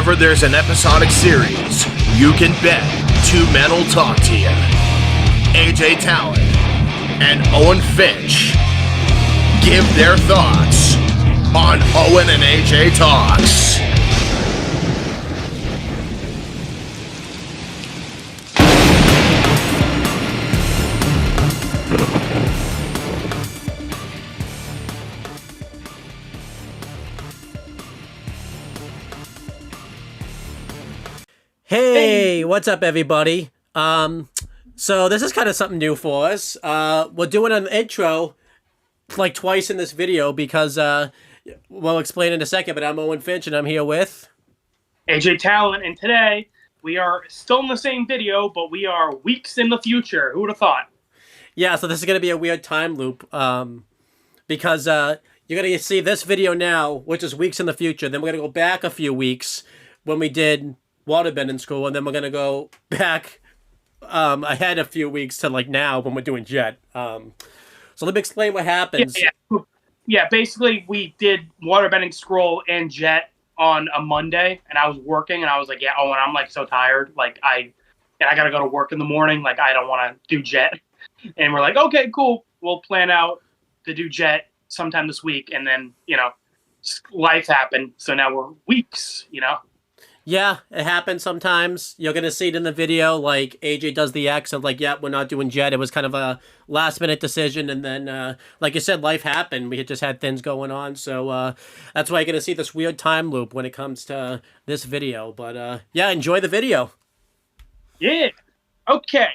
whenever there's an episodic series, you can bet two men will talk to you. AJ Talon and Owen Finch give their thoughts on Owen and AJ Talks. Hey, what's up, everybody? So this is kind of something new for us. We're doing an intro like twice in this video because we'll explain in a second, but I'm Owen Finch and I'm here with AJ Talon, and today we are still in the same video, but we are weeks in the future. Who would have thought? Yeah, so this is going to be a weird time loop because you're going to see this video now, which is weeks in the future. Then we're going to go back a few weeks when we did waterbend in school, and then we're going to go back ahead a few weeks to like now when we're doing jet. So let me explain what happens. Yeah, basically we did waterbending scroll and jet on a Monday, and I was working, and I was like, yeah, Owen, I'm like so tired. Like I gotta go to work in the morning. Like I don't want to do jet. And we're like, okay, cool. We'll plan out to do jet sometime this week. And then, life happened. So now we're weeks, Yeah, it happens sometimes. You're going to see it in the video, like AJ does the X of like, yeah, we're not doing jet. It was kind of a last minute decision. And then, like you said, life happened. We had just had things going on. So that's why you're going to see this weird time loop when it comes to this video. But yeah, enjoy the video. Yeah. Okay.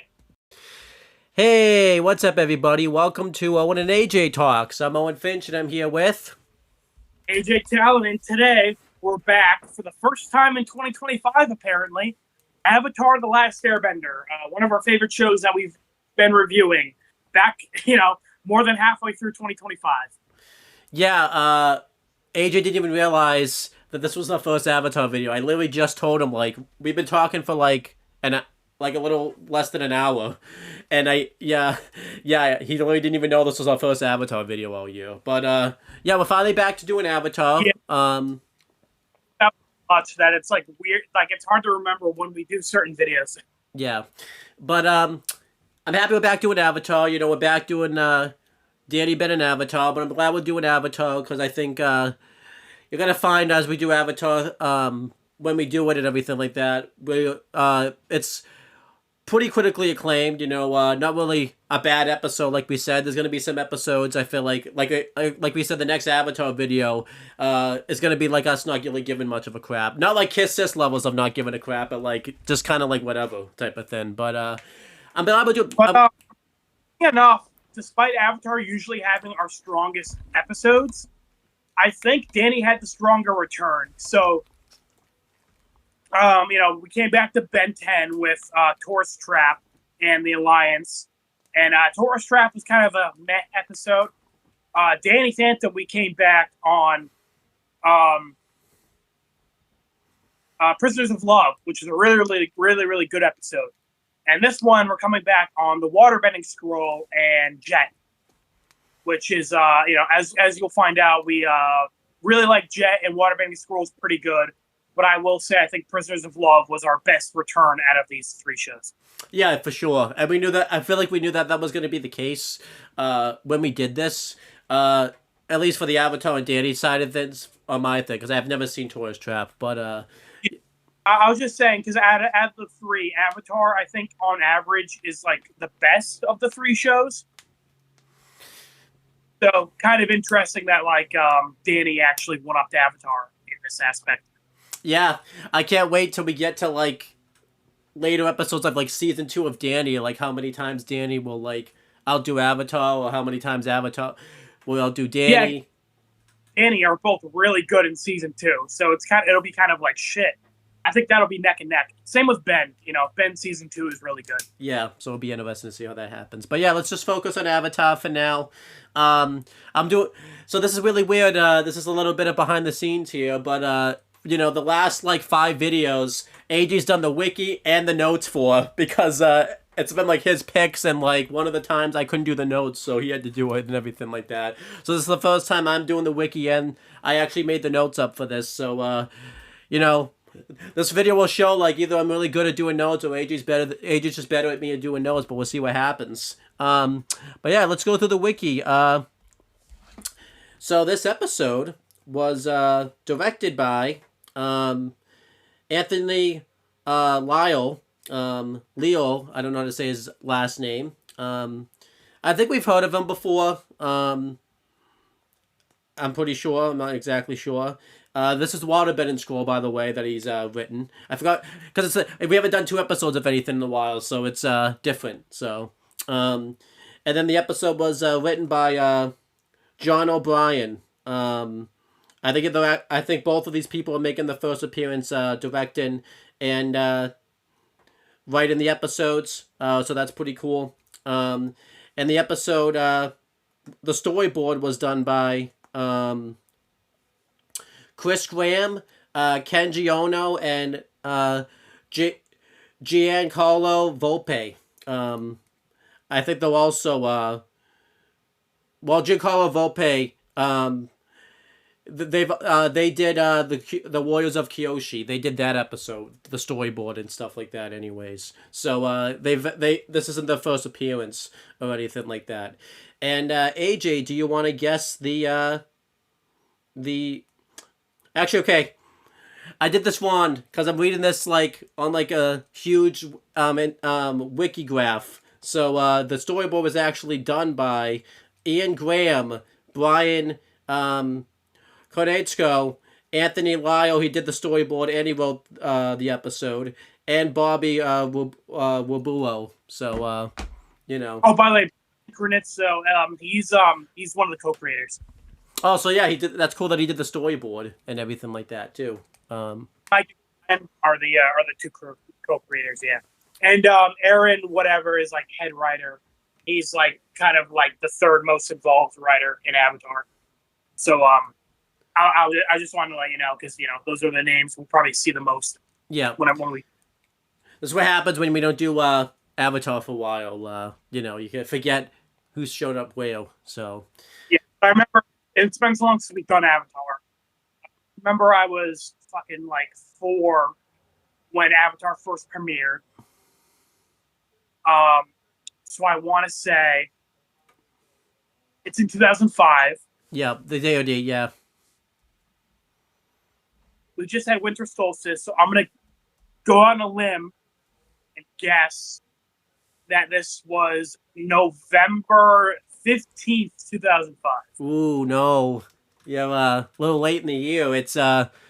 Hey, what's up, everybody? Welcome to Owen and AJ Talks. I'm Owen Finch, and I'm here with AJ Talon, and today we're back for the first time in 2025, apparently. Avatar: The Last Airbender, one of our favorite shows that we've been reviewing. Back, more than halfway through 2025. Yeah, AJ didn't even realize that this was our first Avatar video. I literally just told him, like, we've been talking for like a little less than an hour, and he literally didn't even know this was our first Avatar video all year. But yeah, we're finally back to doing Avatar. Yeah. Much that it's like weird, like it's hard to remember when we do certain videos. Yeah, but I'm happy we're back doing Avatar. We're back doing Danny Ben and Avatar, but I'm glad we're doing Avatar because I think you're gonna find as we do Avatar, when we do it and everything like that, it's pretty critically acclaimed. Not really a bad episode, like we said. There's gonna be some episodes I feel like we said, the next Avatar video is gonna be like us not really giving much of a crap. Not like Kiss Sis levels of not giving a crap, but like just kind of like whatever type of thing. But I'm able to do. Enough. Despite Avatar usually having our strongest episodes, I think Danny had the stronger return. So. We came back to Ben 10 with Tourist Trap and the Alliance. And Tourist Trap was kind of a meh episode. Danny Phantom, we came back on Prisoners of Love, which is a really, really, really, really good episode. And this one, we're coming back on the Waterbending Scroll and Jet, which is, as you'll find out, we really like Jet, and Waterbending Scroll is pretty good. But I will say, I think Prisoners of Love was our best return out of these three shows. Yeah, for sure. And we knew that. I feel like we knew that was going to be the case when we did this. At least for the Avatar and Danny side of things, on my thing, because I have never seen Tourist Trap. But I was just saying, because out of the three, Avatar, I think on average is like the best of the three shows. So kind of interesting that Danny actually went up to Avatar in this aspect. Yeah, I can't wait till we get to like later episodes of like season 2 of Danny, like how many times Danny will like outdo Avatar, or how many times Avatar will outdo Danny. Yeah, Danny are both really good in season 2, so it'll be kind of like shit. I think that'll be neck and neck. Same with Ben. Ben season 2 is really good. Yeah, so it'll be interesting to see how that happens. But yeah, let's just focus on Avatar for now. So this is really weird. This is a little bit of behind the scenes here, but the last like 5 videos, AJ's done the wiki and the notes for, because it's been like his picks, and like one of the times I couldn't do the notes, so he had to do it and everything like that. So this is the first time I'm doing the wiki, and I actually made the notes up for this. So This video will show like either I'm really good at doing notes or AJ's just better at me at doing notes, but we'll see what happens. But yeah, let's go through the wiki. So this episode was directed by Anthony Lyle. Leo, I don't know how to say his last name. I think we've heard of him before. I'm pretty sure. I'm not exactly sure. This is the waterbending scroll, by the way, that he's written. I forgot because we haven't done 2 episodes of anything in a while, so it's different. So, and then the episode was written by John O'Brien. I think both of these people are making the first appearance, directing and writing the episodes. So that's pretty cool. And the episode, the storyboard was done by Chris Graham, Kenji Ono, and Giancarlo Volpe. I think they'll also Giancarlo Volpe, they did the Warriors of Kyoshi. They did that episode, the storyboard and stuff like that. Anyways, so this isn't their first appearance or anything like that. And AJ, do you want to guess the Actually, okay. I did this one because I'm reading this like on like a huge wiki graph. So the storyboard was actually done by Ian Graham, Brian Konechko, Anthony Lyle. He did the storyboard and he wrote the episode, and Bobby Wabulo. So you know. Oh, by the way, Granitzo, he's one of the co-creators. Oh, so yeah, he did. That's cool that he did the storyboard and everything like that too. Mike and are the 2 co-creators, yeah. And Aaron, whatever, is like head writer. He's like kind of like the 3rd most involved writer in Avatar. So I just wanted to let you know because those are the names we'll probably see the most. Yeah. When we. This is what happens when we don't do Avatar for a while. You can forget who's showed up where. So. Yeah, I remember. It's been so long since we've done Avatar. Remember, I was fucking like 4 when Avatar first premiered. So I want to say it's in 2005. Yeah, the DoD. Yeah. We just had Winter Solstice, so I'm gonna go on a limb and guess that this was November 15th, 2005. Ooh, no. Yeah, a little late in the year. It's April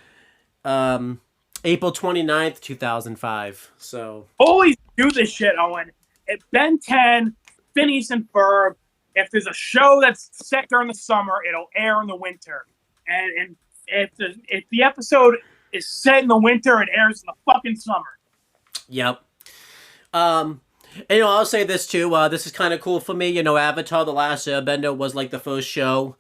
29th, 2005. So always do this shit, Owen. At Ben 10, Phineas and Ferb, if there's a show that's set during the summer, it'll air in the winter. And if the episode is set in the winter, it airs in the fucking summer. Yep. And I'll say this too. This is kind of cool for me. Avatar: The Last Airbender was like the first show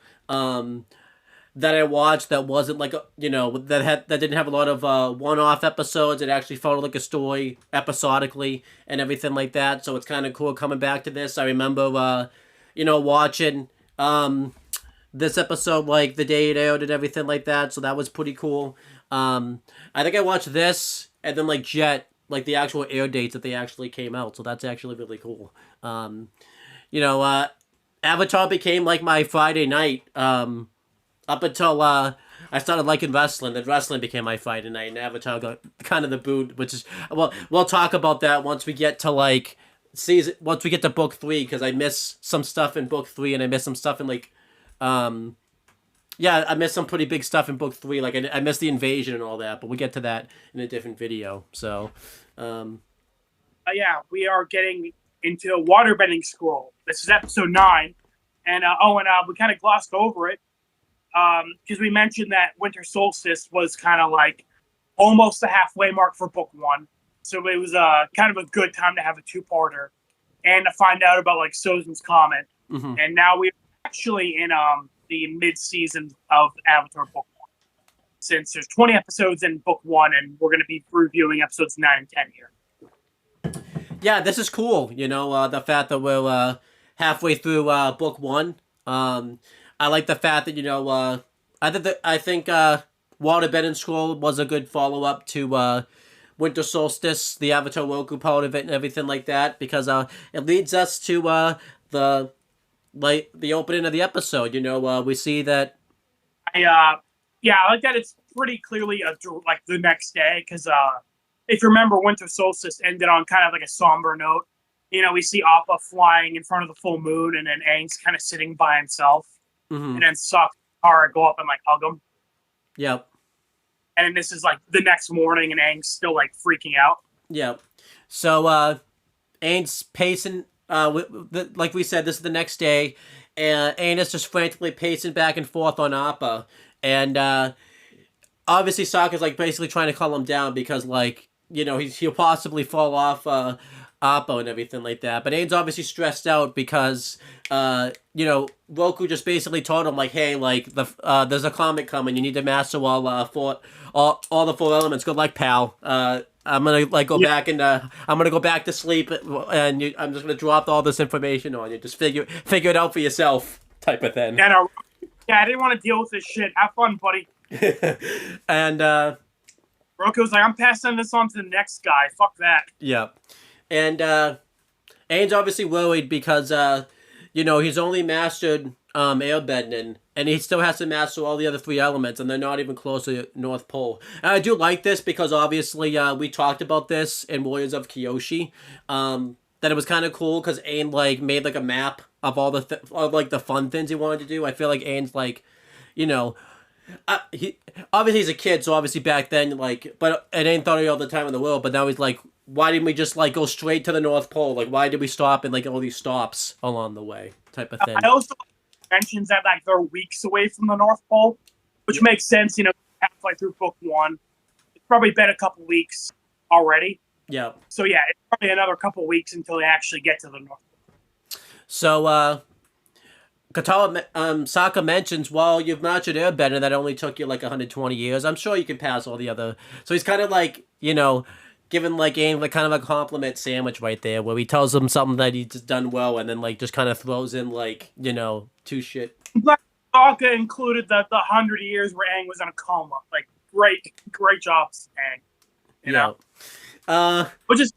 that I watched that wasn't like that didn't have a lot of one-off episodes. It actually followed like a story episodically and everything like that. So it's kind of cool coming back to this. I remember watching this episode like the day it aired and everything like that. So that was pretty cool. I think I watched this and then like Jet. Like the actual air dates that they actually came out, so that's actually really cool. Avatar became like my Friday night up until I started liking wrestling. Then wrestling became my Friday night, and Avatar got kind of the boot, which is we'll talk about that once we get to like once we get to book 3, because I miss some stuff in book 3 and I miss some stuff in like I missed some pretty big stuff in book 3. Like I missed the invasion and all that, but we'll get to that in a different video. So, yeah, we are getting into a waterbending scroll. This is episode 9, and we kind of glossed over it because we mentioned that Winter Solstice was kind of like almost the halfway mark for book 1, so it was kind of a good time to have a 2-parter and to find out about like Sozin's Comet. Mm-hmm. And now we're actually in the mid-season of Avatar book 1, since there's 20 episodes in book 1, and we're going to be reviewing episodes 9 and 10 here. Yeah, this is cool. The fact that we're halfway through book 1. I like the fact that I think Waterbending Scroll was a good follow-up to Winter Solstice, the Avatar Roku part of it and everything like that, because it leads us to the opening of the episode. We see that. Yeah, I like that it's pretty clearly like the next day, because if you remember, Winter Solstice ended on kind of like a somber note. We see Appa flying in front of the full moon, and then Aang's kind of sitting by himself, and then Sokka and Katara go up and like hug him. Yep. And then this is like the next morning, and Aang's still like freaking out. Yep. So Aang's pacing. Like we said, this is the next day, and Aang is just frantically pacing back and forth on Appa, and obviously Sokka's like basically trying to calm him down because he'll possibly fall off Appa and everything like that. But Aang's obviously stressed out because Roku just basically told him like, hey, like there's a comet coming. You need to master all the 4 elements. Good luck, pal. I'm gonna go back and I'm gonna go back to sleep, and I'm just gonna drop all this information on you. Just figure it out for yourself, type of thing. Yeah, I didn't want to deal with this shit. Have fun, buddy. And Roku's like, I'm passing this on to the next guy. Fuck that. Yeah, and Aang's obviously worried because he's only mastered airbending, and he still has to master all the other 3 elements, and they're not even close to North Pole. And I do like this because obviously we talked about this in Warriors of Kyoshi, that it was kind of cool because Aang made a map of all the the fun things he wanted to do. I feel like Aang's he obviously he's a kid, so obviously back then but it ain't thought of all the time in the world. But now he's like, why didn't we just go straight to the North Pole? Why did we stop in all these stops along the way, type of thing? I also mentions that they're weeks away from the North Pole, which makes sense. Halfway through book 1, it's probably been a couple weeks already. Yeah. So yeah, it's probably another couple weeks until they actually get to the North Pole. So Sokka mentions, well, you've mastered Airbender, that only took you 120 years. I'm sure you can pass all the other. So he's kind of giving Aang kind of a compliment sandwich right there, where he tells him something that he's just done well, and then just kind of throws in two shit. Sokka included the 100 years where Aang was in a coma. Great job, Aang. You know, which is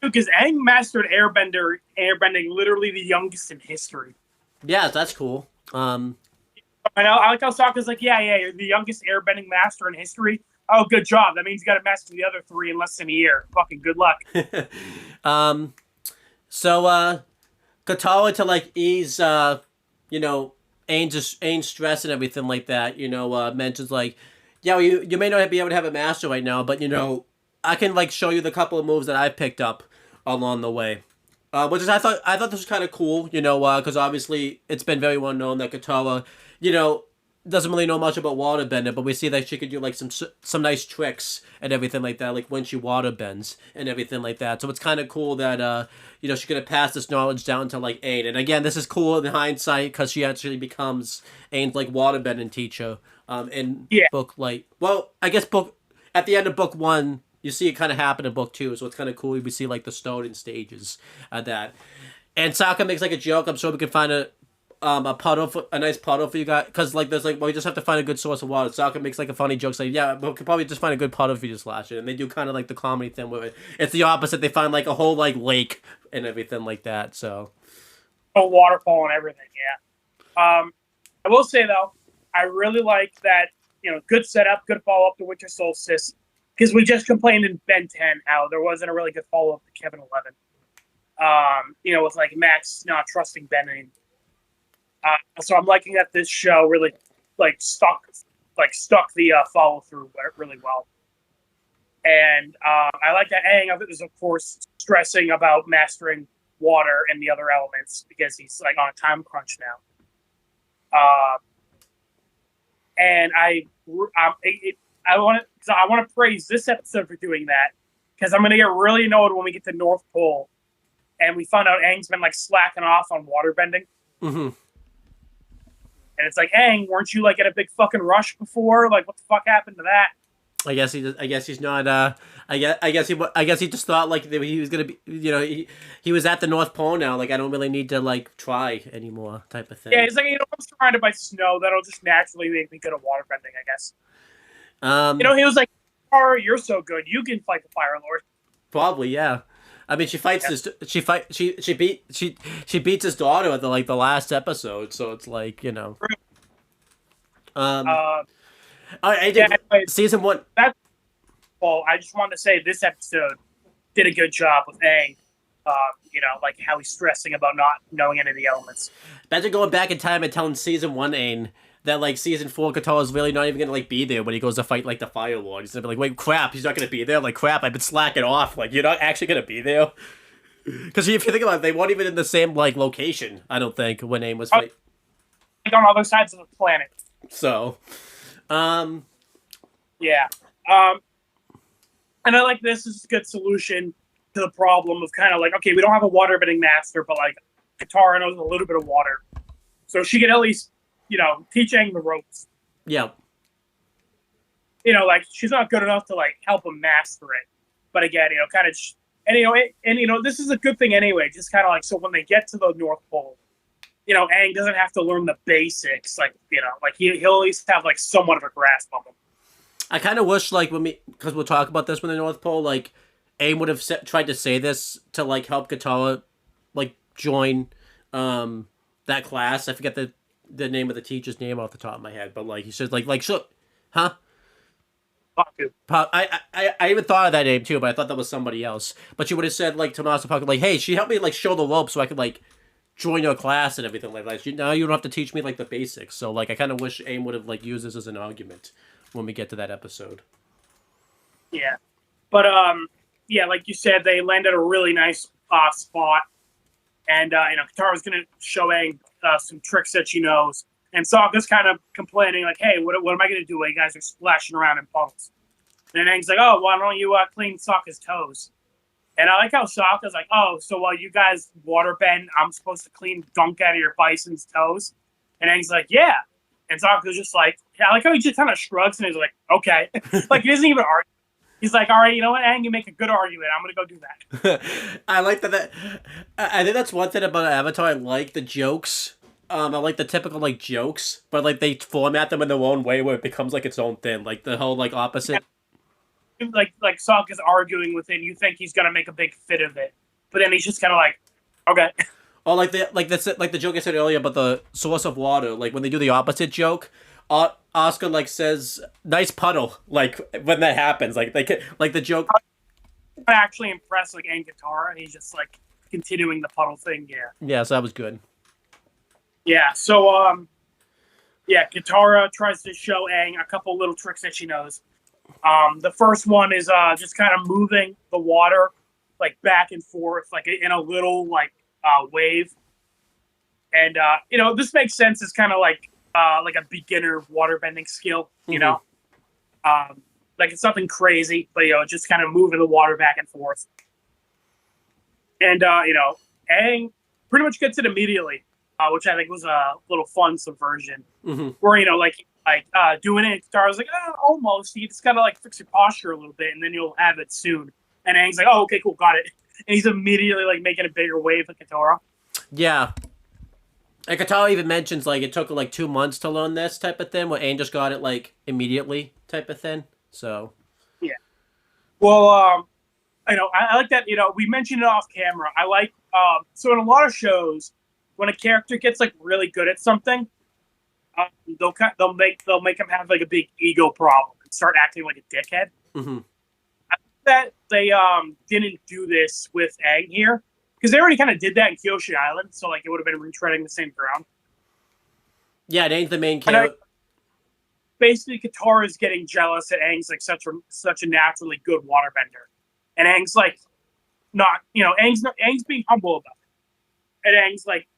because Aang mastered airbending literally the youngest in history. Yeah, that's cool. I know. I like how Sokka's like, yeah, you're the youngest airbending master in history. Oh, good job. That means you got to master the other 3 in less than a year. Fucking good luck. So Katara, to ease Ain's stress and everything like that, mentions yeah, you may not be able to have a master right now, but I can show you the couple of moves that I've picked up along the way. Which is I thought this was kind of cool, because obviously it's been very well known that Katara, doesn't really know much about waterbending, but we see that she could do some nice tricks and everything like that, when she waterbends and everything like that. So it's kind of cool that she's gonna pass this knowledge down to Aang. And again, this is cool in hindsight because she actually becomes Aang's waterbending teacher. Book I guess at the end of book 1. You see it kind of happen in book 2, so it's kind of cool. We see the starting stages of that. And Sokka makes a joke. I'm sure we can find a nice puddle for you guys, because there's we just have to find a good source of water. Sokka makes a funny joke, yeah, we could probably just find a good puddle for you to slash it. And they do kind of the comedy thing where it's the opposite. They find a whole lake and everything like that. So a waterfall and everything. Yeah. I will say though, I really like that. Good setup, good follow up to Winter Solstice. Because we just complained in Ben 10 how there wasn't a really good follow-up to Kevin 11. With Max not trusting Ben anymore. So I'm liking that this show really stuck the follow-through really well. And I like that Aang is of course stressing about mastering water and the other elements because he's on a time crunch now. And I want to praise this episode for doing that, because I'm going to get really annoyed when we get to North Pole and we find out Aang's been slacking off on waterbending. Mm-hmm. And it's Aang, weren't you in a big fucking rush before? What the fuck happened to that? I guess he's not. I guess he just thought he was gonna be. He was at the North Pole now. I don't really need to try anymore, type of thing. Yeah, he's I'm surrounded by snow. That'll just naturally make me good at waterbending, I guess. Um, You know, he was like, "Oh, you're so good. You can fight the Fire Lord." Probably, yeah. I mean, she fights this. She beats his daughter at the last episode. So it's like, you know. Um. Uh, I yeah. did Anyways, season one. that's all. I just wanted to say this episode did a good job with Aang. You know, like how he's stressing about not knowing any of the elements. Imagine going back in time and telling season one Aang that like season four Katara's really not even gonna like be there when he goes to fight like the Fire Lord. He's gonna be like, wait, crap, he's not gonna be there. Like, crap, I've been slacking off. Like, you're not actually gonna be there. Because if you think about it, they weren't even in the same like location. I don't think when Aang was fighting. Like on other sides of the planet. So, Yeah. And I like this is a good solution to the problem of kind of like, okay, we don't have a waterbending master, but like Katara knows a little bit of water. So she can at least, you know, teach Aang the ropes. yeah. You know, like she's not good enough to like help him master it. But again, you know, kind of, and you know, this is a good thing anyway. Just kind of like, so when they get to the North Pole, you know, Aang doesn't have to learn the basics. Like, you know, like he'll at least have like somewhat of a grasp of them. I kind of wish like because we'll talk about this when the North Pole, like Aang would have tried to say this to like help Katara like join that class. I forget the name of the teacher's name off the top of my head, but like he says like sure, huh? I even thought of that name too, but I thought that was somebody else. But you would have said like to Master Puck, like, hey, she helped me like show the ropes so I could like join your class and everything like that. Now you don't have to teach me like the basics. So like I kind of wish Aang would have like used this as an argument when we get to that episode. Yeah, but yeah, like you said, they landed a really nice spot, and you know, Katara's gonna show Aang some tricks that she knows, and Sokka's kind of complaining like, "Hey, what am I gonna do? You guys are splashing around in puddles." And Aang's like, "Oh, why don't you clean Sokka's toes?" And I like how Sokka's like, "Oh, so while you guys waterbend, I'm supposed to clean gunk out of your bison's toes?" And Aang's like, "Yeah." And Sokka's just like, I like how he just kind of shrugs and he's like, "Okay." Like he doesn't even argue. He's like, "All right, you know what, Aang, you make a good argument. I'm gonna go do that." I like that. I think that's one thing about Avatar. I like the jokes. I like the typical like jokes, but like they format them in their own way where it becomes like its own thing. Like the whole like opposite. Like Sokka's arguing with him. You think he's gonna make a big fit of it, but then he's just kind of like, "Okay." Or like the joke I said earlier about the source of water. Like when they do the opposite joke, Oscar like says nice puddle. Like when that happens, like the joke. I'm actually impressed like Aang Katara, and he's just like continuing the puddle thing. Yeah. Yeah, so that was good. Yeah. So yeah, Katara tries to show Aang a couple little tricks that she knows. The first one is just kind of moving the water like back and forth, like in a little like wave. And you know, this makes sense as kind of like a beginner waterbending skill, you know. Like it's nothing crazy, but you know, just kind of moving the water back and forth. And you know, Aang pretty much gets it immediately, which I think was a little fun subversion. Where you know, like doing it, Katara was like, almost. You just gotta like fix your posture a little bit, and then you'll have it soon. And Aang's like, oh, okay, cool, got it. And he's immediately like making a bigger wave with Katara. Yeah. And Katara even mentions like it took like 2 months to learn this type of thing, where Aang just got it like immediately type of thing. So yeah. Well, you know, I like that. You know, we mentioned it off camera. I like so in a lot of shows, when a character gets like really good at something, they'll make him have like a big ego problem and start acting like a dickhead. I think that they didn't do this with Aang here because they already kind of did that in Kyoshi Island, so like it would have been retreading the same ground. yeah, it ain't the main character. Basically, Katara is getting jealous that Aang's like such a naturally good waterbender, and Aang's like not, you know, Aang's being humble about it, and Aang's like,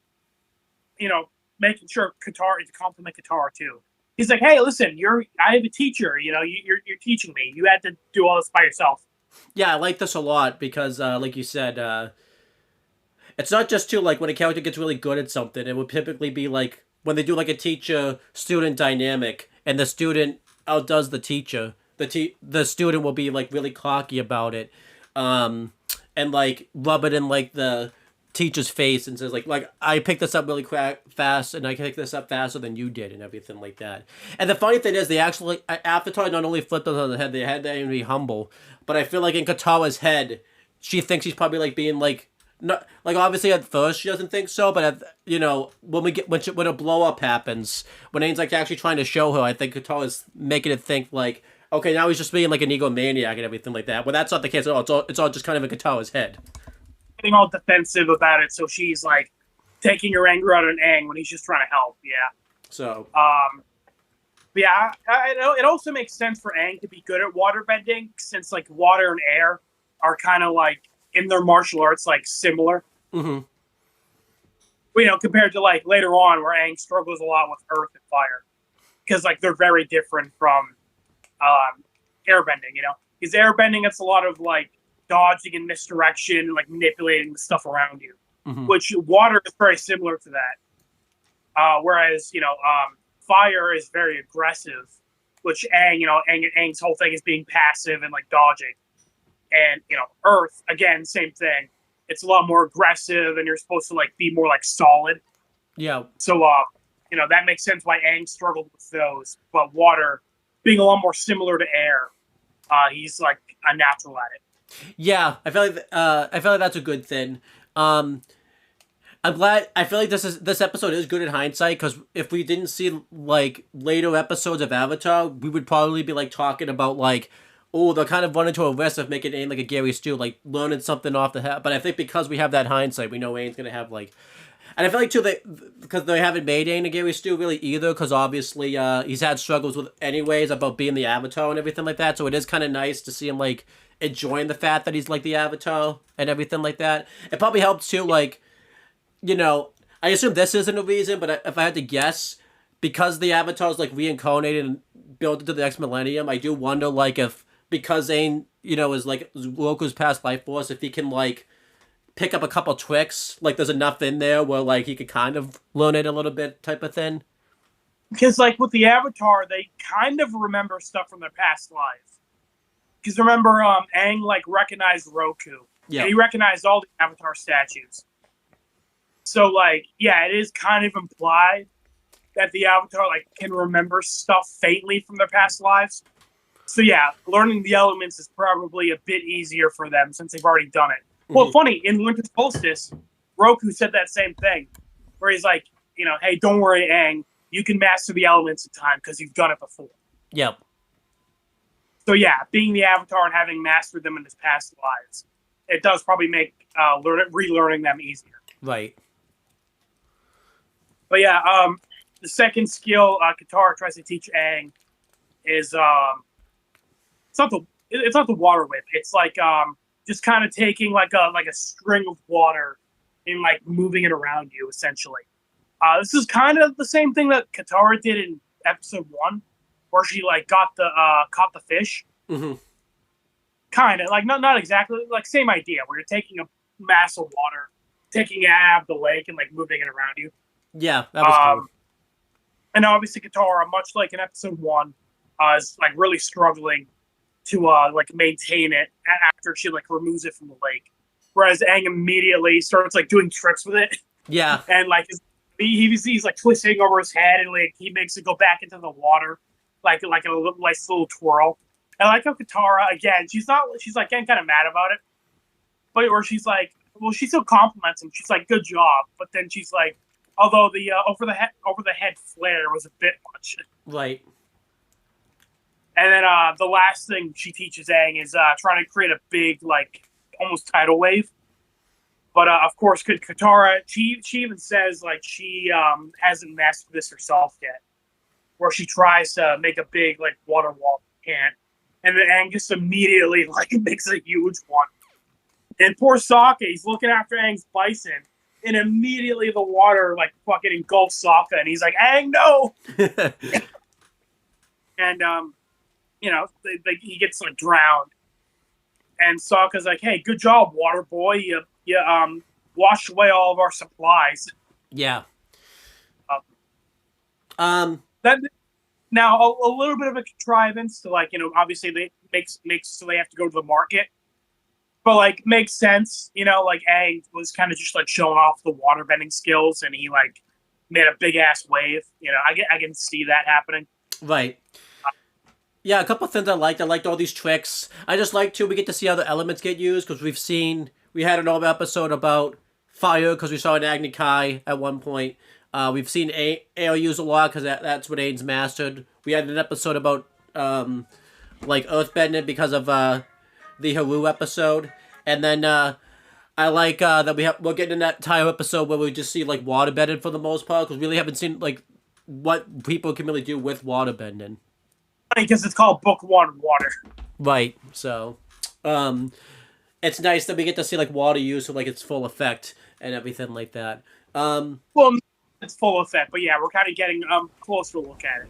you know, making sure Katara to compliment Katara too. He's like, hey, listen, I have a teacher, you know, you're teaching me. You had to do all this by yourself. Yeah, I like this a lot because, like you said, it's not just too like when a character gets really good at something. It would typically be like when they do like a teacher-student dynamic, and the student outdoes the teacher. The student will be like really cocky about it, and like rub it in like the teacher's face and says like I picked this up really fast and I picked this up faster than you did and everything like that. And the funny thing is, they actually Avatar not only flipped on the head, they had to even be humble. But I feel like in Katara's head, she thinks he's probably like being like not like obviously at first she doesn't think so, but when a blow up happens, when Aang's like actually trying to show her, I think Katara's making it think like, okay, now he's just being like an egomaniac and everything like that. Well, that's not the case at all. It's all just kind of in Katara's head. Getting all defensive about it, so she's like taking her anger out on Aang when he's just trying to help. Yeah. So. But yeah, it also makes sense for Aang to be good at water bending, since like water and air are kind of like in their martial arts like similar. Mm-hmm. Compared to like later on where Aang struggles a lot with earth and fire, because like they're very different from airbending. Because airbending, it's a lot of like dodging and misdirection and like manipulating the stuff around you, which water is very similar to that. Whereas fire is very aggressive, which Aang's whole thing is being passive and like dodging. And earth, again, same thing. It's a lot more aggressive, and you're supposed to like be more like solid. Yeah. So that makes sense why Aang struggled with those. But water, being a lot more similar to air, he's like a natural at it. Yeah, I feel like that's a good thing. I'm glad. I feel like this episode is good in hindsight, because if we didn't see like later episodes of Avatar, we would probably be like talking about like, oh, they'll kind of run into a risk of making Aang like a Gary Stu, like learning something off the head. But I think because we have that hindsight, we know Aang's gonna have like, and I feel like too because they haven't made Aang a Gary Stu really either, because obviously he's had struggles with anyways about being the Avatar and everything like that. So it is kind of nice to see him like enjoying the fact that he's like the Avatar and everything like that. It probably helps too, like, I assume this isn't a reason, but if I had to guess, because the Avatar is like reincarnated and built into the next millennium, I do wonder like if because Aang, is like Goku's past life force, if he can like pick up a couple tricks, like there's enough in there where like he could kind of learn it a little bit type of thing. Because like with the Avatar, they kind of remember stuff from their past lives. Because remember, Aang like recognized Roku. Yeah. And he recognized all the Avatar statues. So like, yeah, it is kind of implied that the Avatar like can remember stuff faintly from their past lives. So yeah, learning the elements is probably a bit easier for them since they've already done it. Mm-hmm. Well, funny, in Winter Solstice, Roku said that same thing, where he's like, hey, don't worry, Aang, you can master the elements in time because you've done it before. Yep. So yeah, being the Avatar and having mastered them in his past lives, it does probably make relearning them easier. Right. But yeah, the second skill Katara tries to teach Aang is it's not the water whip. It's like just kind of taking like a string of water and like moving it around you essentially. This is kind of the same thing that Katara did in episode 1, where she like caught the fish. Mm-hmm. Kind of like not exactly like same idea, where you're taking a mass of water, taking it out of the lake and like moving it around you. Yeah, that was cool. And obviously Katara, much like in episode 1, is like really struggling to like maintain it after she like removes it from the lake. Whereas Aang immediately starts like doing tricks with it. Yeah. And like he's like twisting over his head, and like he makes it go back into the water like a nice little twirl. And I like how Katara, again, she's like getting kind of mad about it. But or she's like, well, she still compliments him. She's like, good job. But then she's like, although the over the head flare was a bit much. Right. And then the last thing she teaches Aang is trying to create a big, like, almost tidal wave. But of course, Katara, she even says like she hasn't mastered this herself yet, where she tries to make a big like water wall, can't, and then Aang just immediately like makes a huge one. And poor Sokka, he's looking after Aang's bison, and immediately the water like fucking engulfs Sokka, and he's like, Aang, no! And he gets like drowned. And Sokka's like, hey, good job, water boy. You washed away all of our supplies. Yeah. That now a little bit of a contrivance to like, obviously they makes so they have to go to the market. but like makes sense. Like A was kind of just like showing off the waterbending skills, and he like made a big ass wave. I can see that happening. Right. Yeah, a couple of things I liked. I liked all these tricks. I just like too. We get to see how the elements get used because we had an old episode about fire because we saw an Agni Kai at one point. We've seen air used a lot because that's what Aiden's mastered. We had an episode about like earthbending because of the Haru episode, and then I like that we're getting in that entire episode where we just see like waterbending for the most part because we really haven't seen like what people can really do with waterbending. Because it's called Book 1 Water. Right. So, it's nice that we get to see like water use for like its full effect and everything like that. Well, it's full effect, but yeah, we're kind of getting closer look at it.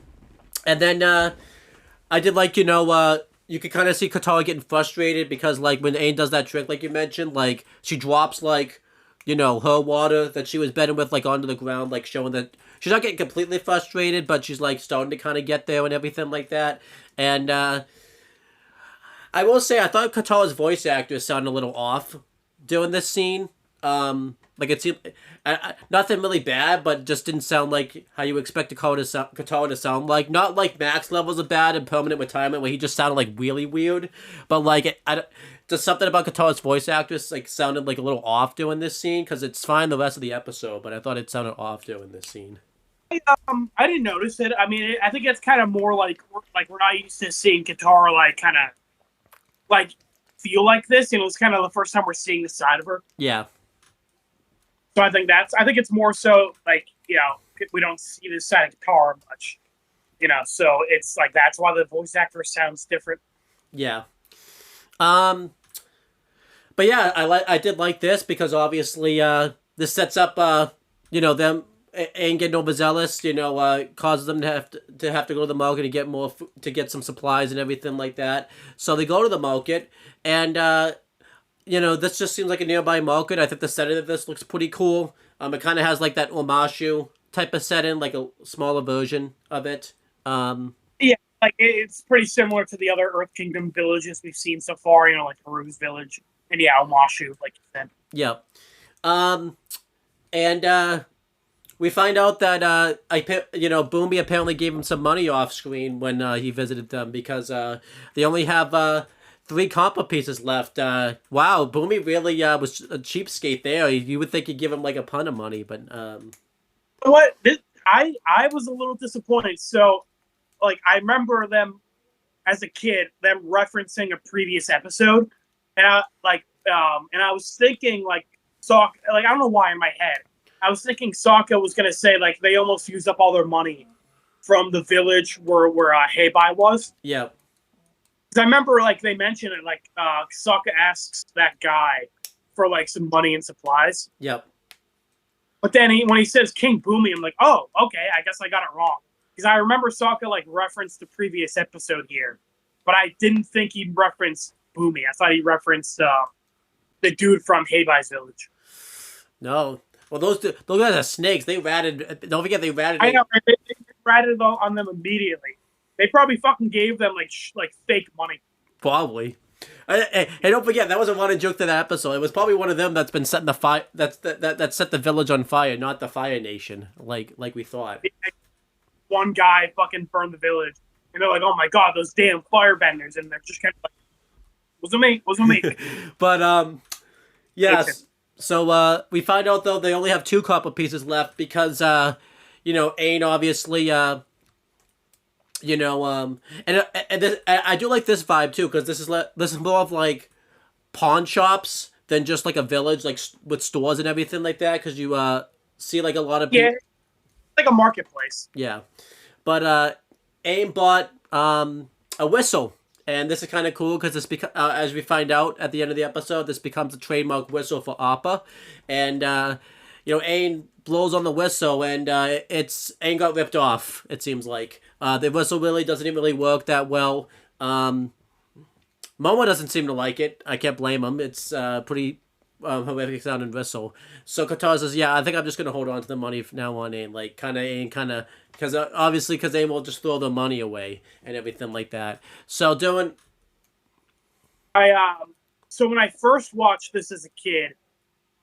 And then I did like you could kind of see Katara getting frustrated because like when Aang does that trick, like you mentioned, like she drops like her water that she was bedding with like onto the ground, like showing that she's not getting completely frustrated, but she's like starting to kind of get there and everything like that. And I will say I thought Katara's voice actor sounded a little off doing this scene. Like it seemed nothing really bad, but just didn't sound like how you expect Katara to sound like. Not like max levels of bad and permanent retirement where he just sounded like really weird, but like just something about Katara's voice actress like sounded like a little off doing this scene because it's fine the rest of the episode, but I thought it sounded off doing this scene. I didn't notice it. I mean, I think it's kind of more like we're not used to seeing Katara like kind of like feel like this. It's kind of the first time we're seeing the side of her. Yeah. So I think it's more so like we don't see this side of Katara much. So it's like that's why the voice actor sounds different. Yeah. But yeah, I did like this because obviously this sets up them and getting overzealous, causes them to have to go to the market and get more to get some supplies and everything like that. So they go to the market and this just seems like a nearby market. I think the setting of this looks pretty cool. It kind of has like that Omashu type of setting, like a smaller version of it. Yeah, like it's pretty similar to the other Earth Kingdom villages we've seen so far. Like Haru's village and Omashu, like you said. Yeah. And we find out that Boomy apparently gave him some money off screen when he visited them because they only have 3 copper pieces left. Wow, Boomy really was a cheapskate there. You would think he'd give him like a ton of money, but what I was a little disappointed. So, like, I remember them as a kid, them referencing a previous episode, and I was thinking like Sokka. Like, I don't know why in my head I was thinking Sokka was gonna say like they almost used up all their money from the village where Heibai was. Yeah. Because I remember like they mentioned it, like Sokka asks that guy for like some money and supplies. Yep. But then when he says King Boomy, I'm like, oh, okay, I guess I got it wrong. Because I remember Sokka like referenced the previous episode here, but I didn't think he referenced Boomy. I thought he referenced the dude from Heibai's village. No. Well, those guys are snakes. They ratted. Don't forget they ratted. I know. They ratted on them immediately. They probably fucking gave them like fake money. Probably. Hey, don't forget that was a running joke to that episode. It was probably one of them that's been setting the fire. That set the village on fire, not the Fire Nation, like we thought. One guy fucking burned the village, and they're like, "Oh my god, those damn firebenders!" And they're just kind of like, "Wasn't me." But yes. So we find out though they only have 2 copper pieces left because Aang obviously and I do like this vibe too because this is more of like pawn shops than just like a village like with stores and everything like that because you see like a lot of people. Yeah, like a marketplace. Yeah, but Aang bought a whistle. And this is kind of cool because as we find out at the end of the episode, this becomes a trademark whistle for Appa. And, Aang blows on the whistle and Aang got ripped off, it seems like. The whistle really doesn't even really work that well. Momo doesn't seem to like it. I can't blame him. It's pretty horrific sounding whistle. So Katara says, yeah, I think I'm just going to hold on to the money from now on. And like because obviously they will just throw the money away and everything like that. So So when I first watched this as a kid,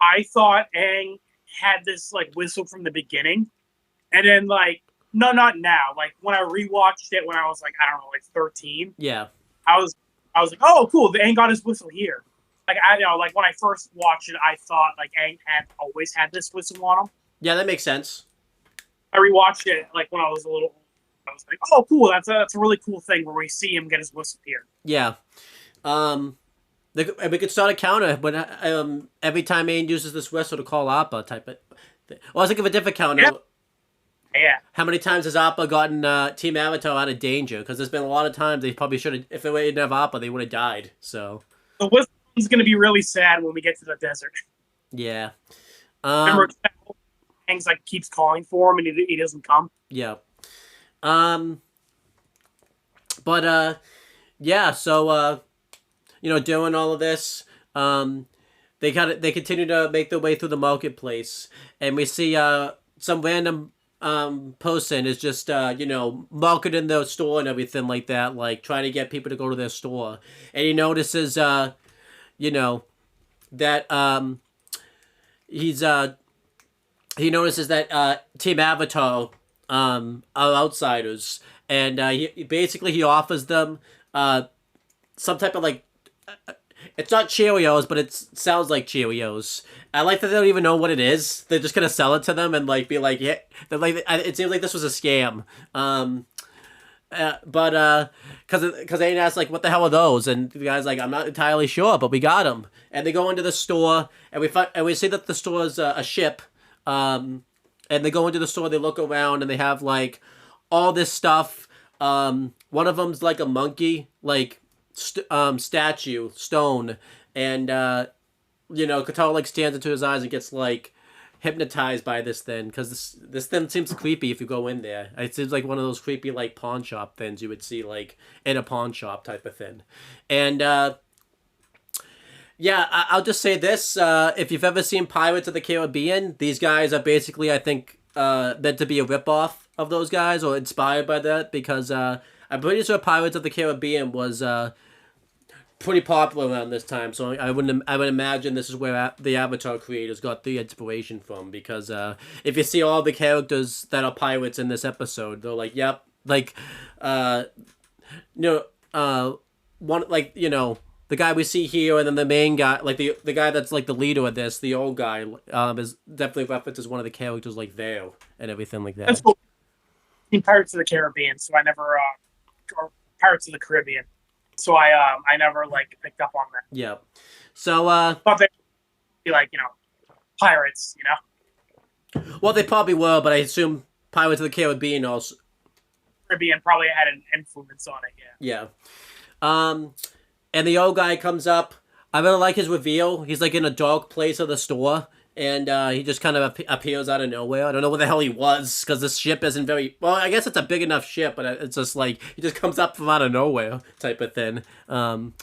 I thought Aang had this like whistle from the beginning, and then like no, not now. Like when I rewatched it when I was like I don't know, like 13. Yeah. I was like, oh cool, the Aang got his whistle here. Like like when I first watched it, I thought like Aang had always had this whistle on him. Yeah, that makes sense. I rewatched it like when I was a little. I was like, oh cool, that's a really cool thing where we see him get his whistle here. Yeah. We could start a counter, but every time Aang uses this whistle to call Appa type of thing. Well, I was thinking of a different counter. Yeah. How many times has Appa gotten Team Avatar out of danger? Because there's been a lot of times they probably should have. If they didn't have Appa, they would have died. So the whistle is going to be really sad when we get to the desert. Yeah. Remember, Aang's like keeps calling for him and he doesn't come. Yeah. Yeah. So doing all of this, they continue to make their way through the marketplace, and we see some random person is just marketing their store and everything like that, like trying to get people to go to their store, and he notices that he notices that Team Avatar are outsiders, and he offers them some type of like. It's not Cheerios, but it sounds like Cheerios. I like that they don't even know what it is. They're just gonna sell it to them and like be like, yeah. They're like, it seems like this was a scam. Because they asked like, what the hell are those? And the guy's like, I'm not entirely sure, but we got them. And they go into the store, and we see that the store is a ship. And they go into the store. They look around, and they have like all this stuff. One of them's like a monkey, like. Statue, stone, and Katara like stands into his eyes and gets like hypnotized by this thing, because this thing seems creepy if you go in there. It seems like one of those creepy like pawn shop things you would see like in a pawn shop type of thing. And I'll just say this, if you've ever seen Pirates of the Caribbean, these guys are basically, I think, meant to be a ripoff of those guys or inspired by that, because I'm pretty sure Pirates of the Caribbean was pretty popular around this time, so I would imagine this is where the Avatar creators got the inspiration from, because if you see all the characters that are pirates in this episode, they're like, yep, like the guy we see here, and then the main guy, like the guy that's like the leader of this, the old guy, is definitely referenced as one of the characters like there and everything like that. That's cool. In Pirates of the Caribbean, so I never or Pirates of the Caribbean. So I never like picked up on that. Yeah. So but they be like, pirates, Well, they probably were, but I assume Pirates of the Caribbean also. Caribbean probably had an influence on it, yeah. Yeah. And the old guy comes up. I really like his reveal. He's like in a dark place of the store, and he just kind of appears out of nowhere. I don't know where the hell he was, because this ship isn't very... Well, I guess it's a big enough ship, but it's just like, he just comes up from out of nowhere type of thing. Come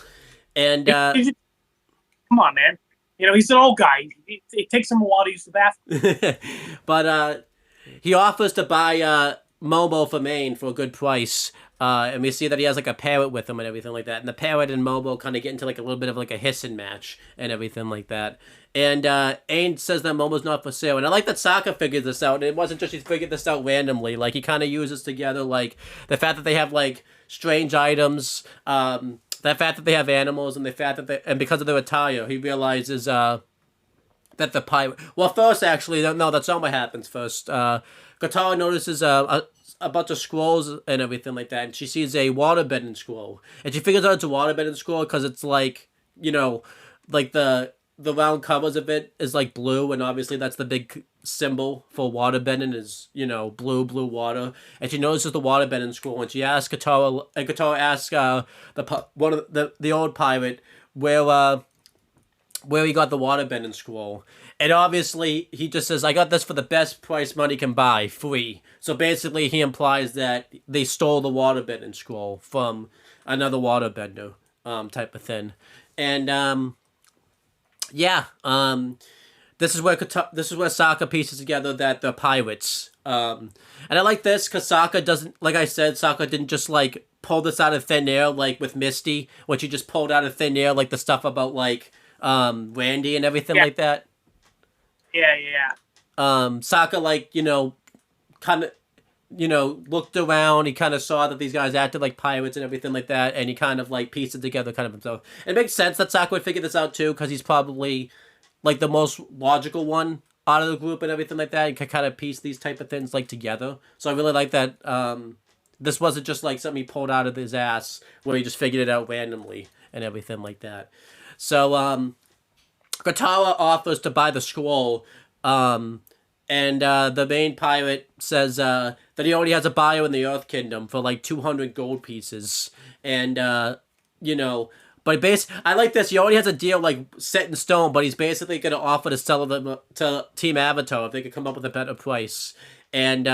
on, man. He's an old guy. It takes him a while to use the bathroom. But he offers to buy Momo for Maine for a good price. And we see that he has like a parrot with him and everything like that. And the parrot and Momo kind of get into like a little bit of like a hissing match and everything like that. And Aang says that Momo's not for sale. And I like that Sokka figured this out. And it wasn't just he figured this out randomly. Like, he kind of uses together like the fact that they have like strange items, the fact that they have animals, and the fact that and because of their attire, he realizes that the pirate... Well, first, actually, no, that's not what happens first. Katara notices a bunch of scrolls and everything like that, and she sees a waterbending scroll, and she figures out it's a waterbending scroll because it's like, like the round covers of it is like blue, and obviously that's the big symbol for waterbending is blue water. And she notices the waterbending scroll, and she asks Katara, and Katara asks the old pirate where he got the waterbending scroll. And obviously, he just says, I got this for the best price money can buy, free. So basically, he implies that they stole the waterbending scroll from another waterbender, type of thing. And, this is where Sokka pieces together that they're pirates. And I like this, because Sokka doesn't, like I said, Sokka didn't just, like, pulled this out of thin air, like with Misty, when she just pulled out of thin air, like the stuff about like Randy and everything like that. Yeah. Sokka, like, kind of, looked around. He kind of saw that these guys acted like pirates and everything like that, and he kind of like pieced it together, kind of himself. It makes sense that Sokka would figure this out too, because he's probably like the most logical one out of the group and everything like that. He can kind of piece these type of things like together. So I really like that. This wasn't just like something he pulled out of his ass where he just figured it out randomly and everything like that. So Katara offers to buy the scroll. And the main pirate says that he already has a buyer in the Earth Kingdom for like 200 gold pieces. And, but I like this. He already has a deal like set in stone, but he's basically going to offer to sell them to Team Avatar if they could come up with a better price. And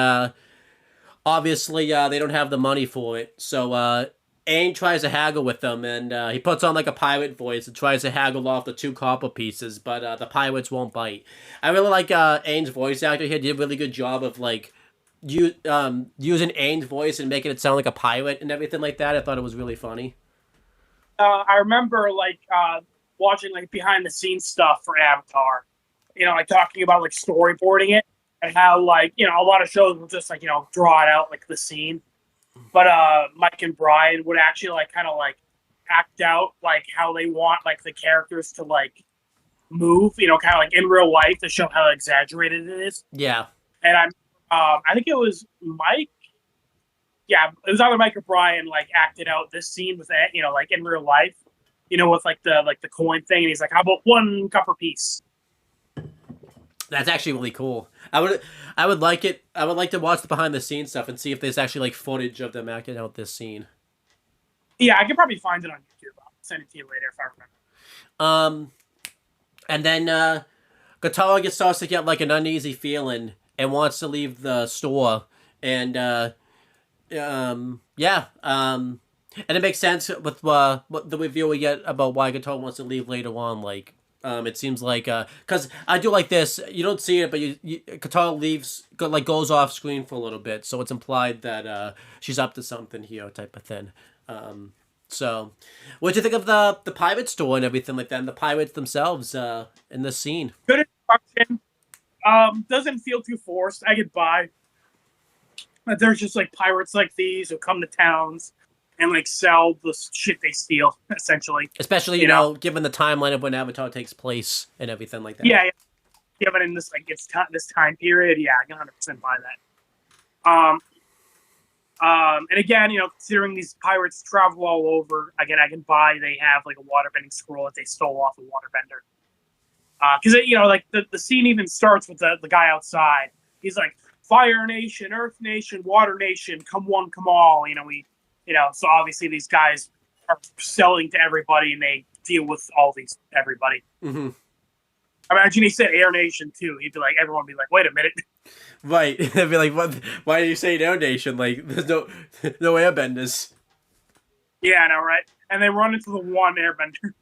obviously they don't have the money for it. So Aang tries to haggle with them, and he puts on like a pirate voice and tries to haggle off the 2 copper pieces, but the pirates won't bite. I really like Aang's voice actor here. Did a really good job of like using Aang's voice and making it sound like a pirate and everything like that. I thought it was really funny. I remember like watching like behind the scenes stuff for Avatar, like talking about like storyboarding it and how like, a lot of shows will just like, draw it out like the scene. But Mike and Brian would actually like kind of like act out like how they want like the characters to like move, kind of like in real life to show how exaggerated it is. Yeah. And I think it was Mike. Yeah, it was either Mike or Brian like acted out this scene with that, like in real life, with like the coin thing, and he's like, "How about 1 copper piece?" That's actually really cool. I would like it. I would like to watch the behind the scenes stuff and see if there's actually like footage of them acting out this scene. Yeah, I could probably find it on YouTube. I'll send it to you later if I remember. And then Katara starts to get like an uneasy feeling and wants to leave the store, and and it makes sense with what the review we get about why Katara wants to leave later on. Like, it seems like because I do like this. You don't see it, but Katara goes off screen for a little bit, so it's implied that she's up to something here, type of thing. So, what do you think of the pirate store and everything like that, and the pirates themselves in this scene? Good introduction. Doesn't feel too forced. I get by. There's just like pirates like these who come to towns and like sell the shit they steal, essentially. Especially, given the timeline of when Avatar takes place and everything like that. Yeah. But in this this time period, yeah, I can 100% buy that. And again, considering these pirates travel all over, again, I can buy they have like a waterbending scroll that they stole off a waterbender. Because like the scene even starts with the guy outside. He's like, Fire Nation, Earth Nation, Water Nation, come one, come all. So obviously these guys are selling to everybody, and they deal with everybody. Mm-hmm. Imagine he said Air Nation too. He'd be like, everyone would be like, wait a minute. Right. They'd be like, what? Why do you say Air Nation? Like, there's no airbenders. Yeah, I know, right? And they run into the one airbender.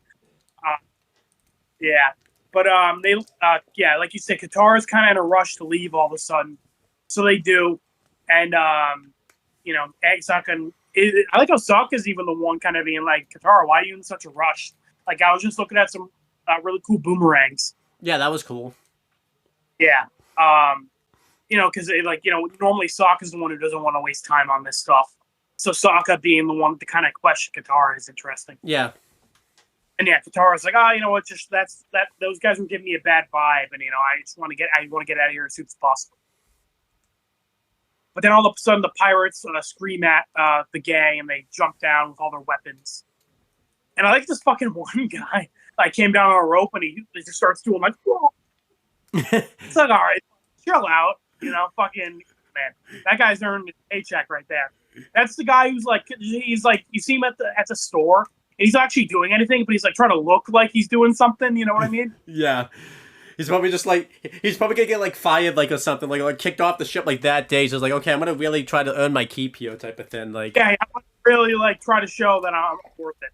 Yeah. But like you said, Katara's kind of in a rush to leave all of a sudden. So they do. And, Sokka, I like how Sokka's even the one kind of being like, Katara, why are you in such a rush? Like, I was just looking at some really cool boomerangs. Yeah, that was cool. Yeah. Because, normally Sokka's the one who doesn't want to waste time on this stuff. So Sokka being the one to kind of question Katara is interesting. Yeah. And yeah, Katara's like, just those guys were giving me a bad vibe, and I want to get out of here as soon as possible. But then all of a sudden, the pirates scream at the gang, and they jump down with all their weapons. And I like this fucking one guy. Like, came down on a rope, and he just starts doing like, whoa. It's like, all right, chill out, fucking man. That guy's earned a paycheck right there. That's the guy who's like, he's like, you see him at the store. He's not actually doing anything, but he's like trying to look like he's doing something. You know what I mean? Yeah. He's probably just like, he's probably gonna get like fired like or something, like kicked off the ship like that day. So he's like, okay, I'm gonna really try to earn my keep here, type of thing. Like, yeah, I want to really like try to show that I'm worth it.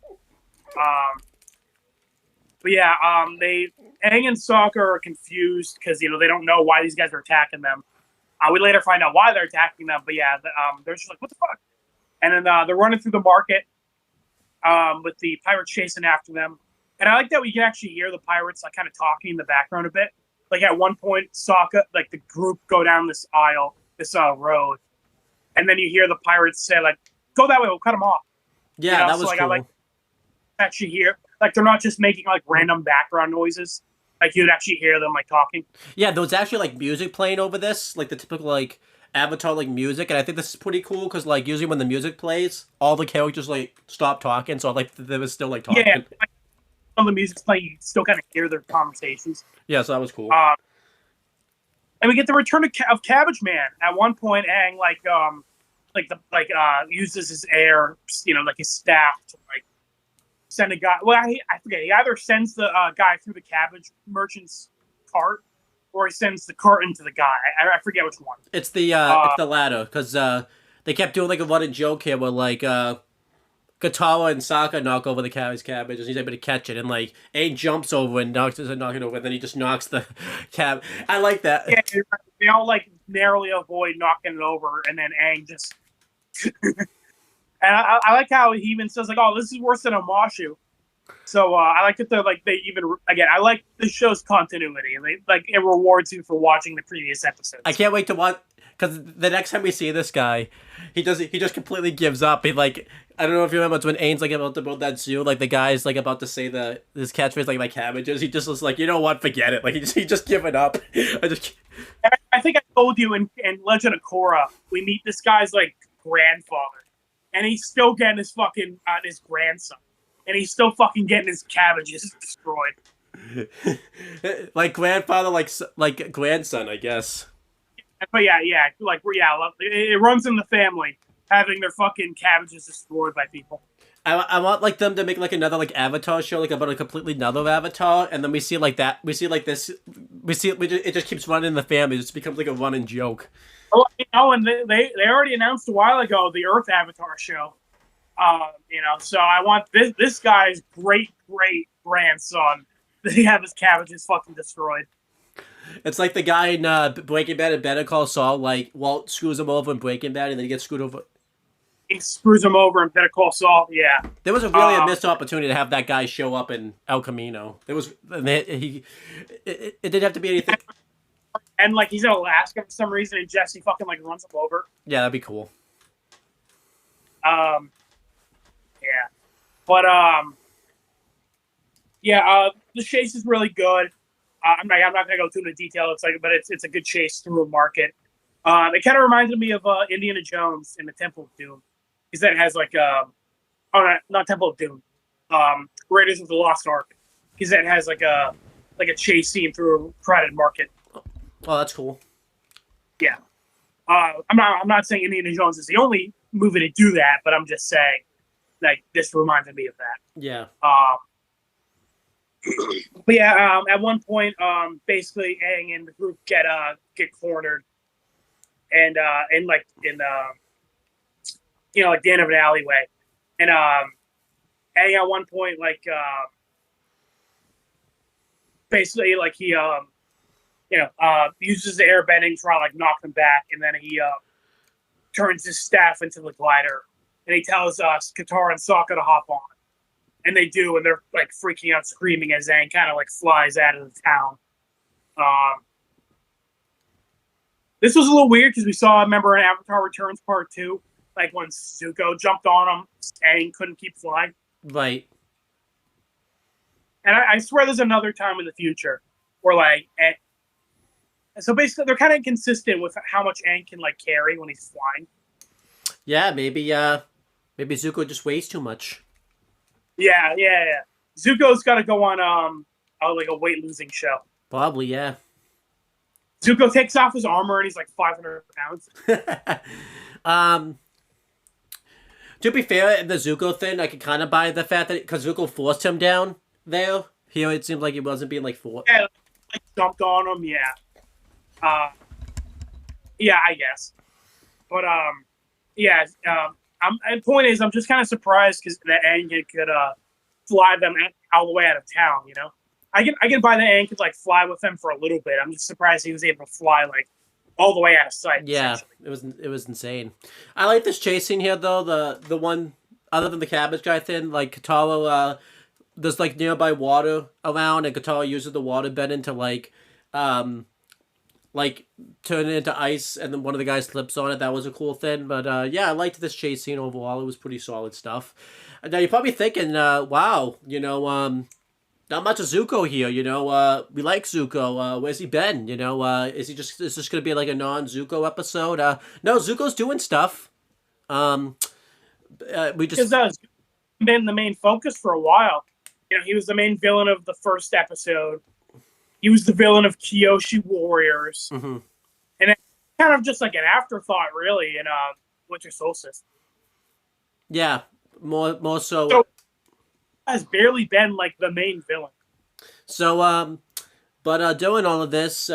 But yeah, Aang and Sokka are confused because they don't know why these guys are attacking them. We later find out why they're attacking them, but yeah, they're just like, what the fuck? And then they're running through the market with the pirates chasing after them. And I like that we can actually hear the pirates like kind of talking in the background a bit. Like at one point, Sokka, like the group go down this aisle, this road, and then you hear the pirates say like, "Go that way, we'll cut them off." Yeah, that was so, like, cool. I like actually hear like they're not just making like random background noises. Like you'd actually hear them like talking. Yeah, there was actually like music playing over this, like the typical like Avatar like music, and I think this is pretty cool because like usually when the music plays, all the characters like stop talking, so like they was still like talking. Yeah, like, when the music's playing, you still kind of hear their conversations. Yeah, so that was cool. And we get the return of Cabbage Man. At one point, Aang uses his air, like his staff to like send a guy. Well, I forget. He either sends the guy through the cabbage merchant's cart, or he sends the cart into the guy. I forget which one. It's the latter because they kept doing like a running joke here where like Katara and Sokka knock over the cabbage, and he's able to catch it, and like Aang jumps over and knocks it over, and then he just knocks the cab. I like that. Yeah, they all like narrowly avoid knocking it over, and then Aang just. And I like how he even says like, "Oh, this is worse than a Mashu." So I like that I like the show's continuity, and it rewards you for watching the previous episodes. I can't wait to watch because the next time we see this guy, he just completely gives up. He like. I don't know if you remember, it's when Ain's like about to build that zoo, like the guy's like about to say this catchphrase like cabbages. He just was like, you know what, forget it. Like he just given up. I think I told you in Legend of Korra, we meet this guy's like grandfather, and he's still getting his fucking his grandson, and he's still fucking getting his cabbages destroyed. Like grandfather, like grandson, I guess. But yeah, it runs in the family. Having their fucking cabbages destroyed by people. I want like them to make like another like Avatar show like about a completely another Avatar, and then we see like that we see like this it just keeps running in the family. It just becomes like a running joke. Oh, and they already announced a while ago the Earth Avatar show. So I want this guy's great grandson to have his cabbages fucking destroyed. It's like the guy in Breaking Bad and Better Call Saul, like Walt screws him over in Breaking Bad, and then he gets screwed over. He screws him over in Better Call Saul. Yeah, there was a missed opportunity to have that guy show up in El Camino. There was it didn't have to be anything. And like he's in Alaska for some reason, and Jesse fucking like runs him over. Yeah, that'd be cool. Yeah, but the chase is really good. I'm not gonna go too into detail. But it's a good chase through a market. It kind of reminded me of Indiana Jones in the Temple of Doom, because that has like not Temple of Doom, Raiders of the Lost Ark, because that has like a chase scene through a crowded market. Oh, that's cool. Yeah, I'm not saying Indiana Jones is the only movie to do that, but I'm just saying like this reminded me of that. Yeah. But yeah, at one point, basically Aang and the group get cornered, and like in like the end of an alleyway, and Aang at one point basically like he uses the airbending to try to like knock them back, and then he turns his staff into the glider, and he tells Katara and Sokka to hop on. And they do, and they're like freaking out, screaming as Aang kind of like flies out of the town. This was a little weird because we saw, remember, in Avatar Returns Part 2, like when Zuko jumped on him, Aang couldn't keep flying. Right. And I swear there's another time in the future where like, so basically they're kind of inconsistent with how much Aang can like carry when he's flying. Yeah, maybe Zuko just weighs too much. Yeah. Zuko's got to go on like a weight losing show. Probably, yeah. Zuko takes off his armor and he's like 500 pounds. To be fair, in the Zuko thing, I could kind of buy the fact that because Zuko forced him down there. Here it seemed like he wasn't being like forced. Yeah, like jumped on him. Yeah. Yeah, I guess. But and the point is, I'm just kind of surprised because that Aang could fly them all the way out of town. I can buy that Aang could like fly with them for a little bit. I'm just surprised he was able to fly like all the way out of sight. Yeah, it was insane. I like this chase scene here though. The one other than the cabbage guy thing, like Katara, there's like nearby water around, and Katara uses the water bending to um, like turn it into ice, and then one of the guys slips on it. That was a cool thing. But yeah, I liked this chase scene overall. It was pretty solid stuff. Now you're probably thinking, wow, not much of Zuko here, we like Zuko. Where's he been? Is this gonna be like a non-Zuko episode? No, Zuko's doing stuff. Um, we just Because been the main focus for a while. He was the main villain of the first episode. He was the villain of Kyoshi Warriors, mm-hmm. and it's kind of just like an afterthought, really, in Winter Solstice. Yeah, more so. So has barely been like the main villain. So, but doing all of this,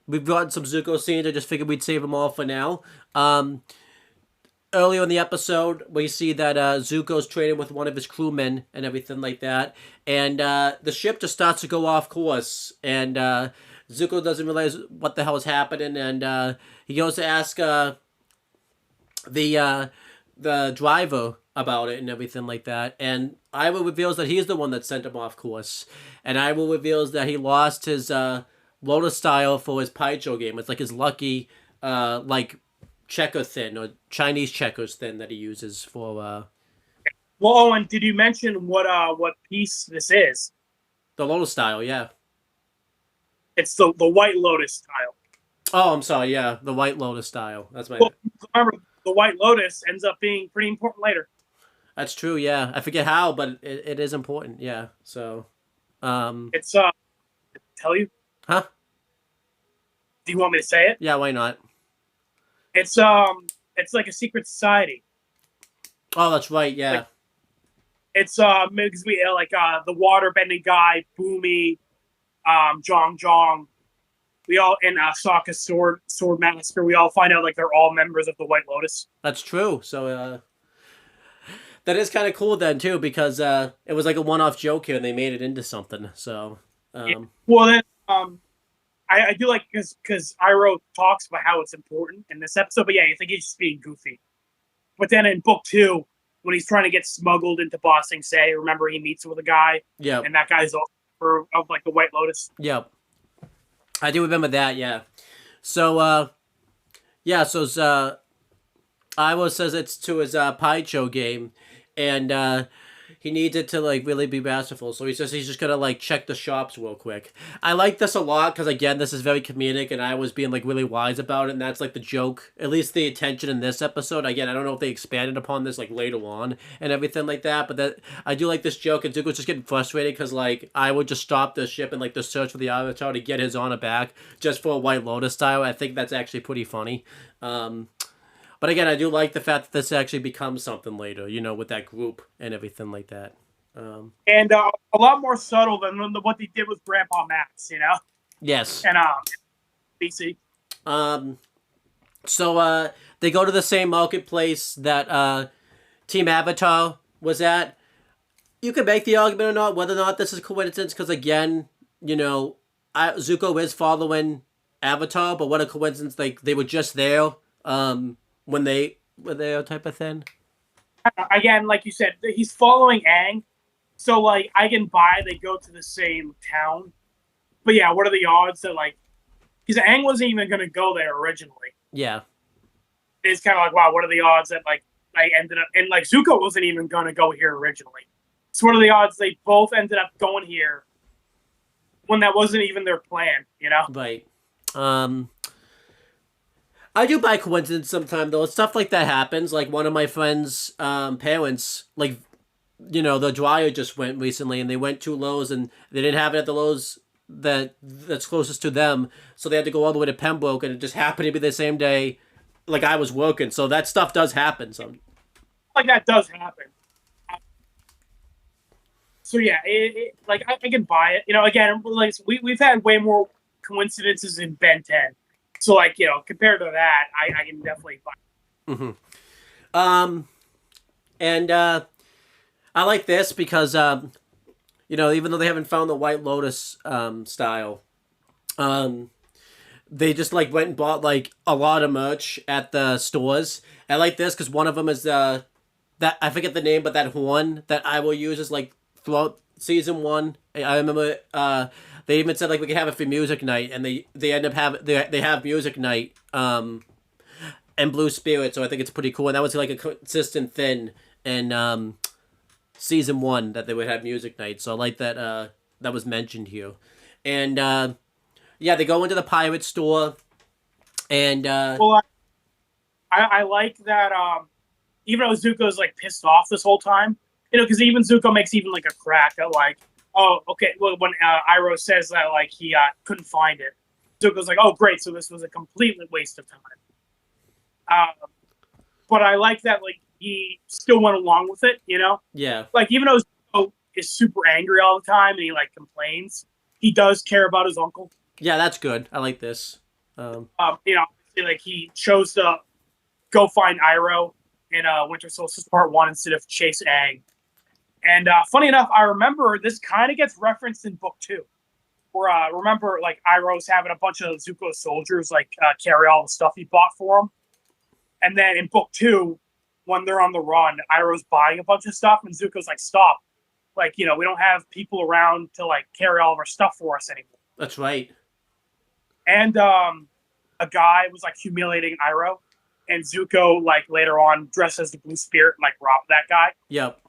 we've gotten some Zuko scenes. I just figured we'd save them all for now. Earlier in the episode, we see that Zuko's training with one of his crewmen and everything like that, and the ship just starts to go off course, and Zuko doesn't realize what the hell is happening, and he goes to ask the driver about it and everything like that, and Iroh reveals that he's the one that sent him off course, and Iroh reveals that he lost his Lotus style for his Paicho game. It's like his lucky checker thin or Chinese checkers thin that he uses for. Well, Owen, did you mention what piece this is? The Lotus style, yeah. It's the White Lotus style. Oh, I'm sorry, yeah, the White Lotus style. That's my. Well, remember, the White Lotus ends up being pretty important later. That's true, yeah. I forget how, but it is important, yeah. So, it's tell you? Huh? Do you want me to say it? Yeah, why not? It's like a secret society. Oh, that's right. Yeah. It's because we the water bending guy, Boomy, Jong, we all in Sokka's sword master. We all find out like they're all members of the White Lotus. That's true. So that is kind of cool then too, because it was like a one-off joke here, and they made it into something. So yeah. Well then I do like because Iroh talks about how it's important in this episode, but yeah, you think he's just being goofy. But then in book 2, when he's trying to get smuggled into Ba Sing Se, remember he meets with a guy, yeah, and that guy's also of like the White Lotus. Yep, I do remember that. Yeah, so Iroh says it's to his Paicho game, and he needs it to like really be masterful. So he says he's just gonna like check the shops real quick. I like this a lot because again, this is very comedic, and I was being like really wise about it, and that's like the joke, at least the attention in this episode. Again, I don't know if they expanded upon this like later on and everything like that, but that I do like this joke. And Zuko's just getting frustrated because like I would just stop the ship and like the search for the Avatar to get his honor back just for a White Lotus style. I think that's actually pretty funny. But again, I do like the fact that this actually becomes something later, with that group and everything like that. And a lot more subtle than what they did with Grandpa Max, Yes. And BC. So they go to the same marketplace that Team Avatar was at. You can make the argument or not whether or not this is coincidence, because again, Zuko is following Avatar, but what a coincidence! Like they were just there. When they were there, type of thing. Again, like you said, he's following Aang, so like I can buy they go to the same town. But yeah, what are the odds that because Aang wasn't even going to go there originally. Yeah, it's kind of like, wow, what are the odds that I ended up, and Zuko wasn't even going to go here originally. So what are the odds they both ended up going here when that wasn't even their plan? Right. I do buy coincidence sometimes, though. Stuff like that happens. Like, one of my friend's parents, the dryer just went recently, and they went to Lowe's, and they didn't have it at the Lowe's that's closest to them, so they had to go all the way to Pembroke, and it just happened to be the same day, I was working. So that stuff does happen. So, that does happen. So yeah, I can buy it. Again, we've had way more coincidences in Ben 10. So, compared to that, I can definitely buy it. Mm-hmm. And I like this because, even though they haven't found the White Lotus style, they just like went and bought like a lot of merch at the stores. I like this because one of them is that I forget the name, but that horn that I will use is like throughout season one. I remember they even said like we could have it for music night, and they end up having they have music night and Blue Spirit, so I think it's pretty cool. And that was like a consistent thing in season one that they would have music night. So I like that that was mentioned here, and yeah, they go into the pirate store, and Well, I like that. Even though Zuko's like pissed off this whole time, because even Zuko makes even like a crack at like, oh, okay. Well, when Iroh says that like he couldn't find it, Zuko's like, oh, great. So this was a complete waste of time. But I like that like he still went along with it. yeah, Like even though Zuko is super angry all the time and he like complains, he does care about his uncle. yeah, that's good. I like this. Like he chose to go find Iroh in Winter Solstice Part 1 instead of chase Aang. And funny enough, I remember this kind of gets referenced in Book 2. Where, remember, like, Iroh's having a bunch of Zuko soldiers, like, carry all the stuff he bought for him. And then in Book 2, when they're on the run, Iroh's buying a bunch of stuff, and Zuko's like, stop. Like, we don't have people around to, like, carry all of our stuff for us anymore. That's right. And a guy was, like, humiliating Iroh. And Zuko, like, later on, dressed as the Blue Spirit and, like, robbed that guy. Yep.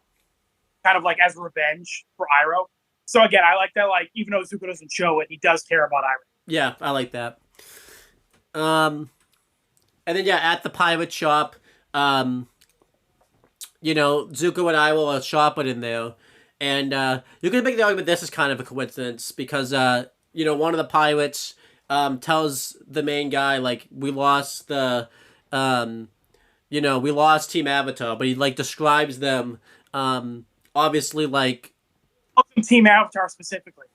Kind of, like, as revenge for Iroh. So, again, I like that, like, even though Zuko doesn't show it, he does care about Iroh. Yeah, I like that. And then, yeah, at the pirate shop, Zuko and I are shopping in there. And you can make the argument this is kind of a coincidence because, one of the pirates tells the main guy, like, we lost the... we lost Team Avatar, but he like describes them obviously like Team Avatar specifically.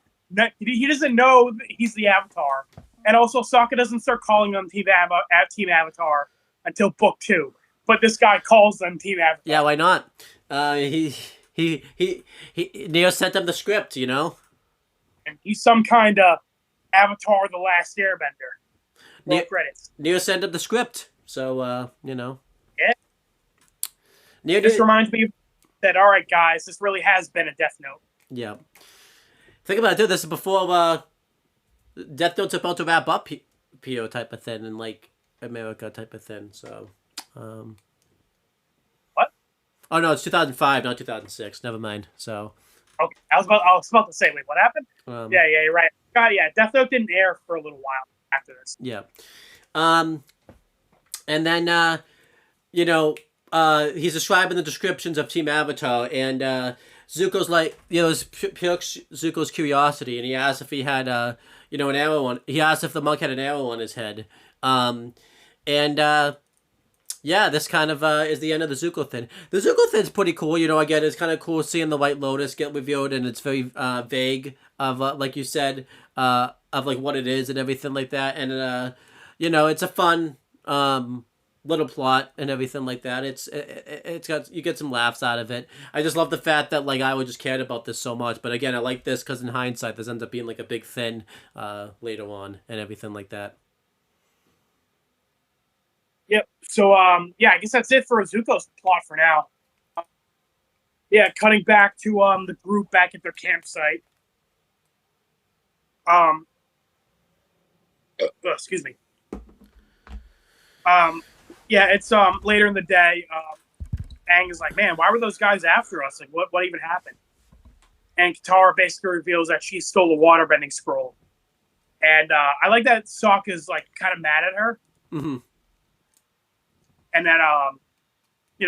He doesn't know he's the Avatar, and also Sokka doesn't start calling them Team Avatar until Book 2. But this guy calls them Team Avatar. Yeah, why not? He Neo sent him the script, And he's some kind of Avatar: The Last Airbender. Roll credits. Neo sent him the script. So, Yeah. Neo this reminds me that, all right, guys, this really has been a Death Note. Yeah. Think about it, dude. This is before Death Note's about to wrap up PO type of thing and, like, America type of thing. So, What? Oh, no, it's 2005, not 2006. Never mind. So. Okay. I was about to say, wait, what happened? Yeah, you're right. God, yeah, Death Note didn't air for a little while after this. Yeah. And then, he's describing the descriptions of Team Avatar, and Zuko's like, it's piques Zuko's curiosity, and he asked if he had, an arrow on. He asked if the monk had an arrow on his head. This kind of is the end of the Zuko thing. The Zuko thing's pretty cool. Again, it's kind of cool seeing the White Lotus get revealed, and it's very vague of, like you said, of like what it is and everything like that. And it's a fun little plot and everything like that. It's got, you get some laughs out of it. I just love the fact that like I would just cared about this so much. But again, I like this because in hindsight, this ends up being like a big thing later on and everything like that. Yep. So, I guess that's it for Zuko's plot for now. Cutting back to the group back at their campsite. Excuse me. It's later in the day. Aang is like, man, why were those guys after us? Like, what even happened? And Katara basically reveals that she stole the waterbending scroll. And I like that Sokka's like kind of mad at her. Mm-hmm. And then,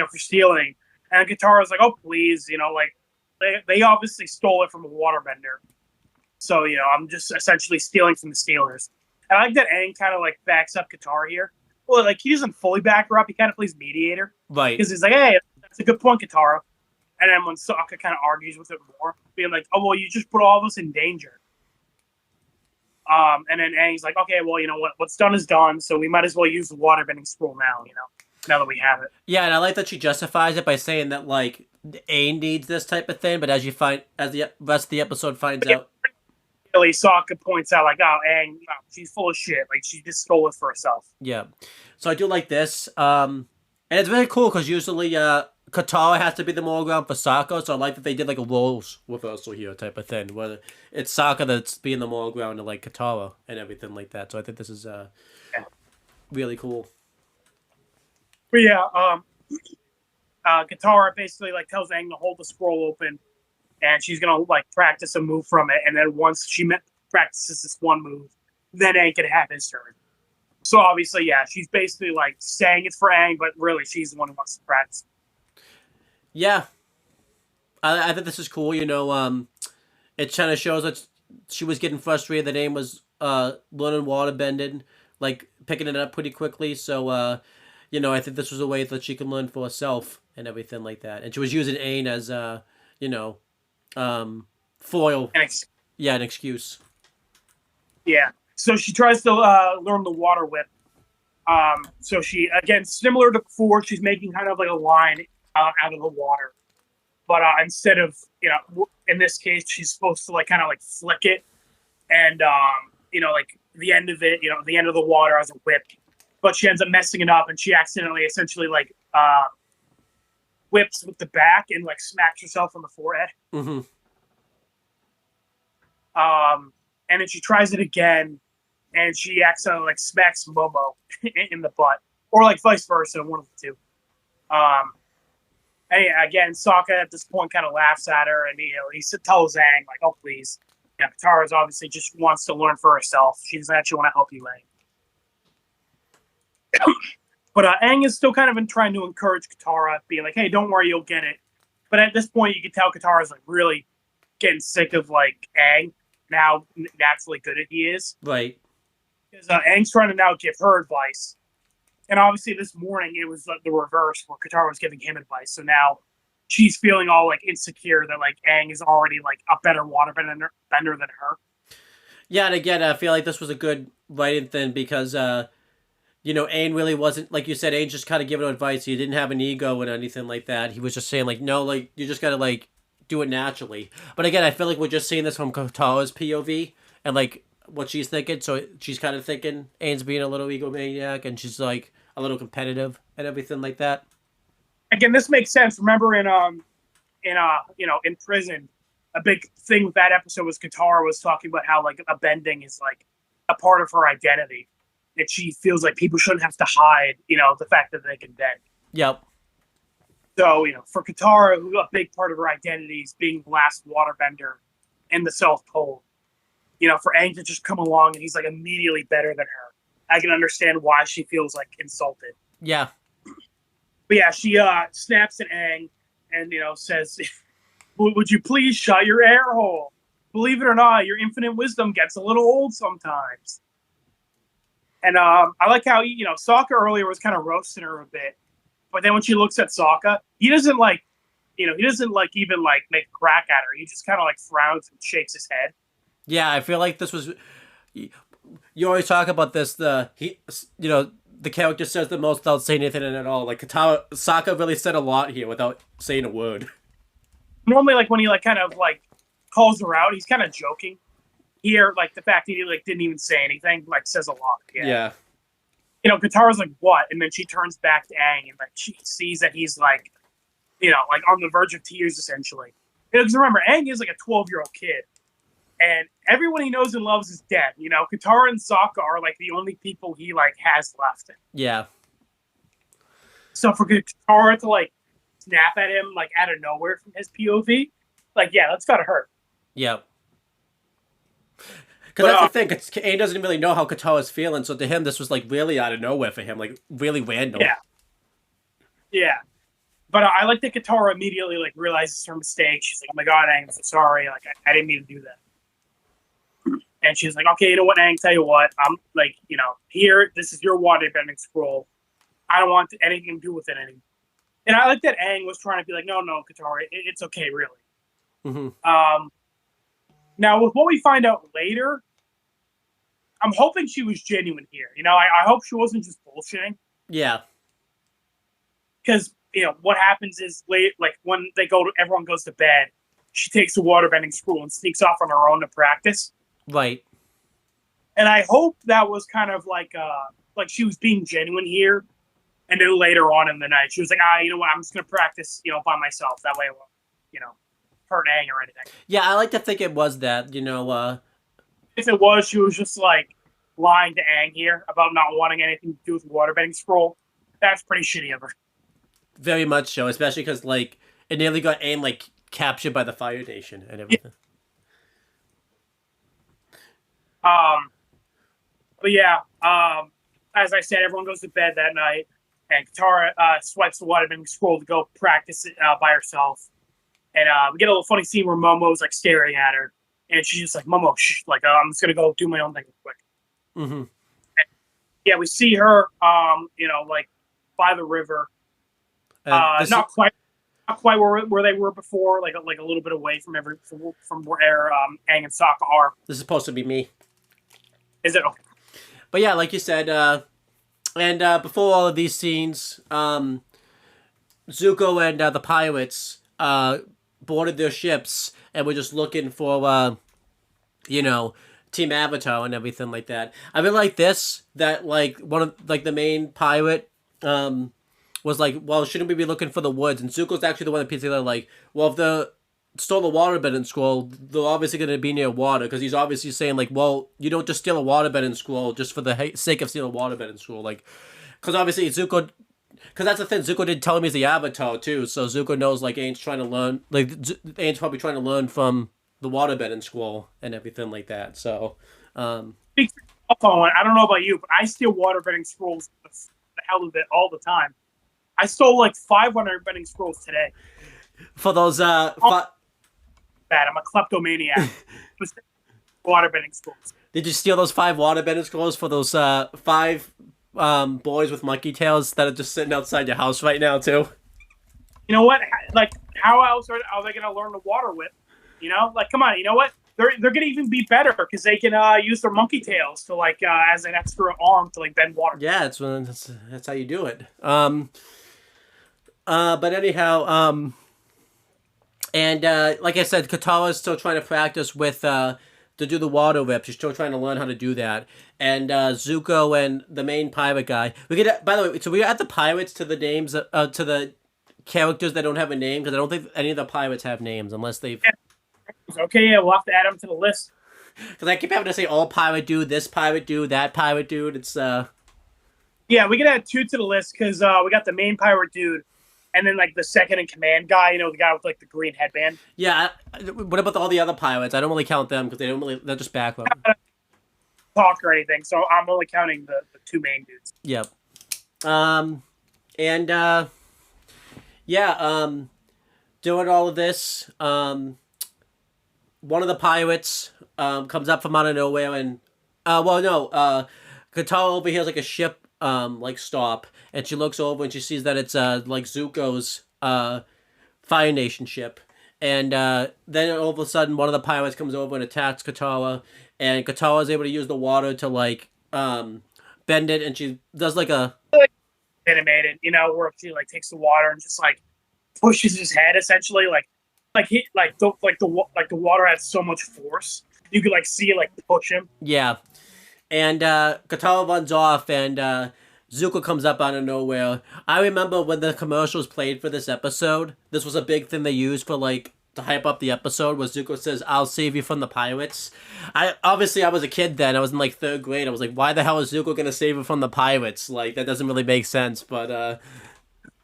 for stealing. And Katara's like, oh, please, like, they obviously stole it from a waterbender. So, I'm just essentially stealing from the stealers. And I like that Aang kind of, like, backs up Katara here. Well, like, he doesn't fully back her up. He kind of plays mediator. Right. Because he's like, hey, that's a good point, Katara. And then when Sokka kind of argues with it more, being like, oh, well, you just put all of us in danger. And then Aang's like, okay, well, you know what? What's done is done, so we might as well use the waterbending scroll now, now that we have it. Yeah, and I like that she justifies it by saying that, like, Aang needs this type of thing, but as the rest of the episode finds out... immediately Sokka points out, like, oh, Aang, she's full of shit. Like, she just stole it for herself. Yeah. So I do like this. And it's very cool because usually Katara has to be the moral ground for Sokka, so I like that they did like a roles reversal here type of thing, where it's Sokka that's being the moral ground to like Katara and everything like that. So I think this is really cool. But yeah, Katara basically like tells Aang to hold the scroll open, and she's gonna like practice a move from it, and then once she practices this one move, then Aang can have his turn. So obviously, yeah, she's basically like saying it's for Aang, but really she's the one who wants to practice. Yeah, I think this is cool. You know, it kind of shows that she was getting frustrated that Aang was learning water bending, like picking it up pretty quickly. So you know, I think this was a way that she can learn for herself and everything like that. And she was using Aang as you know, foil. Yeah, an excuse. Yeah. So she tries to learn the water whip. So she, again, similar to before, she's making kind of like a line out of the water. But instead of, you know, in this case, she's supposed to like kind of like flick it. And, you know, like the end of it, you know, the end of the water as a whip. But she ends up messing it up and she accidentally essentially like whips with the back and like smacks herself on the forehead. Mm-hmm. And then she tries it again, and she accidentally like smacks Momo in the butt, or like vice versa, one of the two. And yeah, again, Sokka at this point kind of laughs at her, and he tells Aang like, "Oh please, yeah, Katara's obviously just wants to learn for herself. She doesn't actually want to help you, Aang." But Aang is still kind of trying to encourage Katara, being like, "Hey, don't worry, you'll get it." But at this point, you can tell Katara's like really getting sick of like Aang. Now naturally good at he is. Right. Because Aang's trying to now give her advice. And obviously this morning it was the reverse where Katara was giving him advice. So now she's feeling all like insecure that like Aang is already like a better waterbender than her. Yeah, and again, I feel like this was a good writing thing because you know, Aang really wasn't, like you said, Aang just kind of giving advice. He didn't have an ego and anything like that. He was just saying like, no, like you just gotta like do it naturally. But again, I feel like we're just seeing this from Katara's POV and like what she's thinking. So she's kind of thinking Aang's being a little egomaniac and she's like a little competitive and everything like that. Again, this makes sense. Remember in you know, in prison, a big thing with that episode was Katara was talking about how like a bending is like a part of her identity. That she feels like people shouldn't have to hide, you know, the fact that they can bend. Yep. So, you know, for Katara, a big part of her identity is being the last waterbender in the South Pole. You know, for Aang to just come along and he's like immediately better than her. I can understand why she feels like insulted. Yeah. But yeah, she snaps at Aang and, you know, says, "Would you please shut your air hole? Believe it or not, your infinite wisdom gets a little old sometimes." And I like how, you know, Sokka earlier was kind of roasting her a bit. But then when she looks at Sokka, he doesn't like, you know, he doesn't like even like make a crack at her. He just kind of like frowns and shakes his head. Yeah, I feel like this was. You always talk about this. You know, the character says the most without saying anything at all. Like Sokka really said a lot here without saying a word. Normally, like when he like kind of like calls her out, he's kind of joking. Here, like the fact that he like didn't even say anything, like says a lot. Yeah. You know, Katara's like, "What?" And then she turns back to Aang and like she sees that he's like, you know, like on the verge of tears essentially. Because remember, Aang is like a 12-year-old kid. And everyone he knows and loves is dead. You know, Katara and Sokka are like the only people he like has left. Yeah. So for Katara to like snap at him like out of nowhere from his POV, like yeah, that's gotta hurt. Yeah. Because that's the thing, Aang doesn't really know how Katara's feeling, so to him this was like really out of nowhere for him, like really random. Yeah. Yeah. But I like that Katara immediately like realizes her mistake. She's like, "Oh my god, Aang, I'm so sorry. Like I didn't mean to do that." And she's like, "Okay, you know what, Aang, tell you what, I'm like, you know, here, this is your waterbending scroll. I don't want anything to do with it anymore." And I like that Aang was trying to be like, "No, Katara, it's okay, really." Mm-hmm. Now, with what we find out later, I'm hoping she was genuine here. You know, I hope she wasn't just bullshitting. Yeah. Because, you know, what happens is, like, when everyone goes to bed, she takes the waterbending scroll and sneaks off on her own to practice. Right. And I hope that was kind of like she was being genuine here. And then later on in the night, she was like, you know what, I'm just going to practice, by myself. That way it won't, hurt Aang or anything. Yeah, I like to think it was that, If it was, she was just like lying to Aang here about not wanting anything to do with the waterbending scroll. That's pretty shitty of her. Very much so, especially because, like, it nearly got Aang, like, captured by the Fire Nation and everything. But yeah, as I said, everyone goes to bed that night, and Katara swipes the waterbending scroll to go practice it by herself. And we get a little funny scene where Momo's like staring at her, and she's just like, "Momo, shh, like I'm just gonna go do my own thing real quick." Mm-hmm. Yeah, we see her, like by the river, not quite where they were before, like a little bit away from where Aang and Sokka are. This is supposed to be me. Is it? Okay. But yeah, like you said, and before all of these scenes, Zuko and the pirates boarded their ships and were just looking for, Team Avatar and everything like that. I really like this, that, like, one of, like, the main pirate, was like, well, shouldn't we be looking for the woods? And Zuko's actually the one that puts together, like, well, if the stole the waterbending scroll, they're obviously going to be near water, because he's obviously saying, like, well, you don't just steal a waterbending scroll just for the sake of stealing a waterbending scroll, like, because obviously Zuko, because that's the thing, Zuko did tell him he's the Avatar too, so Zuko knows, like, Aang's trying to learn, like, Aang's probably trying to learn from the waterbending scroll and everything like that, so, Owen, I don't know about you, but I steal waterbending scrolls the hell of it all the time. I stole like 5 waterbending scrolls today. For those, Bad. I'm a kleptomaniac. Waterbending scrolls. Did you steal those 5 waterbending scrolls for those 5 boys with monkey tails that are just sitting outside your house right now too? You know what? Like, how else are they going to learn the water whip? Like, come on. You know what? They're going to even be better because they can use their monkey tails to like as an extra arm to like bend water. Yeah, that's how you do it. But anyhow, and like I said, Katara's still trying to practice with to do the water whip. She's still trying to learn how to do that. And Zuko and the main pirate guy. By the way, so we're at the pirates to the names to the characters that don't have a name, because I don't think any of the pirates have names unless they've. Okay, yeah, we'll have to add them to the list. Because I keep having to say all pirate dude, this pirate dude, that pirate dude. It's Yeah, we can add 2 to the list because we got the main pirate dude. And then, like, the second in command guy, the guy with, like, the green headband. Yeah, what about all the other pirates? I don't really count them because they're just background. Talk or anything, so I'm only counting the 2 main dudes. Yep. Doing all of this, one of the pirates comes up from out of nowhere and, Katara overhears, like, a ship, like, stop. And she looks over and she sees that it's like Zuko's Fire Nation ship. And then all of a sudden one of the pirates comes over and attacks Katara. And Katara is able to use the water to like bend it, and she does like a animated, where she like takes the water and just like pushes his head essentially, like the water has so much force. You could like see it like push him. Yeah. And Katara runs off and Zuko comes up out of nowhere. I remember when the commercials played for this episode, this was a big thing they used for, like, to hype up the episode, where Zuko says, "I'll save you from the pirates." I was a kid then. I was in, like, 3rd grade. I was like, why the hell is Zuko going to save you from the pirates? Like, that doesn't really make sense, but,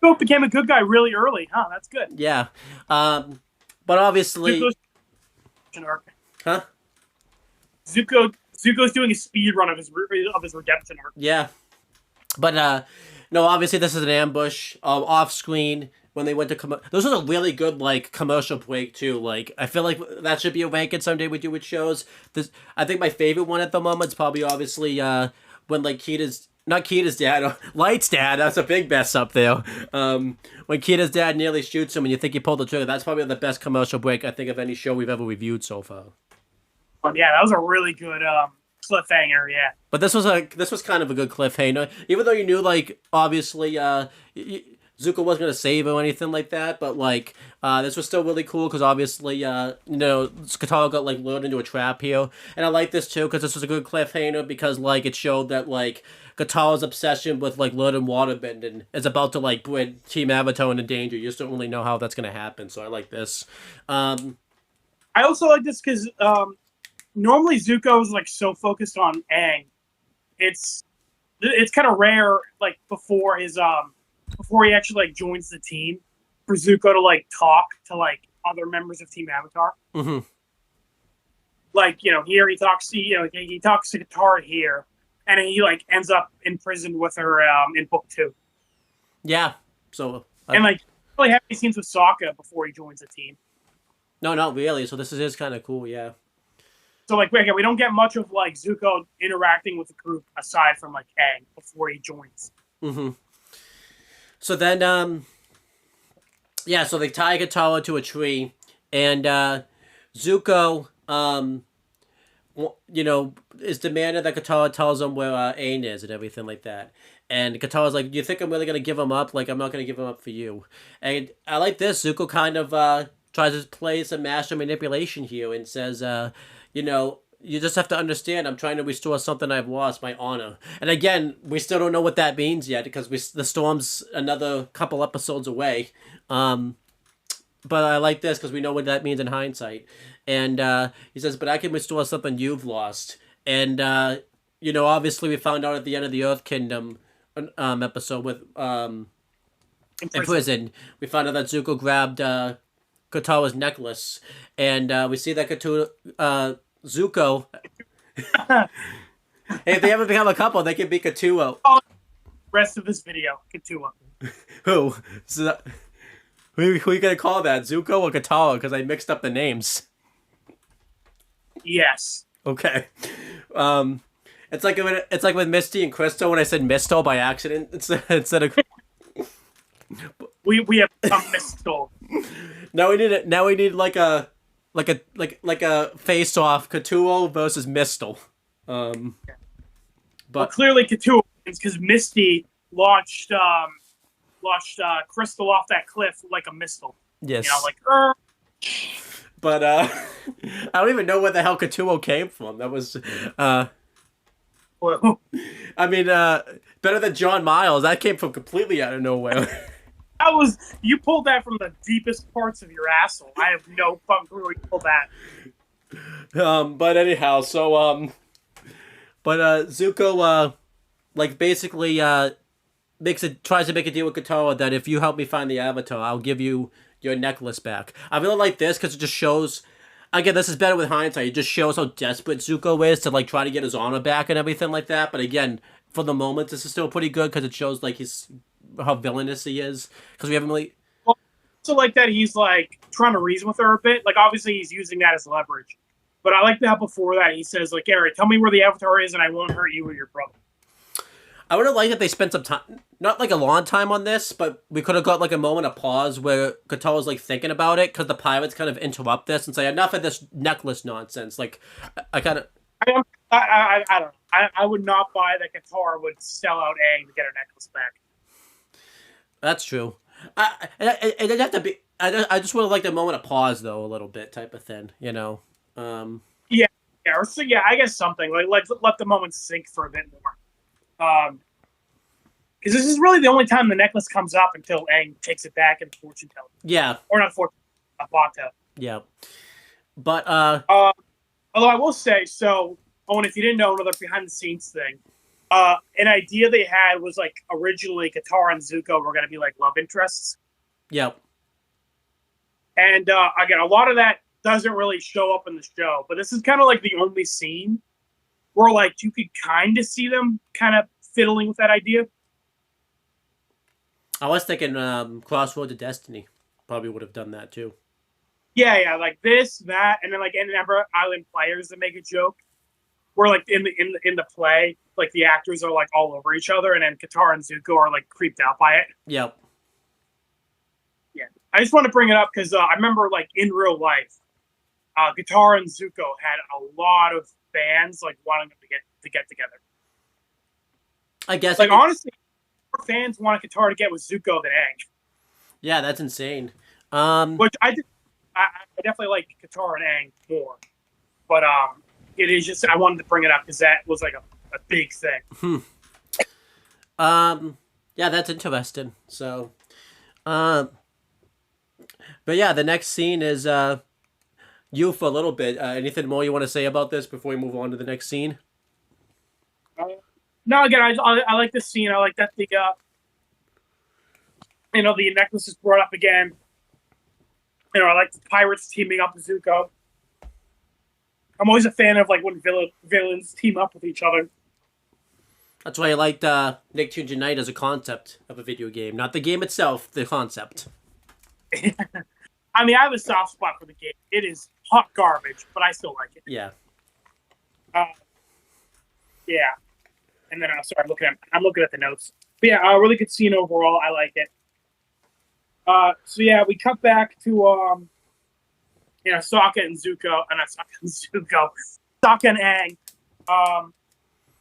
Zuko became a good guy really early, huh? That's good. Yeah. But obviously... Zuko's doing a speed run of his redemption arc. Yeah. But, no, obviously this is an ambush off screen when they went to This was a really good, like, commercial break, too. Like, I feel like that should be a ranking someday we do with shows. I think my favorite one at the moment is probably, obviously, when, like, not Kita's dad, Light's dad, that's a big mess up there. When Kita's dad nearly shoots him and you think he pulled the trigger, that's probably the best commercial break, I think, of any show we've ever reviewed so far. Yeah, that was a really good, cliffhanger, yeah. But this was kind of a good cliffhanger, even though you knew, like, obviously, Zuko wasn't gonna save him or anything like that, but like this was still really cool because obviously Katara got like lured into a trap here, and I like this too because this was a good cliffhanger because like it showed that like Katara's obsession with like learning waterbending is about to like put Team Avatar into danger. You just don't really know how that's gonna happen, so I like this. I also like this because normally Zuko is like so focused on Aang. It's kind of rare, like before he actually like joins the team, for Zuko to like talk to like other members of Team Avatar. Mm-hmm. Like here he talks to he talks to Katara here, and then he like ends up imprisoned with her in book 2. Yeah. So and like really happy scenes with Sokka before he joins the team. No, not really. So this is kind of cool. Yeah. So like again, we don't get much of like Zuko interacting with the group aside from like Aang before he joins. Mm-hmm. So then, so they tie Katara to a tree, and Zuko, is demanding that Katara tells him where Aang is and everything like that. And Katara's like, "Do you think I'm really gonna give him up? Like, I'm not gonna give him up for you." And I like this. Zuko kind of tries to play some master manipulation here and says, you just have to understand, I'm trying to restore something I've lost, my honor. And again, we still don't know what that means yet because the storm's another couple episodes away. But I like this because we know what that means in hindsight. And he says, but I can restore something you've lost. And, obviously we found out at the end of the Earth Kingdom episode with in prison, we found out that Zuko grabbed Katara's necklace. And we see that Zuko. Hey, if they ever become a couple, they can be Katuo. Rest of this video, Katuo. Who? Who are you gonna call that? Zuko or Katara? Because I mixed up the names. Yes. Okay. It's like with Misty and Crystal when I said Misto by accident instead of. we have become Misto. Now we need like a face-off Katuo versus Mistle. But clearly Katuo wins because Misty launched Crystal off that cliff like a missile. Yes. But I don't even know where the hell Katuo came from. That was I mean better than John Miles. That came from completely out of nowhere. You pulled that from the deepest parts of your asshole. I have no fucking clue where you pulled that. But anyhow, so Zuko basically tries to make a deal with Katara that if you help me find the Avatar, I'll give you your necklace back. I really like this because it just shows. Again, this is better with hindsight. It just shows how desperate Zuko is to try to get his honor back and everything like that. But again, for the moment, this is still pretty good because it shows how villainous he is, because we haven't really. Well, also like that he's trying to reason with her a bit. Obviously he's using that as leverage, but I like how before that he says Gary, tell me where the Avatar is and I won't hurt you or your brother. I would have liked that they spent some time, not a long time on this, but we could have got a moment of pause where Katara's thinking about it, because the pirates kind of interrupt this and say enough of this necklace nonsense. I kind of. I don't know. I would not buy that Katara would sell out Aang to get her necklace back. That's true. It doesn't have to be. I just would have liked a moment of pause though, a little bit, type of thing. Yeah. I guess something let the moment sink for a bit more. Because this is really the only time the necklace comes up until Aang takes it back in the fortune teller. Yeah. Or not fortune, a bot. Yeah. But although I will say, so Owen, if you didn't know, another behind the scenes thing. An idea they had was originally Katara and Zuko were going to be love interests. Yep. And again, a lot of that doesn't really show up in the show, but this is kind of the only scene where you could kind of see them kind of fiddling with that idea. I was thinking Crossroads of Destiny probably would have done that too. Yeah, this, that, and then in Ember Island Players that make a joke. Where in the play, the actors are all over each other, and then Katara and Zuko are creeped out by it. Yep. Yeah, I just want to bring it up because I remember in real life, Katara and Zuko had a lot of fans wanting them to get together. I guess honestly, more fans wanted Katara to get with Zuko than Aang. Yeah, that's insane. Which I definitely like Katara and Aang more, but it is just I wanted to bring it up because that was like a big thing. yeah, that's interesting. So, um, but yeah, the next scene is you for a little bit. Anything more you want to say about this before we move on to the next scene? Uh, no, again, I like this scene. I like that the necklace is brought up again. I like the pirates teaming up with Zuko. I'm always a fan of like when villains team up with each other. That's why I liked Nicktoons Unite as a concept of a video game, not the game itself, the concept. I mean, I have a soft spot for the game. It is hot garbage, but I still like it. Yeah. Yeah. And then sorry, I'm looking at the notes. But yeah, a really good scene overall. I like it. So yeah, we cut back to Sokka and Zuko, and not Sokka and Zuko, Sokka and Aang.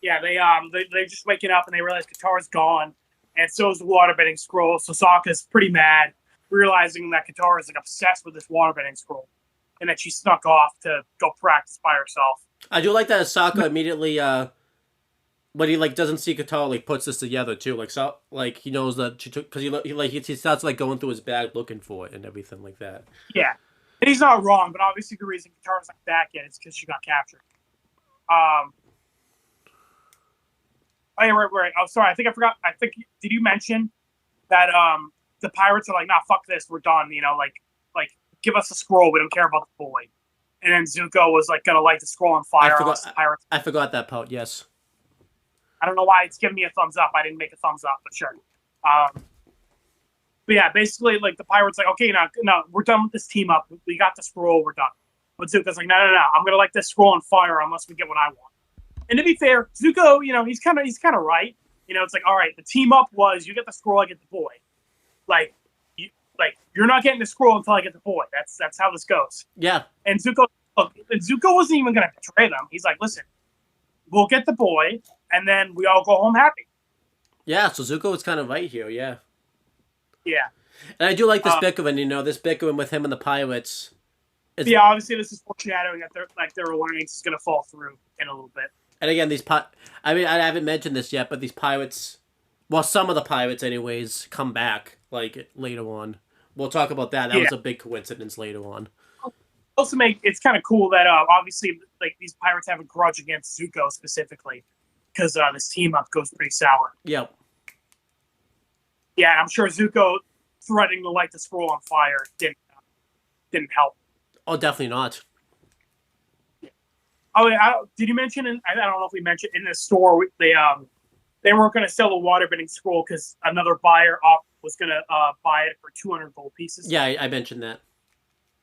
Yeah, they're just waking up and they realize Katara's gone, and so is the waterbending scroll. So Sokka's pretty mad, realizing that Katara is like obsessed with this waterbending scroll, and that she snuck off to go practice by herself. I do like that Sokka immediately, when he like doesn't see Katara, like puts this together too. Like he knows that she took because he starts like going through his bag looking for it and everything like that. Yeah, and he's not wrong, but obviously the reason Katara's like back yet is because she got captured. Oh, yeah, right. Oh, sorry. I forgot. Did you mention that the pirates are like, nah, fuck this, we're done. Like give us a scroll. We don't care about the boy. And then Zuko was like gonna light the scroll on fire. I forgot that part. Yes. I don't know why it's giving me a thumbs up. I didn't make a thumbs up, but sure. But yeah, basically, like the pirates, like, okay, no, we're done with this team up. We got the scroll. We're done. But Zuko's like, no, I'm gonna light this scroll on fire unless we get what I want. And to be fair, Zuko, he's kind of right. It's like, all right, the team up was you get the scroll, I get the boy. You're not getting the scroll until I get the boy. That's how this goes. Yeah. And Zuko wasn't even going to betray them. He's like, listen, we'll get the boy, and then we all go home happy. Yeah. So Zuko was kind of right here. Yeah. Yeah. And I do like this bickering. This bickering with him and the pirates. Yeah. Obviously, this is foreshadowing that their alliance is going to fall through in a little bit. And again, I haven't mentioned this yet, but these pirates, well, some of the pirates, anyways, come back like later on. We'll talk about that. That was a big coincidence later on. Also, it's kind of cool that obviously, like these pirates have a grudge against Zuko specifically because this team up goes pretty sour. Yep. Yeah, I'm sure Zuko threatening to light the scroll on fire didn't help. Oh, definitely not. Oh, did you mention? I don't know if we mentioned in the store they weren't going to sell the waterbending scroll because another buyer was going to buy it for 200 gold pieces. Yeah, I mentioned that.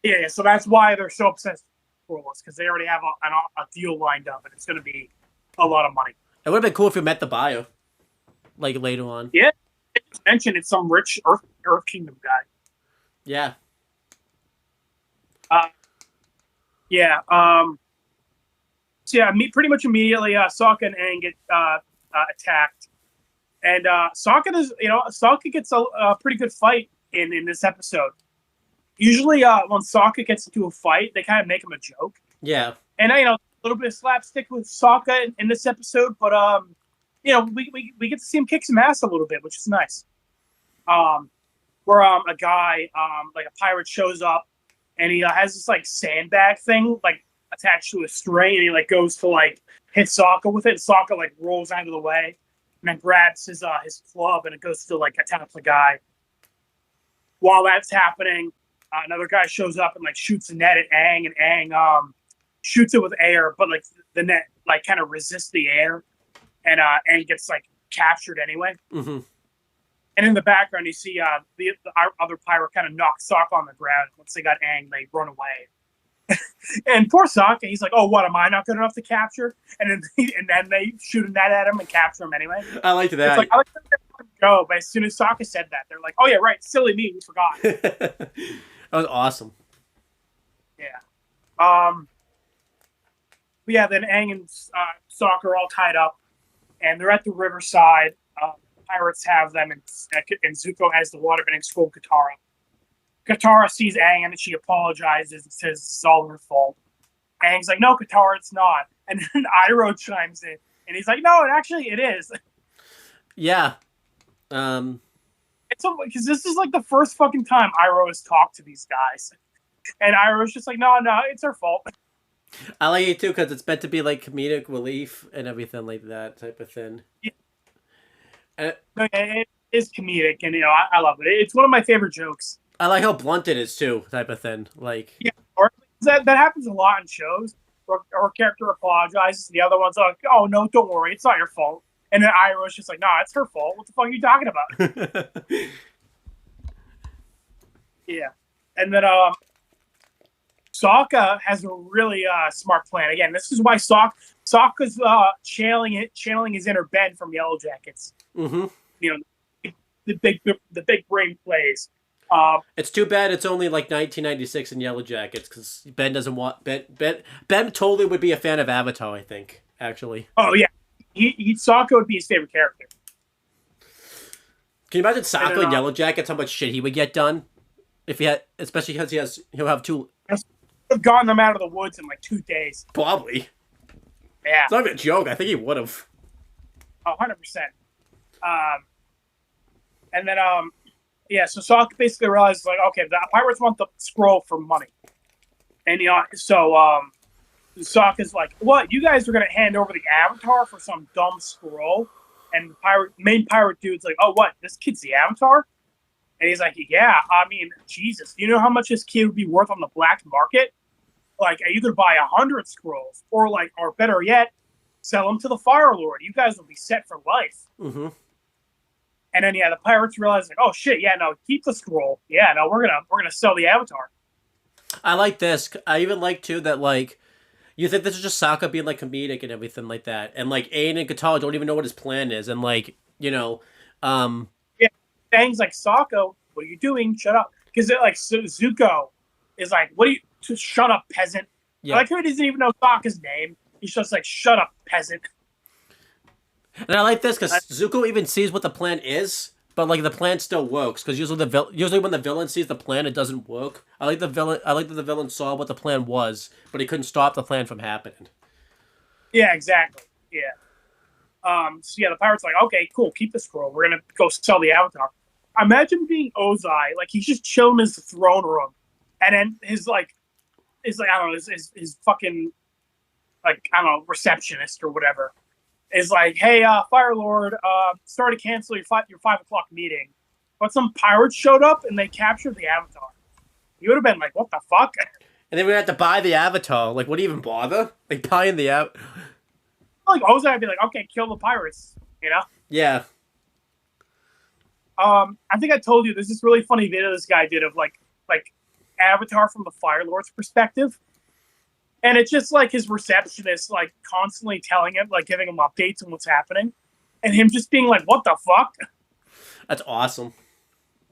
Yeah, so that's why they're so obsessed with scrolls because they already have a deal lined up and it's going to be a lot of money. It would have been cool if we met the buyer, like later on. Yeah, it's mentioned it's some rich Earth Kingdom guy. Yeah. Yeah. So yeah, pretty much immediately, Sokka and Aang get attacked, and Sokka gets a pretty good fight in this episode. Usually, when Sokka gets into a fight, they kind of make him a joke. Yeah. And a little bit of slapstick with Sokka in this episode, but we get to see him kick some ass a little bit, which is nice. Where a guy, like a pirate, shows up, and he has this like sandbag thing, like attached to a string, and he like goes to like hit Sokka with it. And Sokka like rolls out of the way, and then grabs his club, and it goes to like attack the guy. While that's happening, another guy shows up and like shoots a net at Aang, and Aang shoots it with air, but like the net like kind of resists the air, and Aang gets like captured anyway. Mm-hmm. And in the background, you see the other pirate kind of knock Sokka on the ground. Once they got Aang, they run away. And poor Sokka, he's like, "Oh, what am I not good enough to capture?" And then they shoot a net at him and capture him anyway. I like that. It's like I like to go, but as soon as Sokka said that, they're like, "Oh yeah, right, silly me, we forgot." That was awesome. Yeah. But yeah, then Aang and Sokka are all tied up, and they're at the riverside. Pirates have them, and Zuko has the waterbending scroll Katara. Katara sees Aang and she apologizes and says it's all her fault. Aang's like, no, Katara, it's not. And then Iroh chimes in and he's like, no, it is. Yeah. It's because this is like the first fucking time Iroh has talked to these guys. And Iroh's just like, no, it's her fault. I like it too because it's meant to be like comedic relief and everything like that type of thing. Yeah. And It is comedic, and I love it. It's one of my favorite jokes. I like how blunt it is too, type of thing. Like, yeah, or that happens a lot in shows. Where her character apologizes, and the other one's like, "Oh no, don't worry, it's not your fault." And then Iroh's just like, "Nah, it's her fault. What the fuck are you talking about?" Yeah, and then Sokka has a really smart plan. Again, this is why Sokka's channeling his inner Ben from Yellow Jackets. Mm-hmm. The big brain plays. It's too bad it's only like 1996 in Yellow Jackets because Ben doesn't want Ben totally would be a fan of Avatar. I think actually. Oh yeah, Sokka would be his favorite character. Can you imagine Sokka in Yellow Jackets? How much shit he would get done if he had, especially because he'll have two. Have gotten them out of the woods in like 2 days. Probably. Yeah. It's not even a joke. I think he would have. 100%. And then so Sokka basically realizes like, okay, the pirates want the scroll for money. And so Sokka's like, what? You guys are gonna hand over the Avatar for some dumb scroll? And the main pirate dude's like, oh, what? This kid's the Avatar? And he's like, yeah, I mean, Jesus, do you know how much this kid would be worth on the black market? Like, either buy 100 scrolls or better yet, sell them to the Fire Lord. You guys will be set for life. Mm-hmm. And then, the pirates realize, like, oh, shit, yeah, no, keep the scroll. Yeah, no, we're gonna sell the Avatar. I like this. I even like, too, that, like, you think this is just Sokka being, like, comedic and everything like that. And, like, Aang and Katara don't even know what his plan is. And, like, Aang's like, Sokka, what are you doing? Shut up. Because, like, Zuko is like, what are you... Just shut up, peasant. Yeah. I like how he doesn't even know Sokka's name. He's just like, shut up, peasant. And I like this because Zuko even sees what the plan is, but like the plan still works. Because usually when the villain sees the plan, it doesn't work. I like that the villain saw what the plan was, but he couldn't stop the plan from happening. Yeah, exactly. Yeah. The pirate's like, okay, cool, keep the scroll. We're gonna go sell the Avatar. Imagine being Ozai, like he's just chilling in his throne room, and then his I don't know, his fucking, like, I don't know, receptionist or whatever is like, hey, Fire Lord, sorry to cancel your 5 o'clock meeting, but some pirates showed up and they captured the Avatar. You would have been like, what the fuck? And then we had to buy the Avatar. Like, what do you even bother? Like, buying the Avatar. Like, Ozai would be like, okay, kill the pirates, Yeah. I think I told you there's this really funny video this guy did of like Avatar from the Fire Lord's perspective, and it's just like his receptionist like constantly telling him, like giving him updates on what's happening, and him just being like, what the fuck? That's awesome.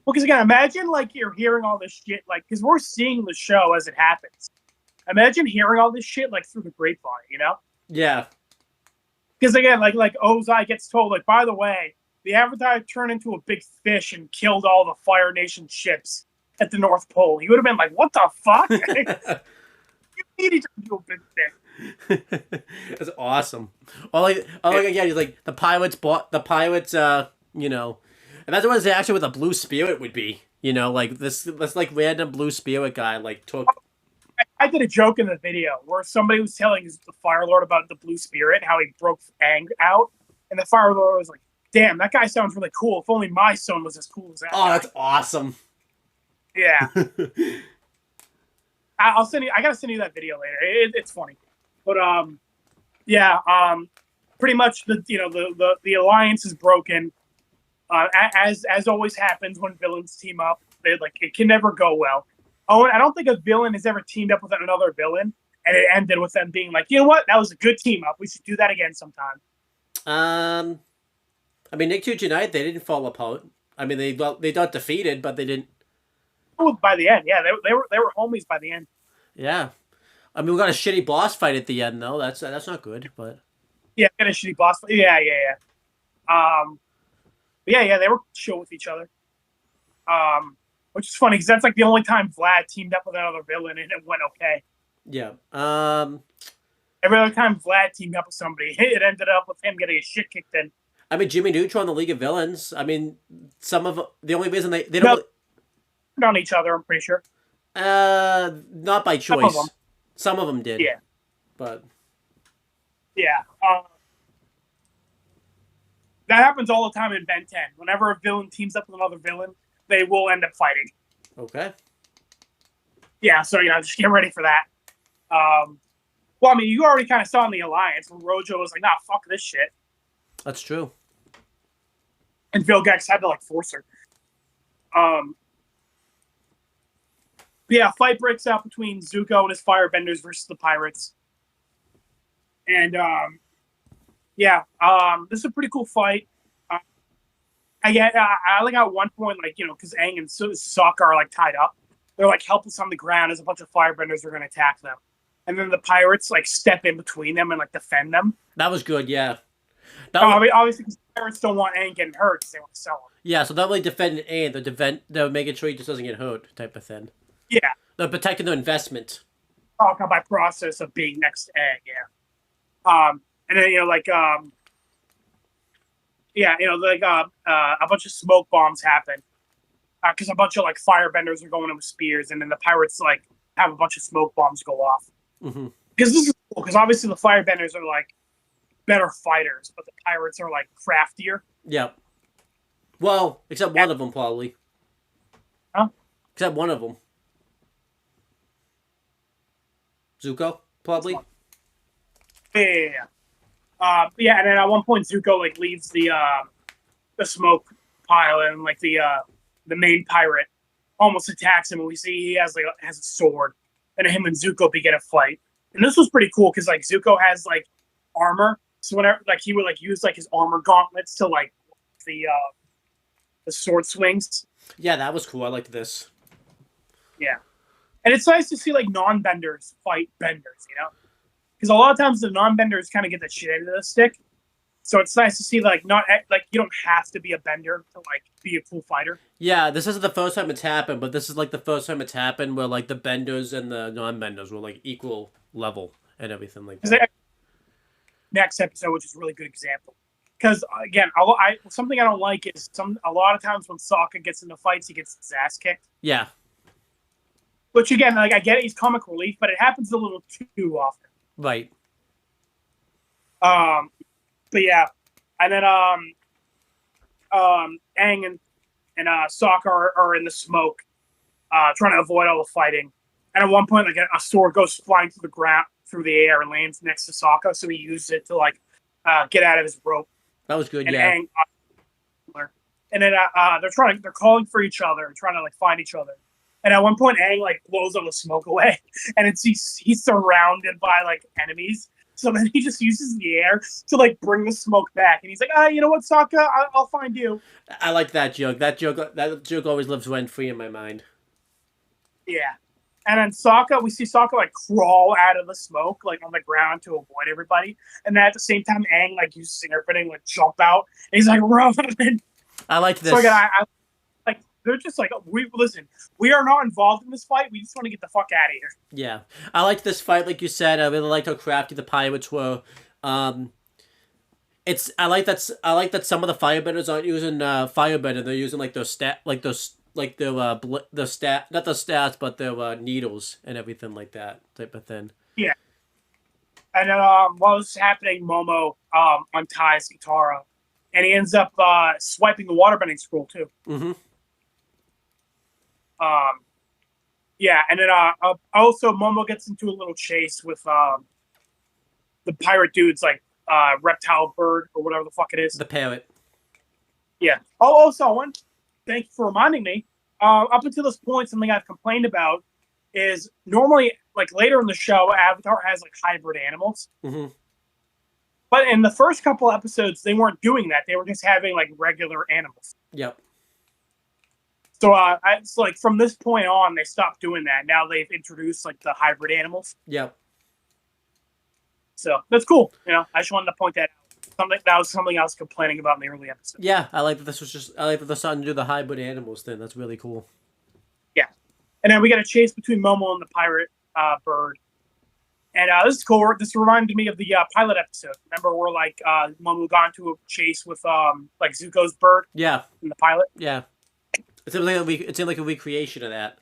Well, because again, imagine like you're hearing all this shit, like, because we're seeing the show as it happens. Imagine hearing all this shit like through the grapevine, Yeah. Because again, like Ozai gets told, like, by the way, the Avatar turned into a big fish and killed all the Fire Nation ships at the North Pole. He would have been like, what the fuck? You need to do a big fish. That's awesome. Again, he's like, the pilots, and that's what his action with a blue spirit would be. Like this like random blue spirit guy like took. I did a joke in the video where somebody was telling the Fire Lord about the blue spirit, how he broke Aang out, and the Fire Lord was like, damn, that guy sounds really cool. If only my son was as cool as that guy. That's awesome. Yeah. I'll send you. I gotta send you that video later. It's funny, but pretty much the alliance is broken. As always happens when villains team up, it can never go well. Owen, I don't think a villain has ever teamed up with another villain, and it ended with them being like, you know what, that was a good team up. We should do that again sometime. I mean, Nick United, they didn't fall apart. I mean, they got defeated, but they didn't. By the end, yeah, they were homies by the end. Yeah, I mean, we got a shitty boss fight at the end, though. That's not good, but yeah, got a shitty boss fight. Yeah. They were chill with each other. which is funny because that's like the only time Vlad teamed up with another villain and it went okay. Yeah. Every other time Vlad teamed up with somebody, it ended up with him getting his shit kicked in. I mean, Jimmy Neutron, the League of Villains. I mean, some of the only reason they No, don't on each other, I'm pretty sure. not by Some of choice. them. Some of them did. Yeah. But Yeah. That happens all the time in Ben 10. Whenever a villain teams up with another villain, they will end up fighting. okay. Yeah, so, just get ready for that. Well, I mean, you already kind of saw in the Alliance when Rojo was like, nah, fuck this shit. That's true. And Vilgax had to, force her. Yeah, fight breaks out between Zuko and his firebenders versus the pirates. And, this is a pretty cool fight. I like at one point, because Aang and Sokka are, tied up. They're, helpless on the ground as a bunch of firebenders are going to attack them. And then the pirates, step in between them and, defend them. That was good, yeah. Obviously, because the pirates don't want Aang getting hurt because they want to sell him. Yeah, so not really defending Aang, they're making sure he just doesn't get hurt, type of thing. Yeah. They're protecting their investment. Talking by process of being next to Aang, yeah. And then, a bunch of smoke bombs happen. Because a bunch of, firebenders are going in with spears, and then the pirates, have a bunch of smoke bombs go off. Mm-hmm. Because this is cool, because obviously the firebenders are, better fighters, but the pirates are, craftier. Yeah. Well, except one of them, probably. Huh? Except one of them. Zuko, probably. Yeah. And then at one point Zuko leaves the smoke pile, and the main pirate almost attacks him, and we see he has a sword, and him and Zuko begin a fight. And this was pretty cool because Zuko has armor, so whenever he would use his armor gauntlets to the sword swings. Yeah, that was cool. I liked this. Yeah. And it's nice to see non-benders fight benders, because a lot of times the non-benders kind of get the shit out of the stick. So it's nice to see not you don't have to be a bender to be a cool fighter. Yeah, this isn't the first time it's happened, but this is the first time it's happened where the benders and the non-benders were equal level and everything like that. Next episode, which is a really good example. Because again, something I don't like is a lot of times when Sokka gets into fights, he gets his ass kicked. Yeah. Which again, I get it, he's comic relief, but it happens a little too often. Right. But yeah, and then Aang and Sokka are in the smoke, trying to avoid all the fighting. And at one point, a sword goes flying through the ground, through the air, and lands next to Sokka. So he used it to get out of his rope. That was good. And yeah. Aang, and then they're calling for each other, trying to find each other. And at one point, Aang blows all the smoke away, and he's surrounded by enemies. So then he just uses the air to bring the smoke back, and he's like, you know what, Sokka, I'll find you. I like that joke. That joke always lives rent free in my mind. Yeah, and then we see Sokka crawl out of the smoke on the ground to avoid everybody, and then at the same time, Aang uses fingerprinting jump out, and he's running. I like this. So again, I they're just we are not involved in this fight. We just want to get the fuck out of here. Yeah. I liked this fight, like you said. I really liked how crafty the pirates were. I like that some of the firebenders aren't using firebender. They're using their not the stats, but their needles and everything like that type of thing. Yeah. And then while this is happening, Momo unties Katara, and he ends up swiping the waterbending scroll too. Mm-hmm. Yeah, and then also Momo gets into a little chase with the pirate dude's reptile bird or whatever the fuck it is. The parrot. Yeah. Oh, also, Owen, thank you for reminding me. Up until this point, something I've complained about is normally later in the show, Avatar has hybrid animals. Mm-hmm. But in the first couple episodes, they weren't doing that. They were just having regular animals. Yep. So it's from this point on, they stopped doing that. Now they've introduced the hybrid animals. Yep. So that's cool. I just wanted to point that out. That was something I was complaining about in the early episode. Yeah, I like that they're starting to do the hybrid animals thing. That's really cool. And then we got a chase between Momo and the pirate bird. And this is cool. This reminded me of the pilot episode. Remember, where like Momo got into a chase with like Zuko's bird. Yeah. In the pilot. Yeah. It's in like a recreation of that.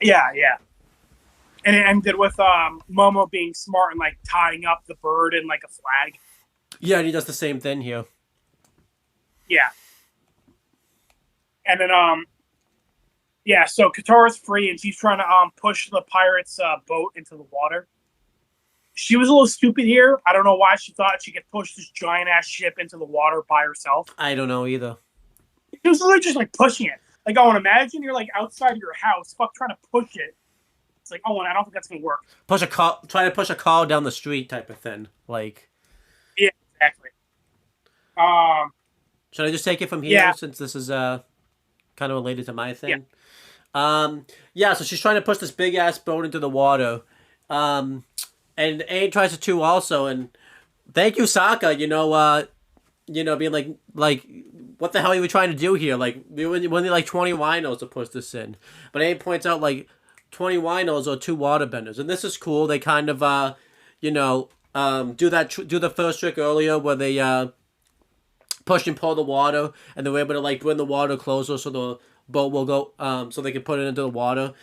Yeah, yeah. And it ended with Momo being smart and like tying up the bird in like a flag. Yeah, and he does the same thing here. Yeah. And then yeah, so Katara's free and she's trying to push the pirate's boat into the water. She was a little stupid here. I don't know why she thought she could push this giant ass ship into the water by herself. I don't know either. She was literally just like pushing it. Like, Owen, imagine you're like outside your house, trying to push it. It's like, Owen, I don't think that's gonna work. Try to push a car down the street type of thing. Like. Yeah, exactly. Should I just take it from here since this is kind of related to my thing? Yeah. So she's trying to push this big ass boat into the water, and Aang tries to too also. And thank you, Sokka. Being like, what the hell are you trying to do here? Like, we only like 20 winos to push this in, but Aang points out like 20 winos or 2 waterbenders, and this is cool. They kind of do the first trick earlier where they push and pull the water, and they were able to like bring the water closer so the boat will go so they can put it into the water.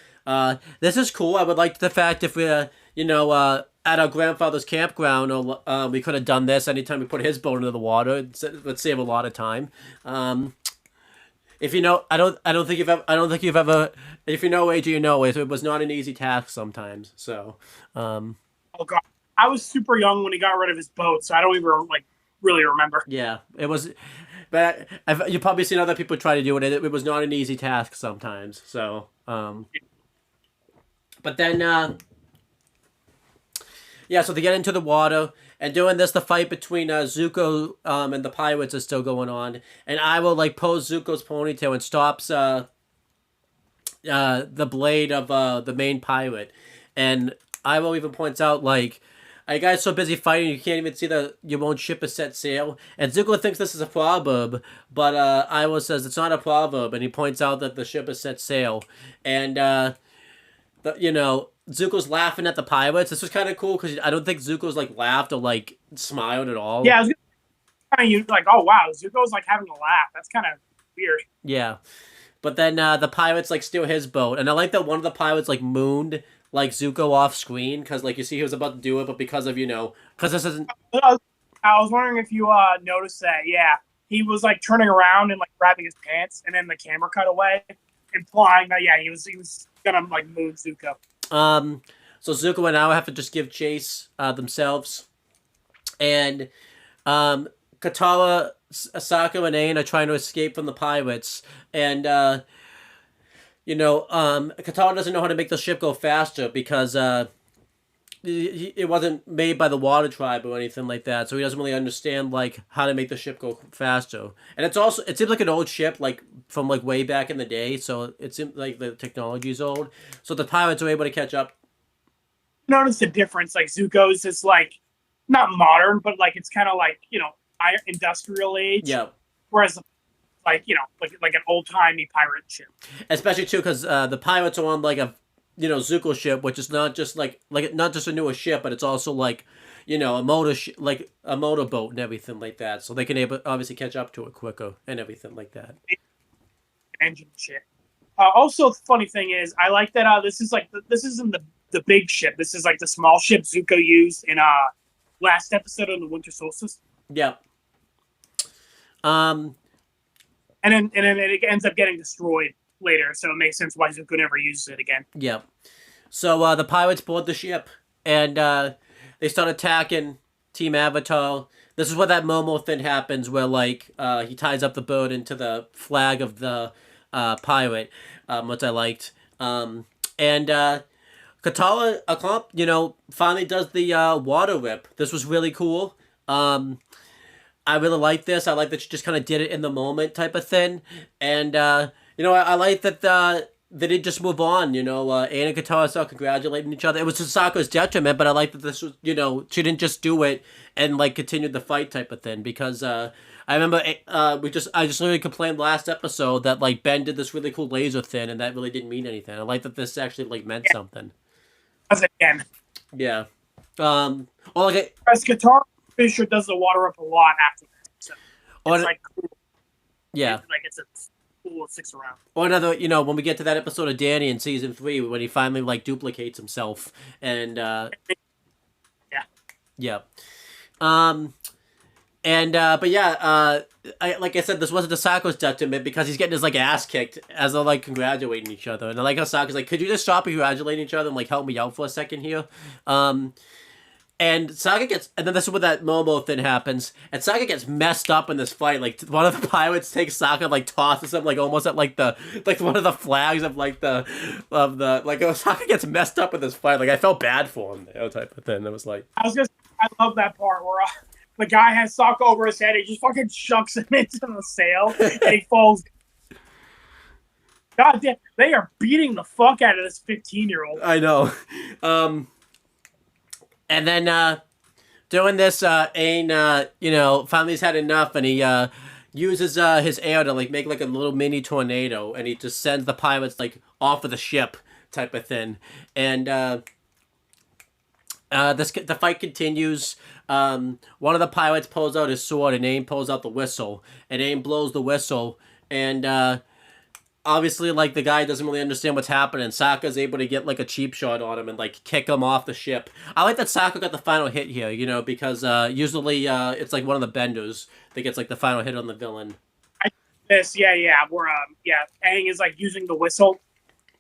This is cool. I would like the fact if we're at our grandfather's campground, or we could have done this anytime we put his boat into the water. It would save a lot of time. If you know, I don't think you've ever. If you know AJ, you know it was not an easy task sometimes. So. Oh God, I was super young when he got rid of his boat, so I don't even like really remember. Yeah, it was. But you've probably seen other people try to do it. It was not an easy task sometimes. So. But then. Yeah, so they get into the water, and doing this, the fight between Zuko and the pirates is still going on, and Iroh like pulls Zuko's ponytail and stops the blade of the main pirate, and Iroh even points out like, "You guys so busy fighting you can't even see your own ship is set sail," and Zuko thinks this is a proverb, but Iroh says it's not a proverb, and he points out that the ship is set sail, and Zuko's laughing at the pirates. This was kind of cool because I don't think Zuko's like laughed or like smiled at all. Yeah, I was kind of like, oh wow, Zuko's like having a laugh. That's kind of weird. Yeah, but then the pirates like steal his boat, and I like that one of the pirates like mooned like Zuko off screen because like you see he was about to do it, but because of because this isn't. I was wondering if you noticed that. Yeah, he was like turning around and like grabbing his pants, and then the camera cut away, implying that he was gonna like moon Zuko. So Zuko and Aang have to just give chase themselves, and Katara, Sokka, and Aang are trying to escape from the pirates, and Katara doesn't know how to make the ship go faster because it wasn't made by the Water Tribe or anything like that, so he doesn't really understand like how to make the ship go faster. And it seems like an old ship, like from like way back in the day, so it seems like the technology is old. So the pirates are able to catch up. Notice the difference. Like Zuko's is like not modern, but like it's kind of like industrial age. Yeah. Whereas like an old timey pirate ship. Especially too, because the pirates are on like a Zuko ship, which is not just like not just a newer ship, but it's also like a motorboat and everything like that. So they can obviously catch up to it quicker and everything like that. Engine shit. Also, the funny thing is, I like that this isn't the big ship. This is like the small ship Zuko used in last episode on the Winter Solstice. Yeah. And then it ends up getting destroyed later, so it makes sense why Zuko never uses it again. Yeah. So the pirates board the ship, and they start attacking Team Avatar. This is where that Momo thing happens, where like he ties up the bird into the flag of the pirate, which I liked. And Katara, finally does the water whip. This was really cool. I really like this. I like that she just kind of did it in the moment type of thing. And, I like that they did just move on, you know. Aang and Katara started congratulating each other. It was to Sokka's detriment, but I like that this was, you know, she didn't just do it and like continued the fight type of thing because I remember I just literally complained last episode that like Ben did this really cool laser thing and that really didn't mean anything. I like that this actually like meant something. As again, Yeah. Well, like as Katara Fisher does the water up a lot after that. So it's like cool. Yeah. Like it's a cool six around. Or another, you know, when we get to that episode of Danny in season 3, when he finally like duplicates himself, and yeah, but yeah, like I said, this wasn't the Sokka's detriment because he's getting his like ass kicked as they're like congratulating each other, and I like how Sokka's like, could you just stop congratulating each other and like help me out for a second here, And Sokka gets, and then this is where that Momo thing happens, and Sokka gets messed up in this fight. Like one of the pirates takes Sokka, like tosses him, like almost at like one of the flags of like Sokka gets messed up in this fight. Like I felt bad for him, you know, type of thing. It was like I love that part where the guy has Sokka over his head. He just fucking chucks him into the sail, and he falls. God damn, they are beating the fuck out of this 15-year-old. I know. And then doing this, Aang, you know, finally he's had enough, and he uses his air to like make like a little mini tornado, and he just sends the pirates like off of the ship, type of thing. And the fight continues. One of the pirates pulls out his sword, and Aang pulls out the whistle, and Aang blows the whistle, and obviously, like, the guy doesn't really understand what's happening. Sokka's able to get, like, a cheap shot on him and, like, kick him off the ship. I like that Sokka got the final hit here, you know, because usually it's, like, one of the benders that gets, like, the final hit on the villain. Where, Aang is, like, using the whistle.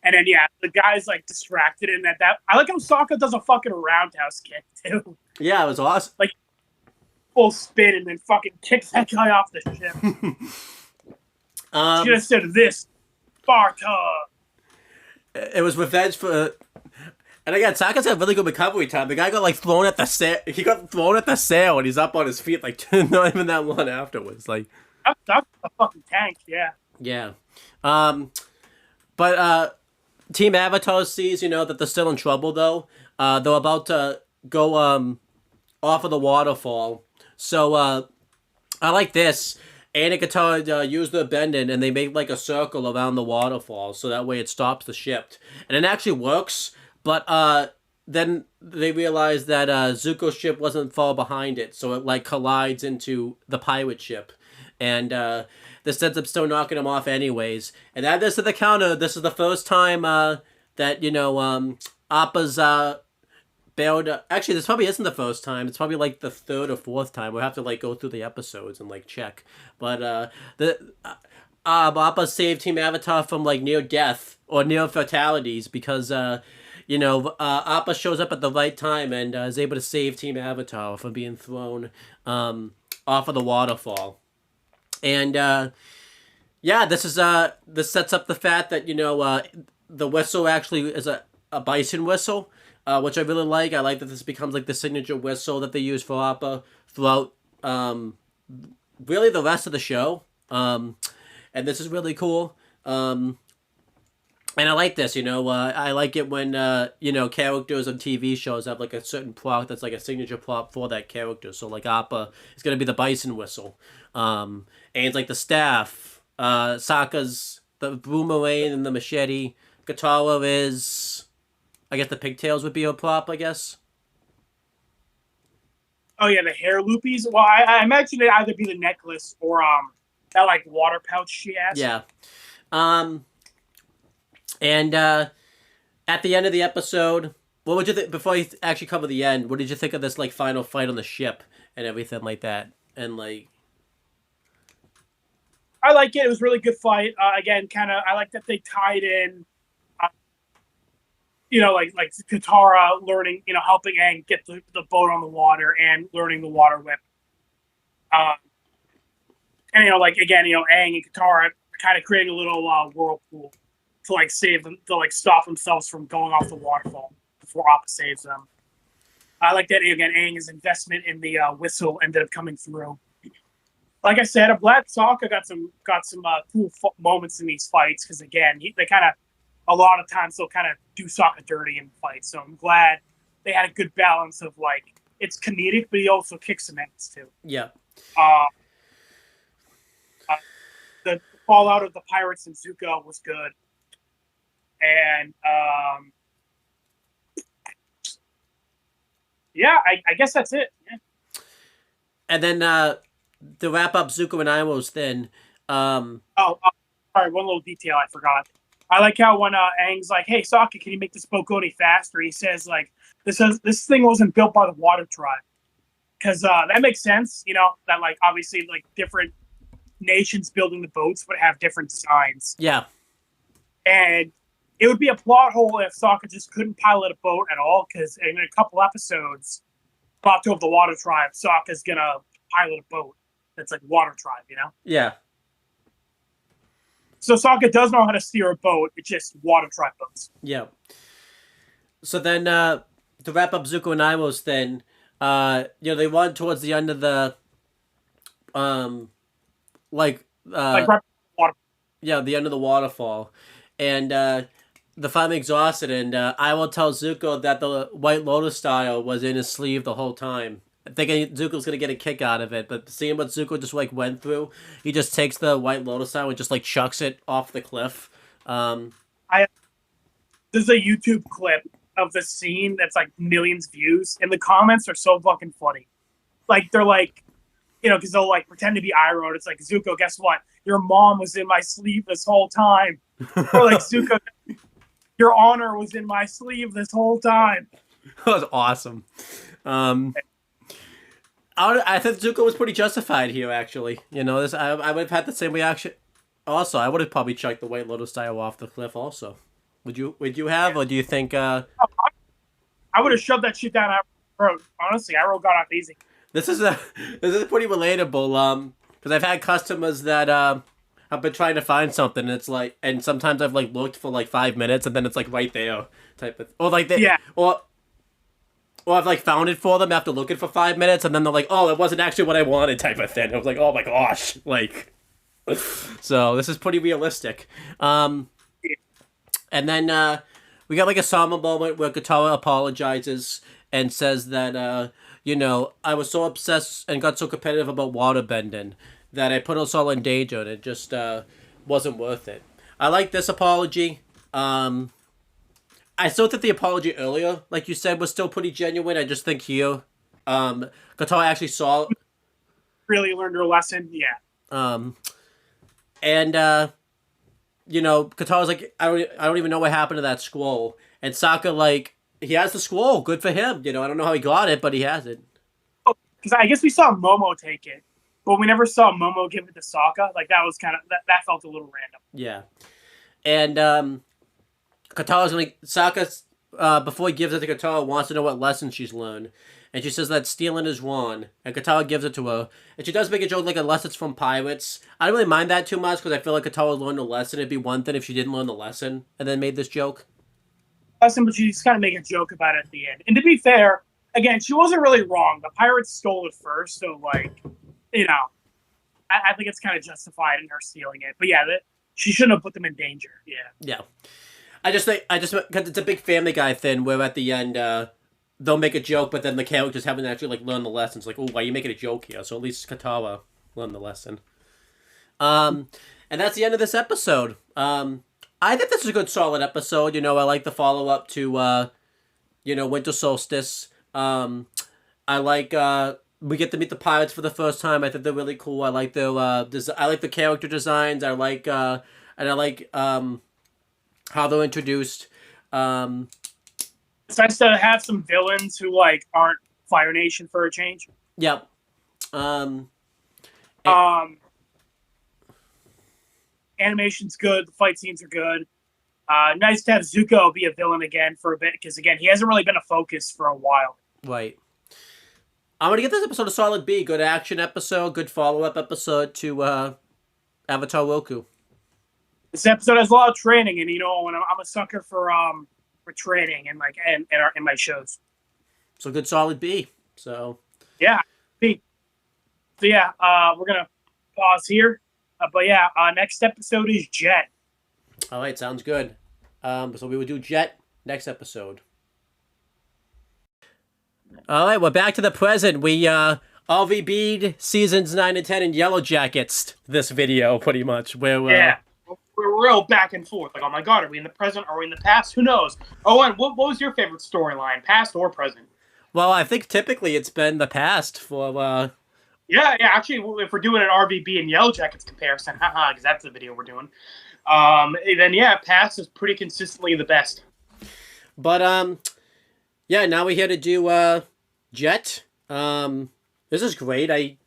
And then, the guy's, like, distracted in that. I like how Sokka does a fucking roundhouse kick, too. Yeah, it was awesome. Like, full spin and then fucking kicks that guy off the ship. Should have said this. Sparta. It was revenge for, and again, Sokka's had really good recovery time. The guy got like thrown at the sail. He got thrown at the sail, and he's up on his feet like not even that long afterwards. Like that's a fucking tank, yeah. Yeah, but Team Avatar sees, you know, that they're still in trouble though. They're about to go off of the waterfall. So I like this. Aang and Katara use their bending, and they make like a circle around the waterfall, so that way it stops the ship. And it actually works, but then they realize that Zuko's ship wasn't far behind it, so it like collides into the pirate ship. And this ends up still knocking him off anyways. And add this to the counter, this is the first time that, you know, Appa's bailed. Actually, this probably isn't the first time. It's probably like the third or fourth time. We'll have to like go through the episodes and like check. But Appa saved Team Avatar from like near death or near fatalities because you know, Appa shows up at the right time and is able to save Team Avatar from being thrown off of the waterfall. And yeah, this sets up the fact that, you know, the whistle actually is a bison whistle. Which I really like. I like that this becomes like the signature whistle that they use for Appa throughout really the rest of the show. And this is really cool. And I like this, you know. I like it when, you know, characters on TV shows have like a certain prop that's like a signature prop for that character. So like Appa is going to be the bison whistle. And it's like the staff. Sokka's the boomerang and the machete. Katara is... I guess the pigtails would be a prop, I guess. Oh yeah, the hair loopies. Well, I imagine it'd either be the necklace or that like water pouch she has. Yeah. And at the end of the episode, what would you think, before you actually cover the end, what did you think of this like final fight on the ship and everything like that? And like, I like it. It was a really good fight. Again, kind of, I like that they tied in. You know, like Katara learning, you know, helping Aang get the boat on the water and learning the water whip. And, you know, like, again, you know, Aang and Katara kind of creating a little whirlpool to, like, save them, to, like, stop themselves from going off the waterfall before Appa saves them. I like that, again, Aang's investment in the whistle ended up coming through. Like I said, I'm glad Sokka got some cool moments in these fights because, again, they kind of a lot of times they'll kind of do Sokka dirty in fights. So I'm glad they had a good balance of like it's comedic, but he also kicks some ass too. Yeah. The fallout of the pirates and Zuko was good, and yeah, I guess that's it. Yeah. And then to wrap up Zuko and Iroh's then. Sorry, one little detail I forgot. I like how when Aang's like, "Hey, Sokka, can you make this boat go any faster?" He says like, "This thing wasn't built by the Water Tribe," because that makes sense. You know that like obviously like different nations building the boats would have different designs. Yeah. And it would be a plot hole if Sokka just couldn't pilot a boat at all, because in a couple episodes, Bato of the Water Tribe, Sokka's gonna pilot a boat that's like Water Tribe, you know? Yeah. So Sokka does know how to steer a boat, it's just Water Tribe boats. Yeah. So then, to wrap up Zuko and Iroh's then, they run towards the end of the, right water. Yeah, the end of the waterfall. And they're finally exhausted, and Iroh tells Zuko that the White Lotus style was in his sleeve the whole time. Thinking Zuko's gonna get a kick out of it, but seeing what Zuko just like went through, he just takes the White Lotus style and just like chucks it off the cliff. There's a YouTube clip of the scene that's like millions of views, and the comments are so fucking funny. Like they're like, because they'll like pretend to be Iroh. It's like, Zuko, guess what? Your mom was in my sleeve this whole time. Or like, Zuko, your honor was in my sleeve this whole time. That was awesome. I think Zuko was pretty justified here, actually. This I would have had the same reaction. Also, I would have probably chucked the White Lotus style off the cliff. Also, would you have, or do you think? I would have shoved that shit down Iroh's throat. Honestly, Iroh got off easy. This is pretty relatable. Because I've had customers that have been trying to find something, and it's like, and sometimes I've like looked for like 5 minutes, and then it's like right there, type of, or like or I've like found it for them after looking for 5 minutes, and then they're like, "Oh, it wasn't actually what I wanted," type of thing. I was like, "Oh my gosh!" Like, so this is pretty realistic. And then we got like a somber moment where Katara apologizes and says that I was so obsessed and got so competitive about waterbending that I put us all in danger, and it just wasn't worth it. I like this apology. I still think the apology earlier, like you said, was still pretty genuine. I just think here, Katara actually saw... Really learned her lesson, yeah. Katara's like, I don't even know what happened to that scroll. And Sokka, like, he has the scroll. Good for him. I don't know how he got it, but he has it. Because I guess we saw Momo take it, but we never saw Momo give it to Sokka. Like, that was kind of... That felt a little random. Yeah. And, Katara's like, Sokka, before he gives it to Katara, wants to know what lesson she's learned. And she says that stealing is wrong. And Katara gives it to her. And she does make a joke like, unless it's from pirates. I don't really mind that too much, because I feel like Katara learned a lesson. It'd be one thing if she didn't learn the lesson and then made this joke. Lesson, but she's kind of making a joke about it at the end. And to be fair, again, she wasn't really wrong. The pirates stole it first, so, like, I think it's kind of justified in her stealing it. But yeah, she shouldn't have put them in danger. Yeah. Yeah. Because it's a big Family Guy thing where at the end, they'll make a joke, but then the characters haven't actually, like, learned the lesson. It's like, oh, why are you making a joke here? So at least Katara learned the lesson. And that's the end of this episode. I think this is a good, solid episode. I like the follow-up to, Winter Solstice. I like, we get to meet the pirates for the first time. I think they're really cool. I like their, I like the character designs. I like, how they're introduced. It's nice to have some villains who like aren't Fire Nation for a change. Yep. Animation's good. The fight scenes are good. Nice to have Zuko be a villain again for a bit, because again, he hasn't really been a focus for a while. Right. I'm gonna give this episode a solid B. Good action episode. Good follow-up episode to Avatar Roku. This episode has a lot of training, and when I'm a sucker for training and like in my shows. So good, solid B. So yeah, B. So yeah, we're gonna pause here, but yeah, next episode is Jet. All right, sounds good. So we will do Jet next episode. All right, we're back to the present. We RVB'd seasons 9 and 10 in Yellow Jackets this video, pretty much. We're real back and forth. Like, oh my god, are we in the present? Are we in the past? Who knows? Owen, what was your favorite storyline, past or present? Well, I think typically it's been the past for... Yeah, actually, if we're doing an RVB and Yellow Jackets comparison, haha, because that's the video we're doing, then yeah, past is pretty consistently the best. But, yeah, now we're here to do Jet. This is great.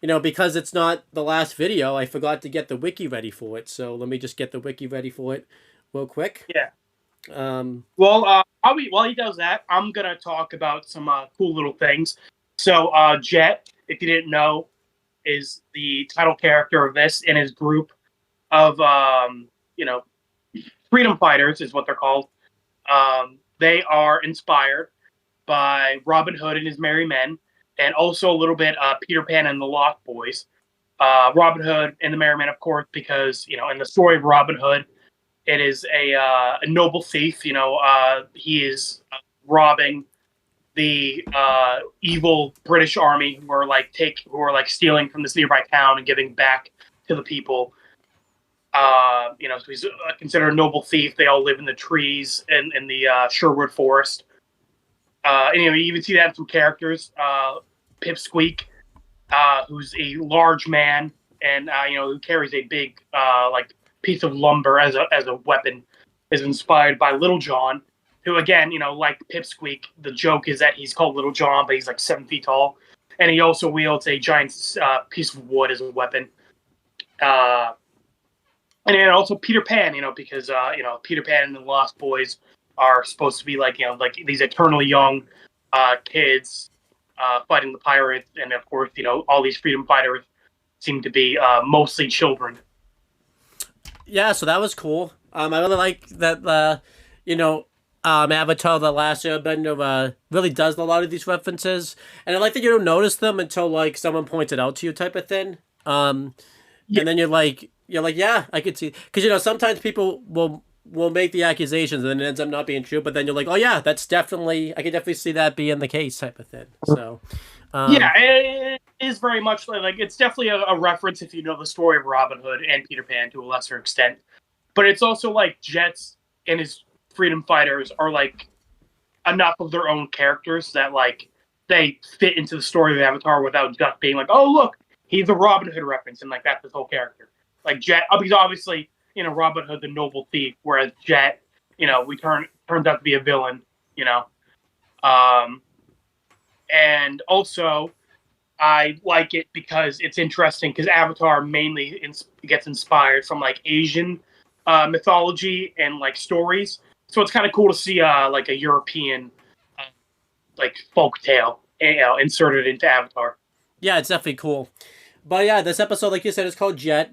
Because it's not the last video, I forgot to get the wiki ready for it. So let me just get the wiki ready for it real quick. Yeah. While he does that, I'm going to talk about some cool little things. So, Jet, if you didn't know, is the title character of this in his group of, freedom fighters is what they're called. They are inspired by Robin Hood and his merry men, and also a little bit Peter Pan and the Lost Boys. Robin Hood and the merry men, of course, because, in the story of Robin Hood, it is a noble thief. He is robbing the evil British army who are stealing from this nearby town and giving back to the people. So he's considered a noble thief. They all live in the trees in the Sherwood Forest. You even see that in some characters. Pipsqueak, who's a large man and who carries a big piece of lumber as a weapon, is inspired by Little John, who again, like Pipsqueak, the joke is that he's called Little John, but he's like 7 feet tall, and he also wields a giant piece of wood as a weapon. And then also Peter Pan, because Peter Pan and the Lost Boys are supposed to be like these eternally young kids fighting the pirates, and of course, all these freedom fighters seem to be mostly children. Yeah, so that was cool. I really like that. Avatar: The Last Airbender really does a lot of these references, and I like that you don't notice them until someone points it out to you, type of thing. And then you're like, yeah, I could see, because sometimes people will make the accusations and then it ends up not being true, but then you're like, oh yeah, I could definitely see that being the case, type of thing. So it is very much like it's definitely a reference if you know the story of Robin Hood and Peter Pan to a lesser extent, but it's also like Jet's and his freedom fighters are enough of their own characters that they fit into the story of Avatar without just being like, oh look, he's a Robin Hood reference and that's his whole character. Like Jet, because obviously, Robin Hood the noble thief, whereas Jet, turns out to be a villain, and also I like it because it's interesting because Avatar mainly gets inspired from Asian mythology and stories, so it's kind of cool to see a European folk tale inserted into Avatar. Yeah, it's definitely cool. But yeah, this episode, like you said, is called Jet.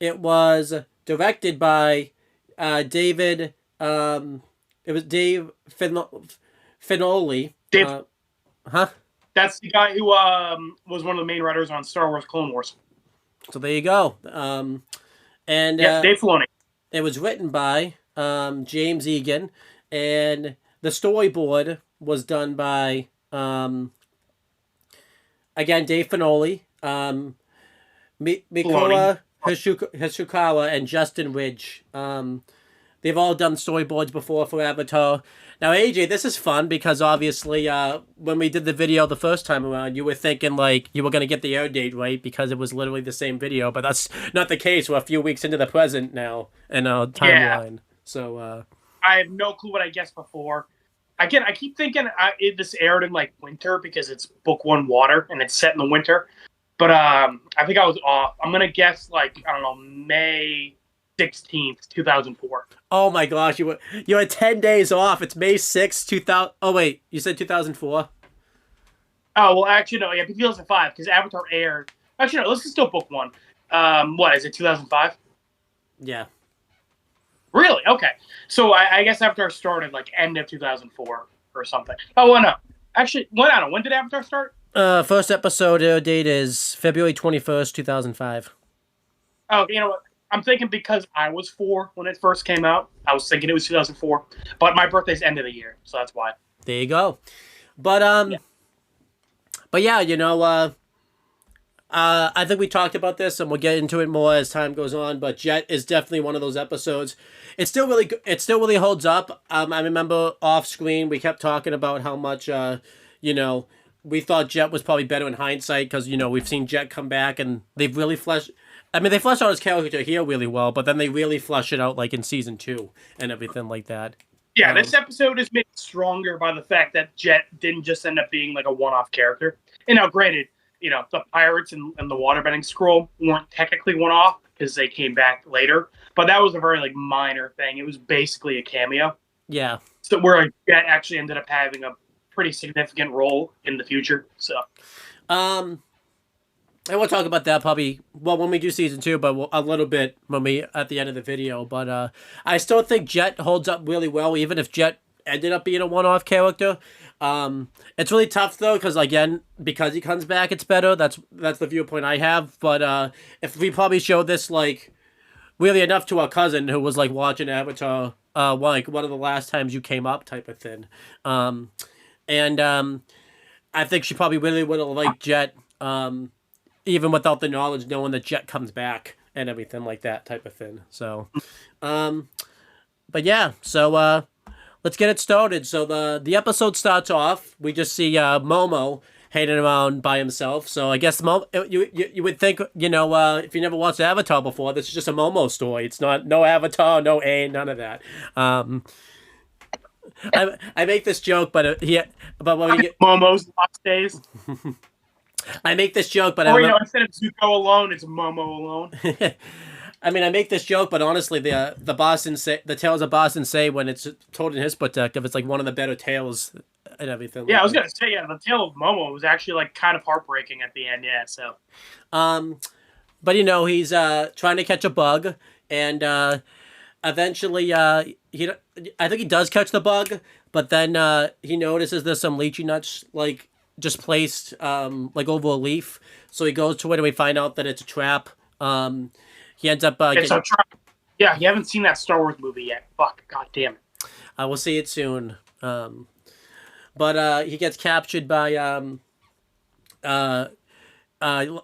It was directed by David. It was Dave Finoli. Dave. That's the guy who was one of the main writers on Star Wars Clone Wars. So there you go. Dave Filoni. It was written by James Egan, and the storyboard was done by again Dave Finoli, Mikola Hishukawa, and Justin Ridge. They've all done storyboards before for Avatar. Now, AJ, this is fun because obviously when we did the video the first time around, you were thinking you were going to get the air date right because it was literally the same video, but that's not the case. We're a few weeks into the present now in our timeline. Yeah. So I have no clue what I guessed before. Again, I keep thinking this aired in winter because it's book 1 water and it's set in the winter. But I think I was off. I'm going to guess May 16th, 2004. Oh my gosh, you had 10 days off. It's May 6th, 2000. Oh wait, you said 2004? Oh, well actually no, yeah, 2005 because Avatar aired. Actually no, let's just still book 1. What is it, 2005? Yeah. Really? Okay. So I guess Avatar started end of 2004 or something. Oh, well, no. Actually, I don't know. When did Avatar start? First episode date is February 21st, 2005. Oh, you know what? I'm thinking because I was 4 when it first came out. I was thinking it was 2004, but my birthday's end of the year, so that's why. There you go. But Yeah. but yeah, I think we talked about this, and we'll get into it more as time goes on. But Jet is definitely one of those episodes. It still really holds up. I remember off screen we kept talking about how much we thought Jet was probably better in hindsight because we've seen Jet come back and they've really fleshed. I mean, they fleshed out his character here really well, but then they really flesh it out like in season 2 and everything like that. Yeah, this episode is made stronger by the fact that Jet didn't just end up being like a one-off character. And now, granted, the pirates and the waterbending scroll weren't technically one-off because they came back later, but that was a very like minor thing. It was basically a cameo. Yeah. So where Jet actually ended up having a pretty significant role in the future. So, and we'll talk about that probably when we do season 2, but a little bit when we at the end of the video. But I still think Jet holds up really well, even if Jet ended up being a one-off character. It's really tough though, because he comes back, it's better. That's the viewpoint I have. But if we probably showed this like really enough to our cousin who was like watching Avatar, like one of the last times you came up type of thing, and I think she probably really would have liked Jet. Even without the knowledge, knowing that Jet comes back and everything like that type of thing. So, but yeah, so let's get it started. So the episode starts off. We just see Momo hanging around by himself. So I guess you would think if you never watched Avatar before, this is just a Momo story. It's not no Avatar, no Aang, none of that. I make this joke, but when we get Momo's lost days. I make this joke, but instead of Zuko alone, it's Momo alone. I mean, I make this joke, but honestly, the Tales of Boston say when it's told in his perspective, it's like one of the better tales and everything. Yeah, I was gonna say, the tale of Momo was actually like kind of heartbreaking at the end. Yeah, so. But he's trying to catch a bug, and eventually, I think he does catch the bug, but then he notices there's some lychee nuts like just placed like over a leaf, so he goes to it and we find out that it's a trap. He ends up it's a trap. Yeah, you haven't seen that Star Wars movie yet. Fuck, god damn it. We'll see it soon. But he gets captured by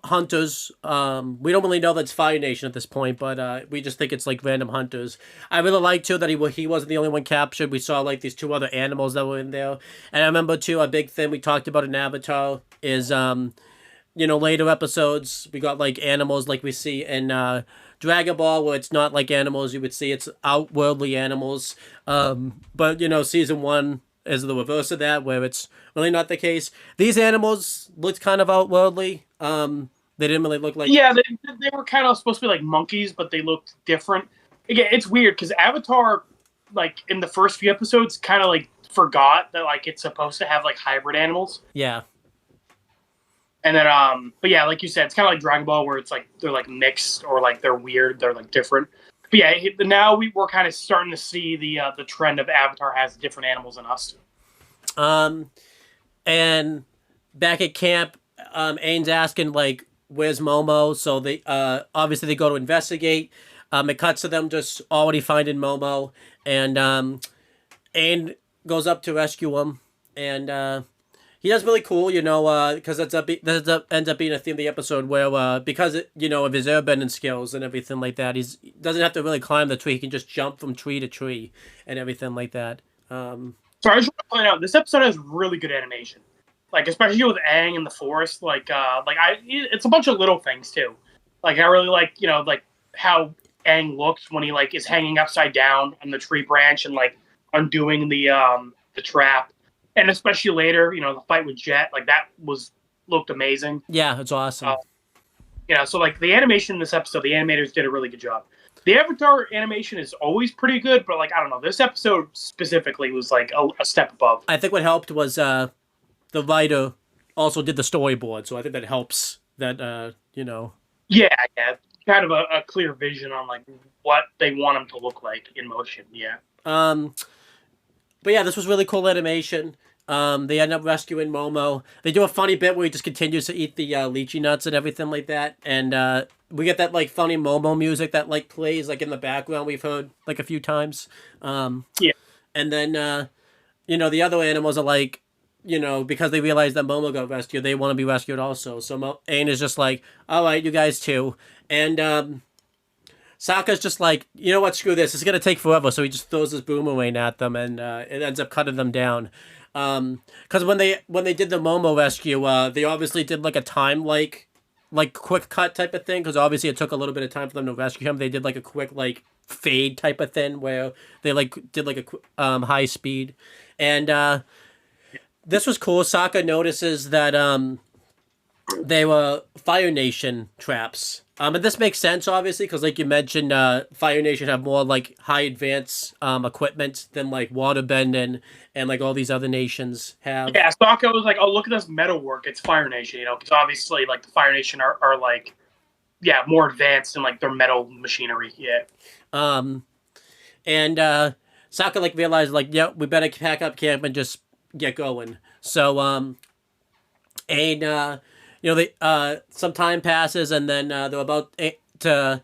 hunters. We don't really know that's Fire Nation at this point, but we just think it's like random hunters. I really like too that he wasn't the only one captured. We saw like these 2 other animals that were in there, and I remember too a big thing we talked about in Avatar is later episodes we got like animals like we see in Dragon Ball, where it's not like animals you would see, it's outworldly animals. But season 1 is the reverse of that, where it's really not the case. These animals looked kind of outworldly. They didn't really look like... Yeah, they were kind of supposed to be like monkeys, but they looked different. Again, it's weird, because Avatar, like, in the first few episodes, kind of, like, forgot that, like, it's supposed to have, like, hybrid animals. Yeah. And then, but yeah, like you said, it's kind of like Dragon Ball, where it's, like, they're, like, mixed, or, like, they're weird, they're, like, different. But yeah, now we're kind of starting to see the trend of Avatar has different animals than us. And back at camp, Aang's asking, like, where's Momo? So they obviously they go to investigate. It cuts to them just already finding Momo, and Aang goes up to rescue him, and he does really cool, because that ends up being a theme of the episode where because of his airbending skills and everything like that, he doesn't have to really climb the tree. He can just jump from tree to tree and everything like that. So I just want to point out, this episode has really good animation. Like, especially with Aang in the forest, it's a bunch of little things too. Like, I really like, like how Aang looks when he like is hanging upside down on the tree branch and like undoing the trap, and especially later, the fight with Jet, like that looked amazing. Yeah, it's awesome. So like the animation in this episode, the animators did a really good job. The Avatar animation is always pretty good, but like I don't know, this episode specifically was like a step above. I think what helped was the writer also did the storyboard, so I think that helps. That Yeah, kind of a clear vision on like what they want them to look like in motion. Yeah. But yeah, this was really cool animation. They end up rescuing Momo. They do a funny bit where he just continues to eat the lychee nuts and everything like that. And we get that like funny Momo music that like plays like in the background. We've heard like a few times. Yeah. And then the other animals are like, because they realize that Momo got rescued, they want to be rescued also. So Aang is just like, all right, you guys too. And Sokka's just like, you know what, screw this. It's going to take forever. So he just throws his boomerang at them and it ends up cutting them down. Because when they did the Momo rescue, they obviously did like a time like quick cut type of thing. Because obviously it took a little bit of time for them to rescue him. They did like a quick like fade type of thing where they like did like a high speed. And this was cool. Sokka notices that they were Fire Nation traps. And this makes sense, obviously, because like you mentioned, Fire Nation have more like high advanced equipment than like Waterbend and like all these other nations have. Yeah, Sokka was like, "Oh, look at this metal work. It's Fire Nation," because obviously like the Fire Nation are like, yeah, more advanced in like their metal machinery. Yeah. And Sokka like realized like, yeah, we better pack up camp and just get going. So and some time passes and then they're about to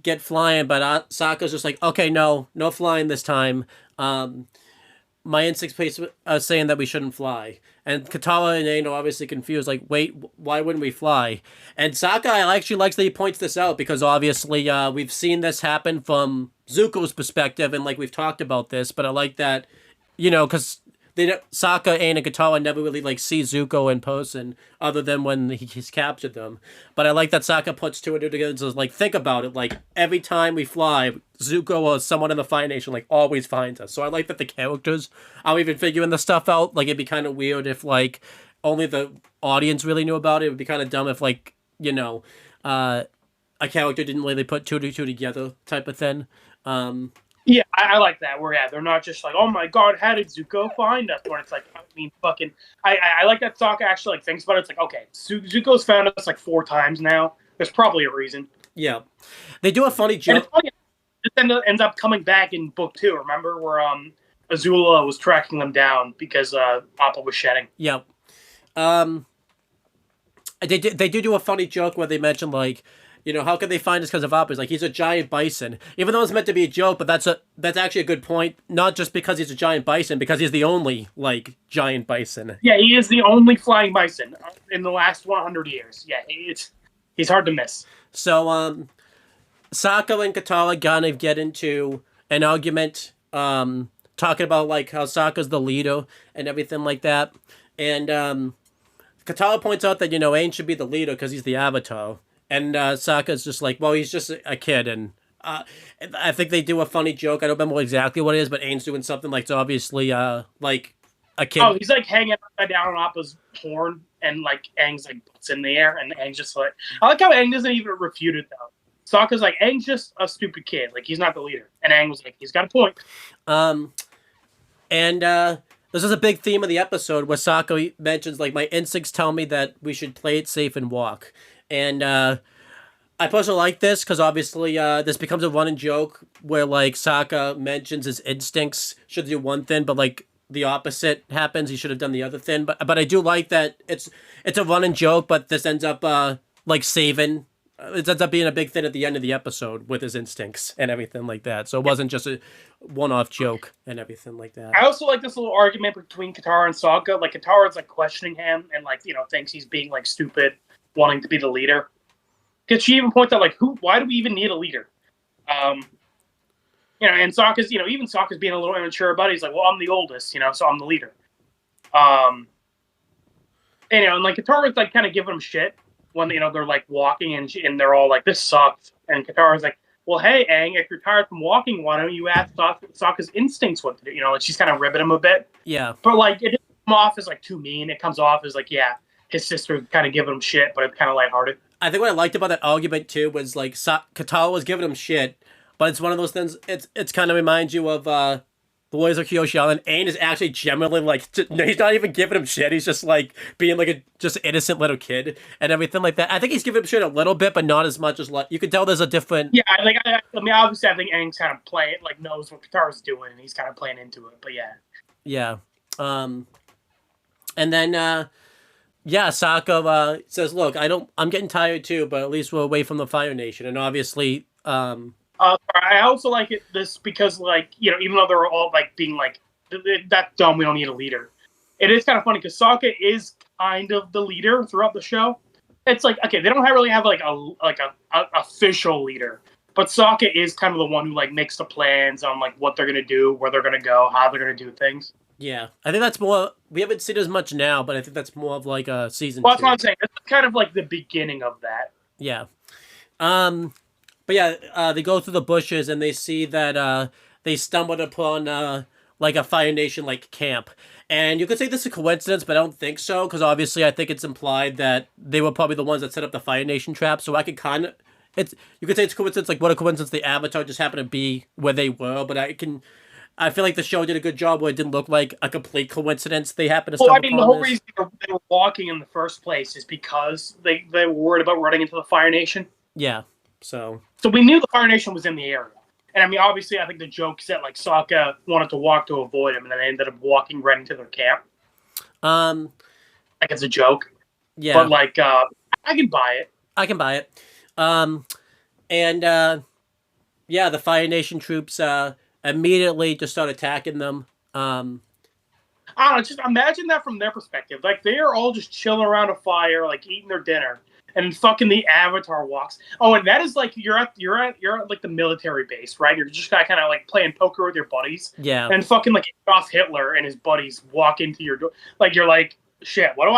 get flying, but Sokka's just like, okay, no flying this time. My instincts are saying that we shouldn't fly. And Katara and Aang are obviously confused, like, wait, why wouldn't we fly? And Sokka actually likes that he points this out because obviously we've seen this happen from Zuko's perspective and like we've talked about this, but I like that, because Sokka, Aang, and Katara never really like see Zuko in person other than when he's captured them. But I like that Sokka puts two and two together and says, like, think about it. Like, every time we fly, Zuko or someone in the Fire Nation, like, always finds us. So I like that the characters are even figuring this stuff out. Like, it'd be kind of weird if, like, only the audience really knew about it. It would be kind of dumb if, like, a character didn't really put two to two together type of thing. Yeah, I like that. Where they're not just like, oh my god, how did Zuko find us? When it's like, I mean, fucking, I like that Sokka actually like thinks about it. It's like, okay, Zuko's found us like 4 times now. There's probably a reason. Yeah, they do a funny joke. This ends up coming back in book 2. Remember where Azula was tracking them down because Appa was shedding. Yeah. They do a funny joke where they mention like, how can they find us because of Appa? Like, he's a giant bison. Even though it's meant to be a joke, but that's actually a good point. Not just because he's a giant bison, because he's the only, like, giant bison. Yeah, he is the only flying bison in the last 100 years. Yeah, he's hard to miss. So, Sokka and Katara kind of get into an argument, talking about, like, how Sokka's the leader and everything like that. And Katara points out that, Aang should be the leader because he's the Avatar. And Sokka's just like, well, he's just a kid. And I think they do a funny joke. I don't remember exactly what it is, but Aang's doing something like, it's obviously like a kid. Oh, he's like hanging upside down on Appa's horn, and like Aang's like butts in the air, and Aang's just like, I like how Aang doesn't even refute it though. Sokka's like, Aang's just a stupid kid. Like, he's not the leader. And Aang was like, he's got a point. And this is a big theme of the episode where Sokka mentions, like, my instincts tell me that we should play it safe and walk. And I personally like this because obviously this becomes a running joke where like Sokka mentions his instincts should do one thing, but like the opposite happens. He should have done the other thing. But I do like that it's a running joke, but this ends up like saving. It ends up being a big thing at the end of the episode with his instincts and everything like that. So it wasn't just a one-off joke and everything like that. I also like this little argument between Katara and Sokka. Like, Katara's like questioning him and like, thinks he's being like stupid, wanting to be the leader. Because she even points out, like, why do we even need a leader? And Sokka's, even Sokka's being a little immature about it. He's like, well, I'm the oldest, so I'm the leader. And like, Katara's, like, kind of giving him shit when, they're, like, walking, and they're all like, this sucks. And Katara's like, well, hey, Aang, if you're tired from walking, why don't you ask Sokka's instincts what to do? Like, she's kind of ribbing him a bit. Yeah. But, like, it doesn't come off as, like, too mean. It comes off as, like, yeah, his sister's kind of giving him shit, but it's kind of lighthearted. I think what I liked about that argument too was like Katara was giving him shit, but it's one of those things. It's kind of reminds you of the Warriors of Kyoshi Island. Aang is actually genuinely like he's not even giving him shit. He's just like being like a just innocent little kid and everything like that. I think he's giving him shit a little bit, but not as much as like you can tell. There's a different. Yeah, like I mean, obviously, I think Aang's kind of knows what Katara's doing, and he's kind of playing into it. But yeah. Yeah. And then yeah, Sokka says, "Look, I'm getting tired too, but at least we're away from the Fire Nation." And obviously, I also like this because, like, even though they're all like being like, "That's dumb. We don't need a leader." It is kind of funny because Sokka is kind of the leader throughout the show. It's like, okay, they don't really have like a official leader, but Sokka is kind of the one who like makes the plans on like what they're gonna do, where they're gonna go, how they're gonna do things. yeah, I think that's more. We haven't seen as much now, but I think that's more of like a season. Well, that's 2. what I'm saying. This is kind of like the beginning of that. Yeah. But yeah, they go through the bushes and they see that they stumbled upon like a Fire Nation like camp. And you could say this is a coincidence, but I don't think so, because obviously I think it's implied that they were probably the ones that set up the Fire Nation trap. So I could kind of, you could say it's a coincidence, like what a coincidence the Avatar just happened to be where they were. But I feel like the show did a good job where it didn't look like a complete coincidence. They happened to stumble upon the whole this. reason they were walking in the first place is because they were worried about running into the Fire Nation. Yeah. So we knew the Fire Nation was in the area. And I mean, obviously, I think the joke is that like Sokka wanted to walk to avoid him, and then they ended up walking right into their camp. Like it's a joke. Yeah. But like, I can buy it. I can buy it. Yeah, the Fire Nation troops immediately just start attacking them. I don't know, just imagine that from their perspective. Like they are all just chilling around a fire, like eating their dinner, and fucking the Avatar walks. Oh, and that is like you're at like the military base, right? You're just kind of like playing poker with your buddies. Yeah. And fucking like Adolf Hitler and his buddies walk into your door. Like you're like, shit. What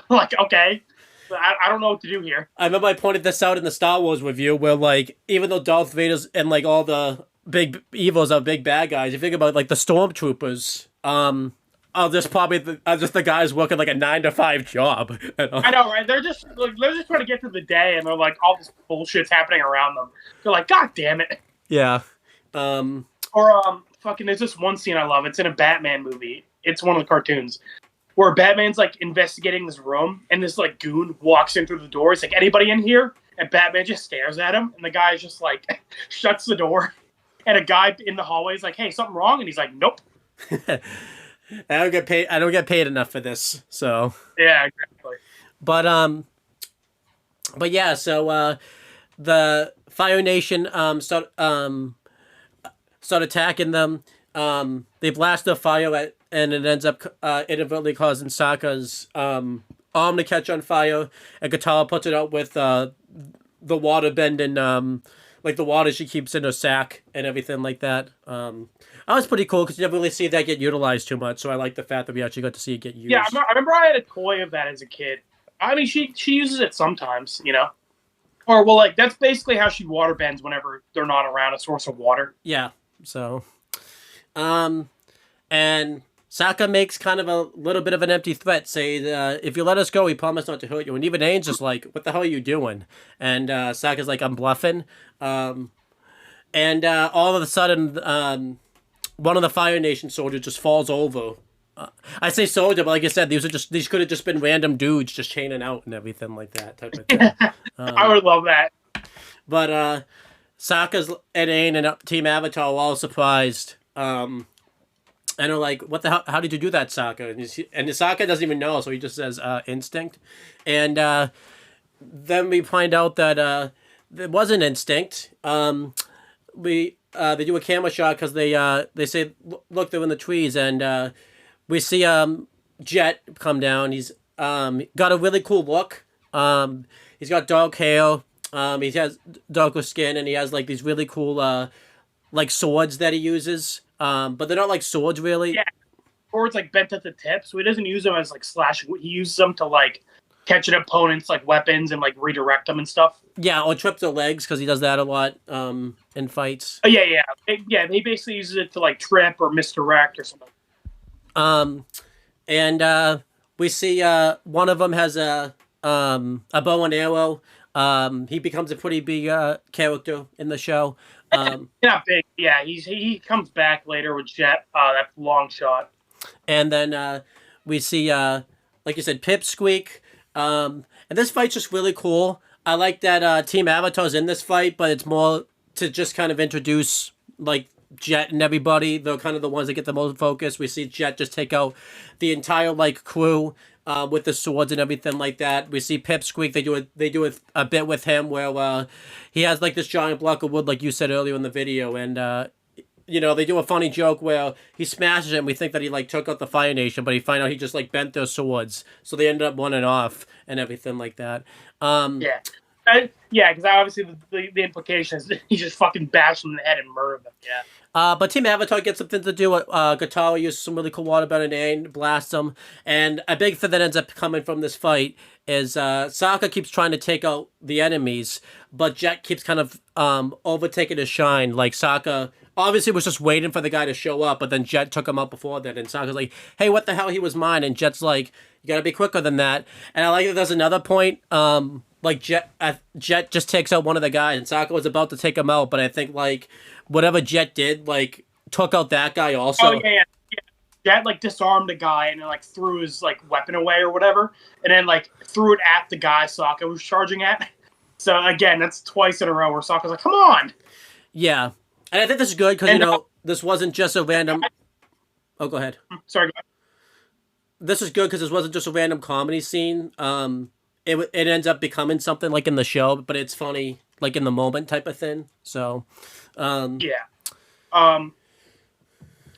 like okay. I don't know what to do here. I remember I pointed this out in the Star Wars review where, like, even though Darth Vader's and, like, all the big evils are big bad guys, you think about, like, the Stormtroopers, are just probably just the guys working, like, a 9-to-5 job. I know, right? They're just trying to get through the day, and they're like, all this bullshit's happening around them. They're like, God damn it. Yeah. Fucking, there's this one scene I love. It's in a Batman movie. It's one of the cartoons. Where Batman's like investigating this room, and this like goon walks in through the door. He's like, "Anybody in here?" And Batman just stares at him, and the guy just like shuts the door. And a guy in the hallway is like, "Hey, something wrong?" And he's like, "Nope." I don't get paid. I don't get paid enough for this. So yeah, exactly. But yeah. So the Fire Nation start attacking them. They blast the fire and it ends up inadvertently causing Sokka's arm to catch on fire. And Katara puts it out with the water bending, like the water she keeps in her sack and everything like that. That was pretty cool because you never really see that get utilized too much. So I like the fact that we actually got to see it get used. Yeah, I remember I had a toy of that as a kid. I mean, she uses it sometimes, you know. Or well, like that's basically how she water bends whenever they're not around a source of water. Yeah. So, and Sokka makes kind of a little bit of an empty threat, saying, if you let us go, we promise not to hurt you. And even Aang's just like, what the hell are you doing? And Sokka's like, I'm bluffing. And all of a sudden, one of the Fire Nation soldiers just falls over. I say soldier, but like I said, these could have just been random dudes just chaining out and everything like that type of thing. I would love that. But Sokka's and Aang and Team Avatar are all surprised. And they're like, what the hell? How did you do that, Sokka? And Sokka doesn't even know, so he just says instinct. And then we find out that it wasn't instinct. They do a camera shot because they say, look, they're in the trees. And we see Jet come down. He's got a really cool look. He's got dark hair. He has darker skin, and he has like these really cool like swords that he uses. But they're not like swords really. Yeah, swords like bent at the tips. So he doesn't use them as like slashing. He uses them to like catch an opponent's like weapons and like redirect them and stuff. Yeah, or trip their legs because he does that a lot in fights. Oh yeah. He basically uses it to like trip or misdirect or something. And we see one of them has a bow and arrow. He becomes a pretty big character in the show. Not big. Yeah, he comes back later with Jet. That long shot. And then we see, like you said, Pipsqueak. And this fight's just really cool. I like that Team Avatar's in this fight, but it's more to just kind of introduce like Jet and everybody. They're kind of the ones that get the most focus. We see Jet just take out the entire like crew with the swords and everything like that. We see Pipsqueak. They do a bit with him where he has like this giant block of wood, like you said earlier in the video, and you know, they do a funny joke where he smashes it and we think that he like took out the Fire Nation, but he find out he just like bent their swords, so they ended up running off and everything like that. Yeah. Yeah, because obviously the implication is he just fucking bashed them in the head and murdered them. Yeah. But Team Avatar gets something to do. Katara uses some really cool water bending and blasts them. And a big thing that ends up coming from this fight is Sokka keeps trying to take out the enemies, but Jet keeps kind of overtaking his shine. Like Sokka obviously was just waiting for the guy to show up, but then Jet took him out before that. And Sokka's like, hey, what the hell? He was mine. And Jet's like, you gotta be quicker than that. And I like that there's another point. Like Jet just takes out one of the guys, and Sokka was about to take him out, but I think like whatever Jet did, like took out that guy also. Oh yeah. Jet like disarmed a guy and then like threw his like weapon away or whatever, and then like threw it at the guy Sokka was charging at. So again, that's twice in a row where Sokka's like, "Come on!" Yeah, and I think this is good because you know this wasn't just a random. Oh, go ahead. Sorry. Go ahead. This is good because this wasn't just a random comedy scene. It ends up becoming something like in the show, but it's funny like in the moment type of thing. So, yeah. I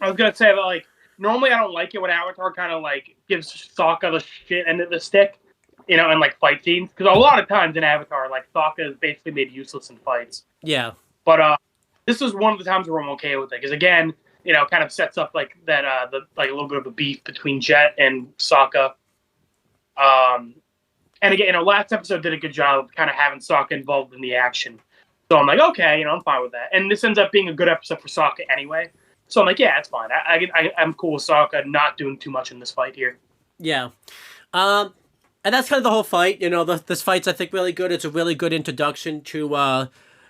was gonna say that like normally I don't like it when Avatar kind of like gives Sokka the shit end of the stick, you know, in like fight scenes, because a lot of times in Avatar like Sokka is basically made useless in fights. Yeah. But this is one of the times where I'm okay with it, because again, you know, kind of sets up like that the like a little bit of a beef between Jet and Sokka. And again, you know, last episode did a good job of kind of having Sokka involved in the action. So I'm like, okay, you know, I'm fine with that. And this ends up being a good episode for Sokka anyway. So I'm like, yeah, it's fine. I'm cool with Sokka not doing too much in this fight here. Yeah. And that's kind of the whole fight. You know, this fight's, I think, really good. It's a really good introduction to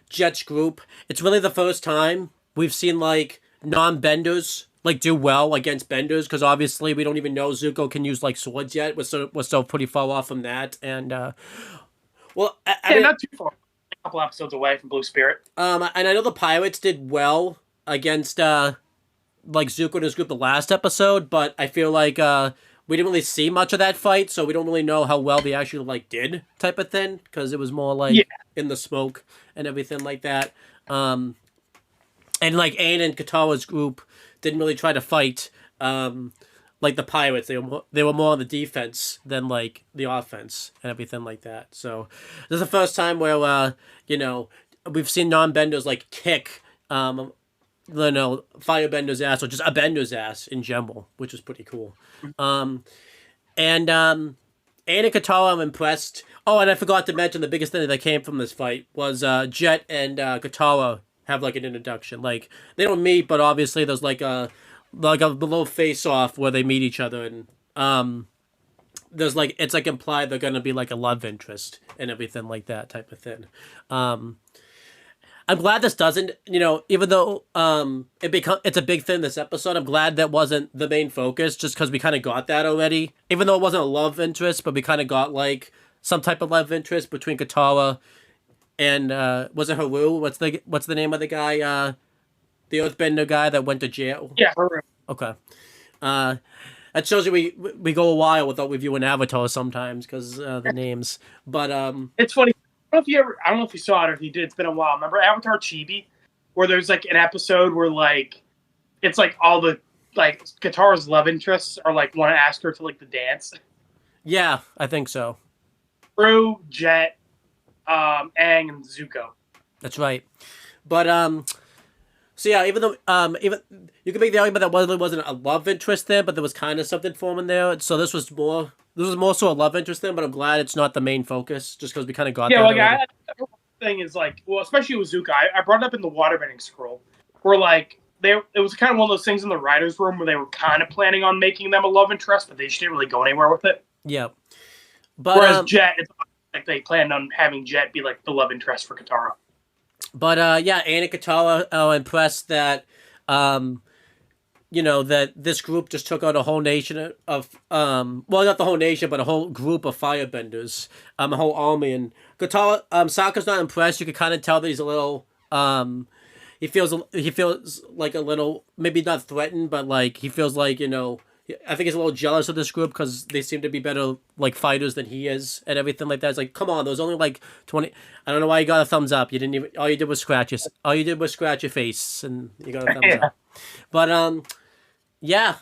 Jet's group. It's really the first time we've seen, like, non-benders like do well against benders, because obviously we don't even know Zuko can use like swords yet. We're still pretty far off from that, and well, I mean, not too far. A couple episodes away from Blue Spirit. And I know the pirates did well against like Zuko and his group the last episode, but I feel like we didn't really see much of that fight, so we don't really know how well they actually like did type of thing, because it was more like in the smoke and everything like that. And like Aang and Katara's group didn't really try to fight like the pirates. They were more on the defense than like the offense and everything like that. So this is the first time where you know, we've seen non-benders like kick you know, firebender's ass, or just a bender's ass in general, which is pretty cool. And Aang and Katara, I'm impressed. Oh, and I forgot to mention the biggest thing that came from this fight was Jet and Katara have like an introduction. Like they don't meet, but obviously there's like a little face off where they meet each other, and there's like, it's like implied they're gonna be like a love interest and everything like that type of thing. I'm glad this doesn't, you know, even though it's a big thing this episode, I'm glad that wasn't the main focus, just because we kind of got that already. Even though it wasn't a love interest, but we kind of got like some type of love interest between Katara and was it Haru? What's the name of the guy? The Earthbender guy that went to jail. Yeah, Haru. Okay. That shows you we go a while without reviewing Avatar sometimes, because the names. But it's funny. I don't know if you saw it or if you did. It's been a while. Remember Avatar Chibi, where there's like an episode where like it's like all the like Katara's love interests are like want to ask her to like the dance. Yeah, I think so. Haru, Jet, Aang, and Zuko. That's right. But so yeah, even though even you can make the argument that wasn't a love interest there, but there was kind of something for him in there. So this was more so a love interest thing, but I'm glad it's not the main focus, just because we kind of got that. Yeah, like the thing is like, well, especially with Zuko, I brought it up in the waterbending scroll, where like it was kind of one of those things in the writers' room where they were kind of planning on making them a love interest, but they just didn't really go anywhere with it. Yeah. But whereas Jet, it's like they planned on having Jet be like the love interest for Katara. But yeah, Aang and Katara are impressed that you know, that this group just took out a whole nation of well, not the whole nation, but a whole group of firebenders, a whole army. And Katara, Sokka's not impressed. You could kind of tell that he's a little he feels like a little, maybe not threatened, but like he feels like, I think he's a little jealous of this group because they seem to be better like fighters than he is and everything like that. It's like, come on, there was only like 20. I don't know why you got a thumbs up. You didn't even. All you did was scratch your face, and you got a thumbs Yeah. up. But yeah.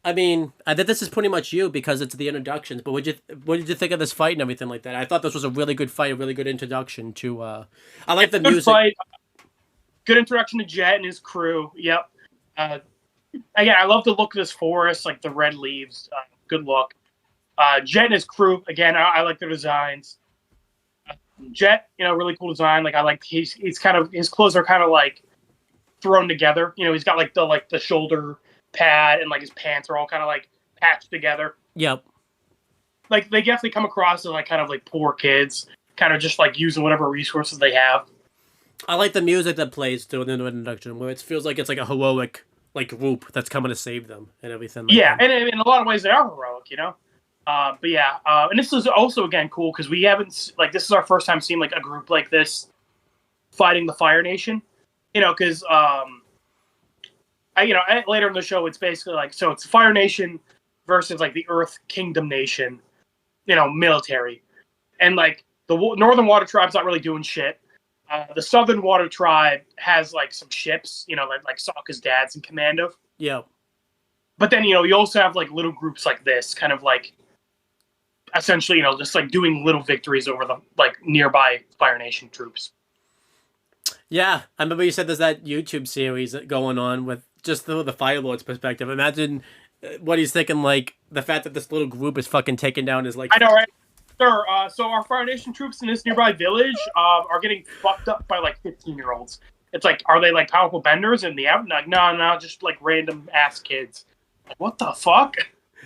I mean, I think this is pretty much you because it's the introductions. But what did you think of this fight and everything like that? I thought this was a really good fight, a really good introduction to. I like the Good music. fight. Good introduction to Jet and his crew. Yep. Again, I love the look of this forest, like the red leaves. Good look. Jet and his crew. Again, I like their designs. Jet, really cool design. Like I like he's kind of, his clothes are kind of like thrown together. He's got like the shoulder pad and like his pants are all kind of like patched together. Yep. Like they definitely come across as like kind of like poor kids, kind of just like using whatever resources they have. I like the music that plays during the introduction, where it feels like it's like a heroic like group that's coming to save them and everything. Like Yeah, that. and in a lot of ways they are heroic, But yeah, and this is also again cool because we haven't this is our first time seeing like a group like this fighting the Fire Nation. Because later in the show it's basically like, so it's Fire Nation versus like the Earth Kingdom Nation, military, and like the Northern Water Tribe's not really doing shit. The Southern Water Tribe has like some ships, like Sokka's dad's in command of. Yeah. But then, you also have like little groups like this, kind of like essentially, just like doing little victories over the like nearby Fire Nation troops. Yeah, I remember you said there's that YouTube series going on with just the Fire Lord's perspective. Imagine what he's thinking, like the fact that this little group is fucking taken down is like. I know, right? Sir, so our Fire Nation troops in this nearby village are getting fucked up by like 15-year-olds. It's like, are they like powerful benders? And like, no, just like random ass kids. Like, what the fuck?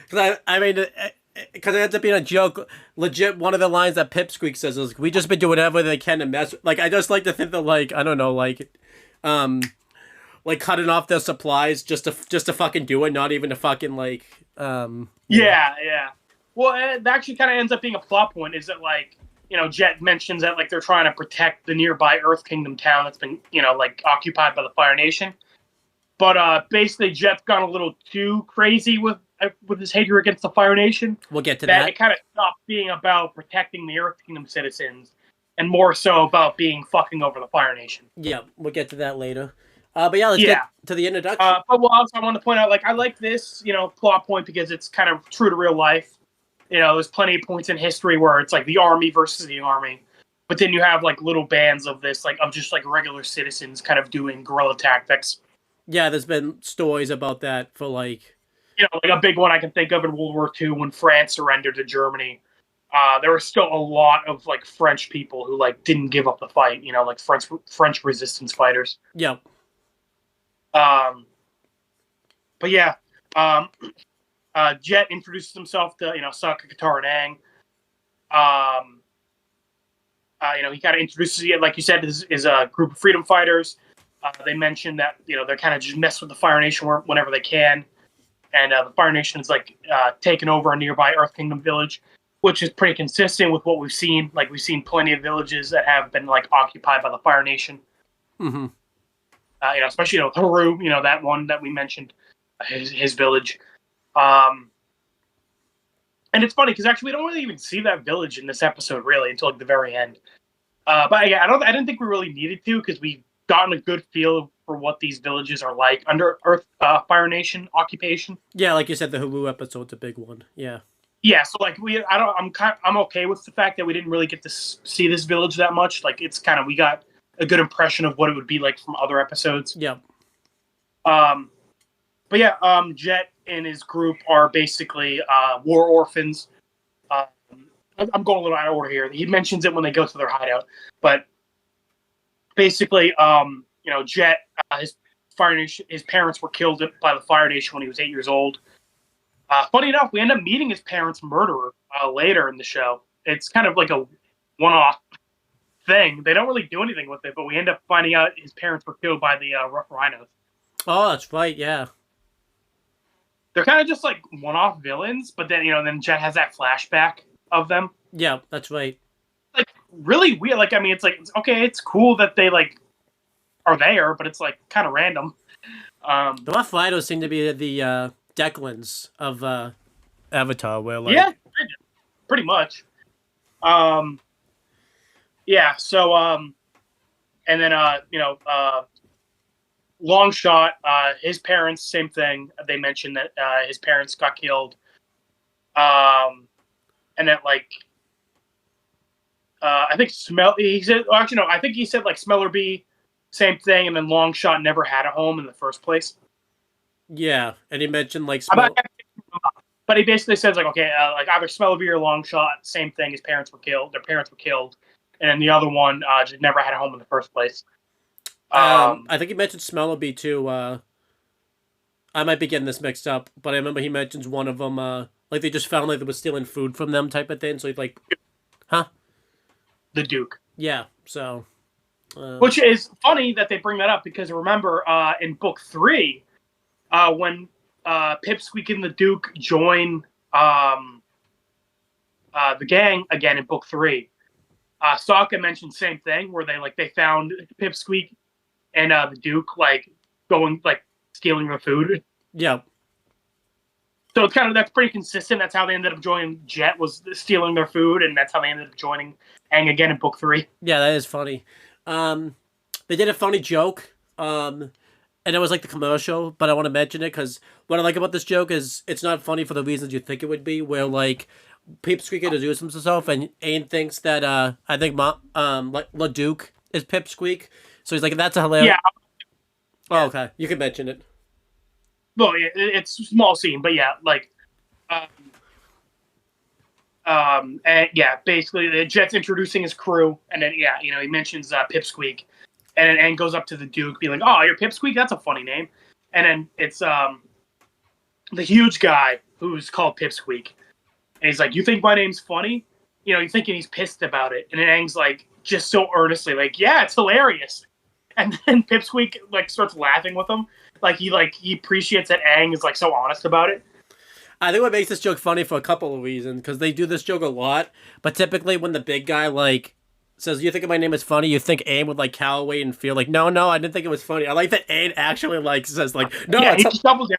Because I mean, because it ends up being a joke. Legit, one of the lines that Pipsqueak says is, "We just been doing whatever they can to mess." Like, I just like to think that, like, I don't know, like cutting off their supplies just to fucking do it, not even to fucking like. Yeah. Well, it actually kind of ends up being a plot point. Is that like, Jet mentions that like they're trying to protect the nearby Earth Kingdom town that's been like occupied by the Fire Nation. But basically, Jet's gone a little too crazy with his hatred against the Fire Nation. We'll get to that. It kind of stopped being about protecting the Earth Kingdom citizens, and more so about being fucking over the Fire Nation. Yeah, we'll get to that later. But yeah, let's get to the introduction. But also I want to point out, like, I like this, plot point because it's kind of true to real life. There's plenty of points in history where it's like the army versus the army, but then you have like little bands of this, like of just like regular citizens kind of doing guerrilla tactics. Yeah, there's been stories about that for like. Like a big one I can think of in World War II when France surrendered to Germany. There were still a lot of like French people who like didn't give up the fight. Like French resistance fighters. Yeah. But yeah, Jet introduces himself to Sokka, Katara, and Aang. He kind of introduces, like you said, is a group of freedom fighters. They mentioned that they're kind of just mess with the Fire Nation whenever they can, and the Fire Nation is like taking over a nearby Earth Kingdom village, which is pretty consistent with what we've seen. Like we've seen plenty of villages that have been like occupied by the Fire Nation. Mm-hmm. Especially Haru, that one that we mentioned, his village. And it's funny because actually we don't really even see that village in this episode really until like the very end. But yeah, I didn't think we really needed to because we've gotten a good feel for what these villages are like under Earth Fire Nation occupation. Yeah, like you said, the Haru episode's a big one. Yeah. Yeah, so like I'm okay with the fact that we didn't really get to see this village that much. Like it's kind of, we got a good impression of what it would be like from other episodes. Yeah. But yeah, Jet and his group are basically war orphans. I'm going a little out of order here. He mentions it when they go to their hideout, but basically, Jet, his parents were killed by the Fire Nation when he was 8 years old. Funny enough, we end up meeting his parents' murderer later in the show. It's kind of like a one-off thing. They don't really do anything with it, but we end up finding out his parents were killed by the Rough Rhinos. Oh, that's right. Yeah. They're kind of just like one-off villains, but then then Jet has that flashback of them. Yeah, that's right. Like really weird. Like I mean, it's like okay, it's cool that they like are there, but it's like kind of random. The Laflitos seem to be the Declans of Avatar, where like Yeah, pretty much. Yeah. So and then long shot. His parents, same thing. They mentioned that his parents got killed. And that like I think he said. Well, actually, no. I think he said like Smellerby, same thing. And then long shot never had a home in the first place. yeah, and he mentioned like But he basically says like, okay, like either Smellerby or long shot, same thing. His parents were killed. Their parents were killed, and then the other one just never had a home in the first place. I think he mentioned Smellerby too. I might be getting this mixed up, but I remember he mentions one of them. Like they just found like they were stealing food from them, type of thing. So he's like, huh? The Duke. Yeah. So. Which is funny that they bring that up because remember in book 3, when Pipsqueak and the Duke join the gang again in book 3, Sokka mentioned the same thing where they found Pipsqueak and the Duke like going like stealing their food. Yeah. So it's that's pretty consistent. That's how they ended up joining Jet, was stealing their food, and that's how they ended up joining Aang again in book 3. Yeah, that is funny. They did a funny joke, and it was like the commercial, but I want to mention it because what I like about this joke is it's not funny for the reasons you think it would be, where like Pipsqueak introduces himself and Aang thinks that I think like LeDuc is Pipsqueak, so he's like, that's a hilarious. Yeah. Oh, okay, you can mention it. Well, it's a small scene, but yeah, like, and yeah, basically the Jet's introducing his crew, and then yeah, he mentions Pipsqueak, and then Aang goes up to the Duke, being like, "Oh, you're Pipsqueak? That's a funny name." And then it's the huge guy who's called Pipsqueak, and he's like, "You think my name's funny?" You're thinking he's pissed about it, and then Aang's like, just so earnestly, like, "Yeah, it's hilarious." And then Pipsqueak like starts laughing with him, like he appreciates that Aang is like so honest about it. I think what makes this joke funny for a couple of reasons, because they do this joke a lot, but typically when the big guy like says, "You think my name is funny," you think Aang would like cowaway and feel like, no, I didn't think it was funny. I like that Aang actually like says like, no, yeah, he just doubles down.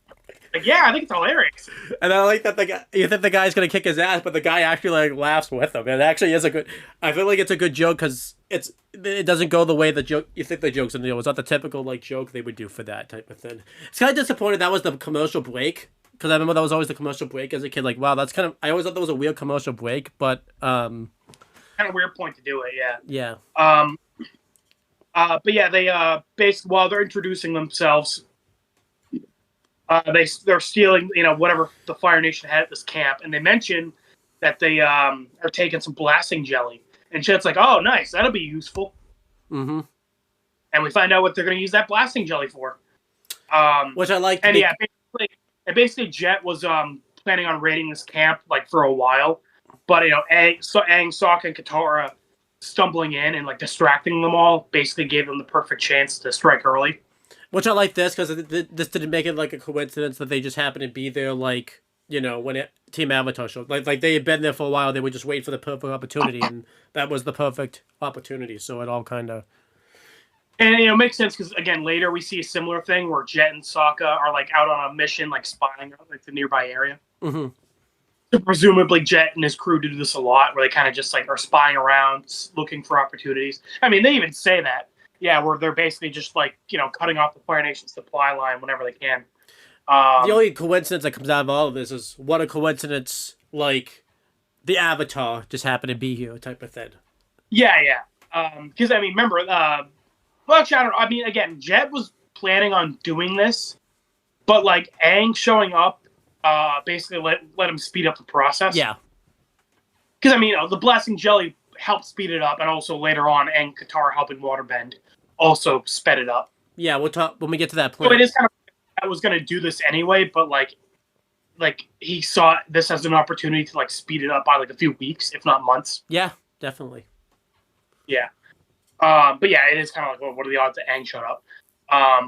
Like, yeah, I think it's hilarious. And I like that you think the guy's gonna kick his ass, but the guy actually like laughs with him. It actually is a good. I feel like it's a good joke because it doesn't go the way the joke you think the joke's gonna do. It's not the typical like joke they would do for that type of thing. It's kind of disappointed that was the commercial break, because I remember that was always the commercial break as a kid. Like, wow, that's kind of, I always thought that was a weird commercial break, but kind of weird point to do it. Yeah. But yeah, they basically while they're introducing themselves, they're stealing whatever the Fire Nation had at this camp, and they mention that they are taking some blasting jelly, and Chet's like, "Oh, nice, that'll be useful." Mm-hmm. And we find out what they're going to use that blasting jelly for. Which I like. And yeah, basically Jet was planning on raiding this camp like for a while, but Aang, Sokka, and Katara stumbling in and like distracting them all basically gave them the perfect chance to strike early. Which I like this because this didn't make it like a coincidence that they just happened to be there, like, when Team Avatar showed. Like they had been there for a while, they would just wait for the perfect opportunity, and that was the perfect opportunity. So it all kind of. And it makes sense because again later we see a similar thing where Jet and Sokka are like out on a mission, like spying like the nearby area. Mm-hmm. So presumably Jet and his crew do this a lot, where they kind of just like are spying around, looking for opportunities. I mean, they even say that. Yeah, where they're basically just like, cutting off the Fire Nation supply line whenever they can. The only coincidence that comes out of all of this is what a coincidence, like the Avatar just happened to be here type of thing. Yeah. Because, I mean, remember, well, actually, I don't know. I mean, again, Jet was planning on doing this, but like Aang showing up basically let him speed up the process. Yeah. Because, I mean, the blasting jelly helped speed it up, and also later on, Aang Katara helping waterbend also sped it up. Yeah, we'll talk when we get to that point. So it is kind of, I was going to do this anyway, but like he saw this as an opportunity to like speed it up by like a few weeks, if not months. Yeah, definitely. Yeah. But yeah, it is kind of like, well, what are the odds that Aang showed up?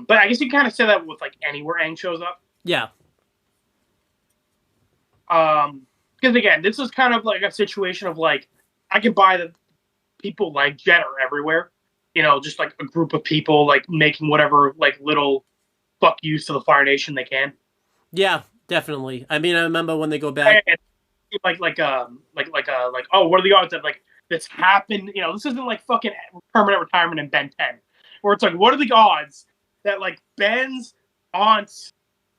But I guess you kind of say that with like anywhere Aang shows up. Yeah. Because again, this is kind of like a situation of like, I can buy the people like Jet are everywhere. just like a group of people like making whatever like little fuck yous to the Fire Nation they can. Yeah, definitely. I mean, I remember when they go back. And oh, what are the odds that like this happened? This isn't like fucking permanent retirement in Ben 10, where it's like, what are the odds that like Ben's aunt's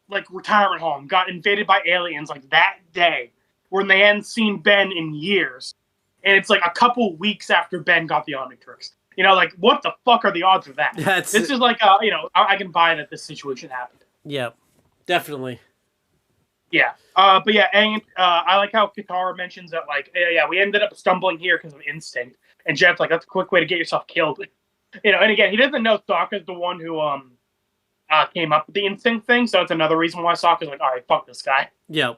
like retirement home got invaded by aliens like that day, when they hadn't seen Ben in years, and it's like a couple weeks after Ben got the Omnitrix. Like what the fuck are the odds of that? This is like I can buy that this situation happened. Yeah, definitely. Yeah. But yeah, and I like how Katara mentions that, like, yeah, we ended up stumbling here because of instinct. And Jet's like, that's a quick way to get yourself killed. And again, he doesn't know Sokka's the one who came up with the instinct thing, so it's another reason why Sokka's like, all right, fuck this guy. Yeah.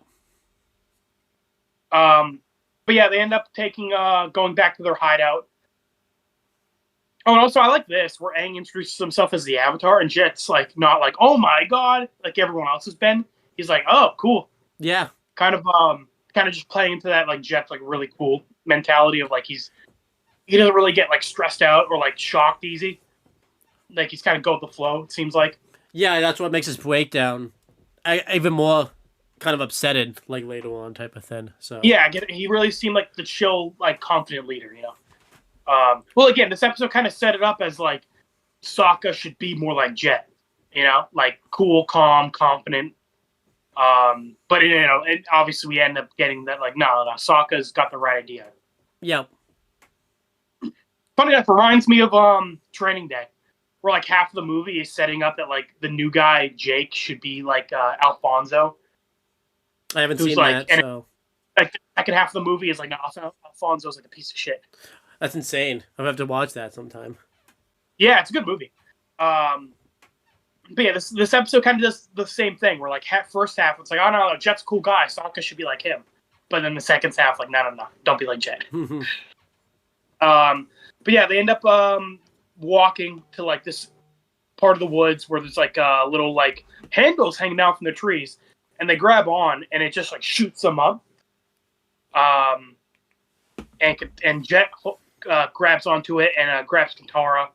But yeah, they end up going back to their hideout. Oh, and also I like this, where Aang introduces himself as the Avatar, and Jet's like, not like, oh my god, like everyone else has been. He's like, oh, cool. Yeah. Kind of just playing into that like Jet's like really cool mentality of like he doesn't really get like stressed out or like shocked easy. Like he's kind of go with the flow, it seems like. Yeah, that's what makes his breakdown even more kind of upsetted like later on type of thing. So yeah, he really seemed like the chill, like confident leader, Well, again, this episode kind of set it up as like Sokka should be more like Jet, like cool, calm, confident. But and obviously we end up getting that like no, Sokka's got the right idea. Yeah. Funny enough, reminds me of Training Day, where like half of the movie is setting up that like the new guy Jake should be like Alfonso. I haven't seen that, so like the second half of the movie is like no, Alfonso's like a piece of shit. That's insane. I'll have to watch that sometime. Yeah, it's a good movie. But yeah, this episode kind of does the same thing. Where like first half, it's like, oh no, Jet's a cool guy. Sokka should be like him. But then the second half, like, no, don't be like Jet. But yeah, they end up walking to like this part of the woods where there's like little like handles hanging out from the trees, and they grab on, and it just like shoots them up. And Jet grabs onto it and grabs Katara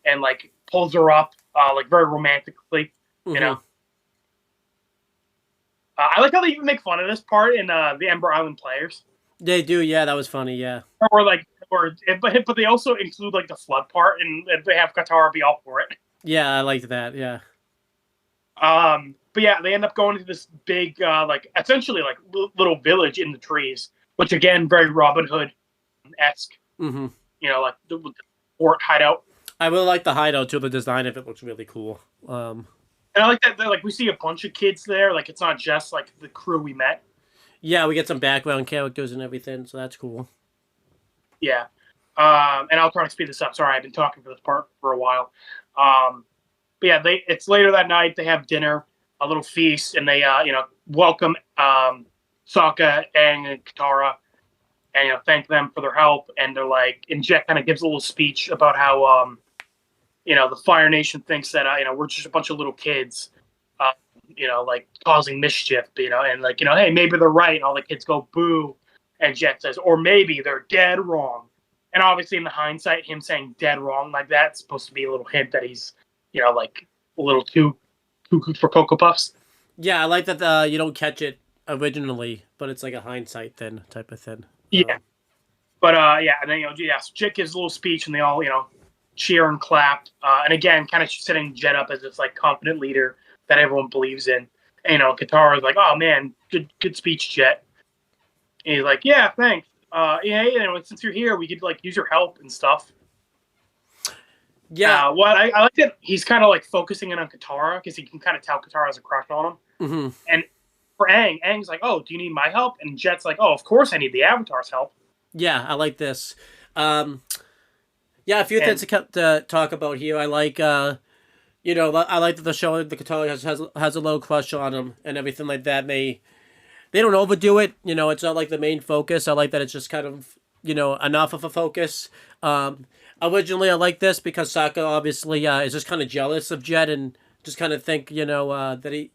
and like pulls her up. Like very romantically, I like how they even make fun of this part in the Ember Island Players. They do, yeah. That was funny, yeah. But they also include like the flood part, and they have Katara be all for it. Yeah, I liked that. Yeah. But yeah, they end up going to this big, like essentially like little village in the trees, which again very Robin Hood-esque. Mm-hmm. Like the fort hideout. I really like the hideout too. The design of it looks really cool. And I like that like we see a bunch of kids there. Like it's not just like the crew we met. Yeah, we get some background characters and everything, so that's cool. Yeah. And I'll try to speed this up. Sorry, I've been talking for this part for a while. But yeah, it's later that night. They have dinner, a little feast, and they welcome Sokka and Katara, and thank them for their help. And they're like, and Jet kind of gives a little speech about how the Fire Nation thinks that we're just a bunch of little kids, like causing mischief, and like hey, maybe they're right. And all the kids go boo, and Jet says, or maybe they're dead wrong. And obviously, in the hindsight, him saying "dead wrong" like that's supposed to be a little hint that he's like a little too good for Cocoa Puffs. Yeah, I like that you don't catch it originally, but it's like a hindsight then type of thing. Yeah, but yeah, and then so Jet gives a little speech, and they all cheer and clap, and again, kind of setting Jet up as this like confident leader that everyone believes in. And Katara's like, "Oh man, good speech, Jet." And he's like, "Yeah, thanks. Yeah, since you're here, we could like use your help and stuff." Yeah. I like that he's kind of like focusing in on Katara because he can kind of tell Katara has a crush on him. Mm-hmm. And for Aang's like, "Oh, do you need my help?" And Jet's like, "Oh, of course I need the Avatar's help." Yeah, I like this. Yeah, a few things to talk about here. I like, I like that the show, the Katara has a little crush on him and everything like that. They don't overdo it. It's not like the main focus. I like that it's just kind of, enough of a focus. Originally, I like this because Sokka obviously is just kind of jealous of Jet and just kind of think, that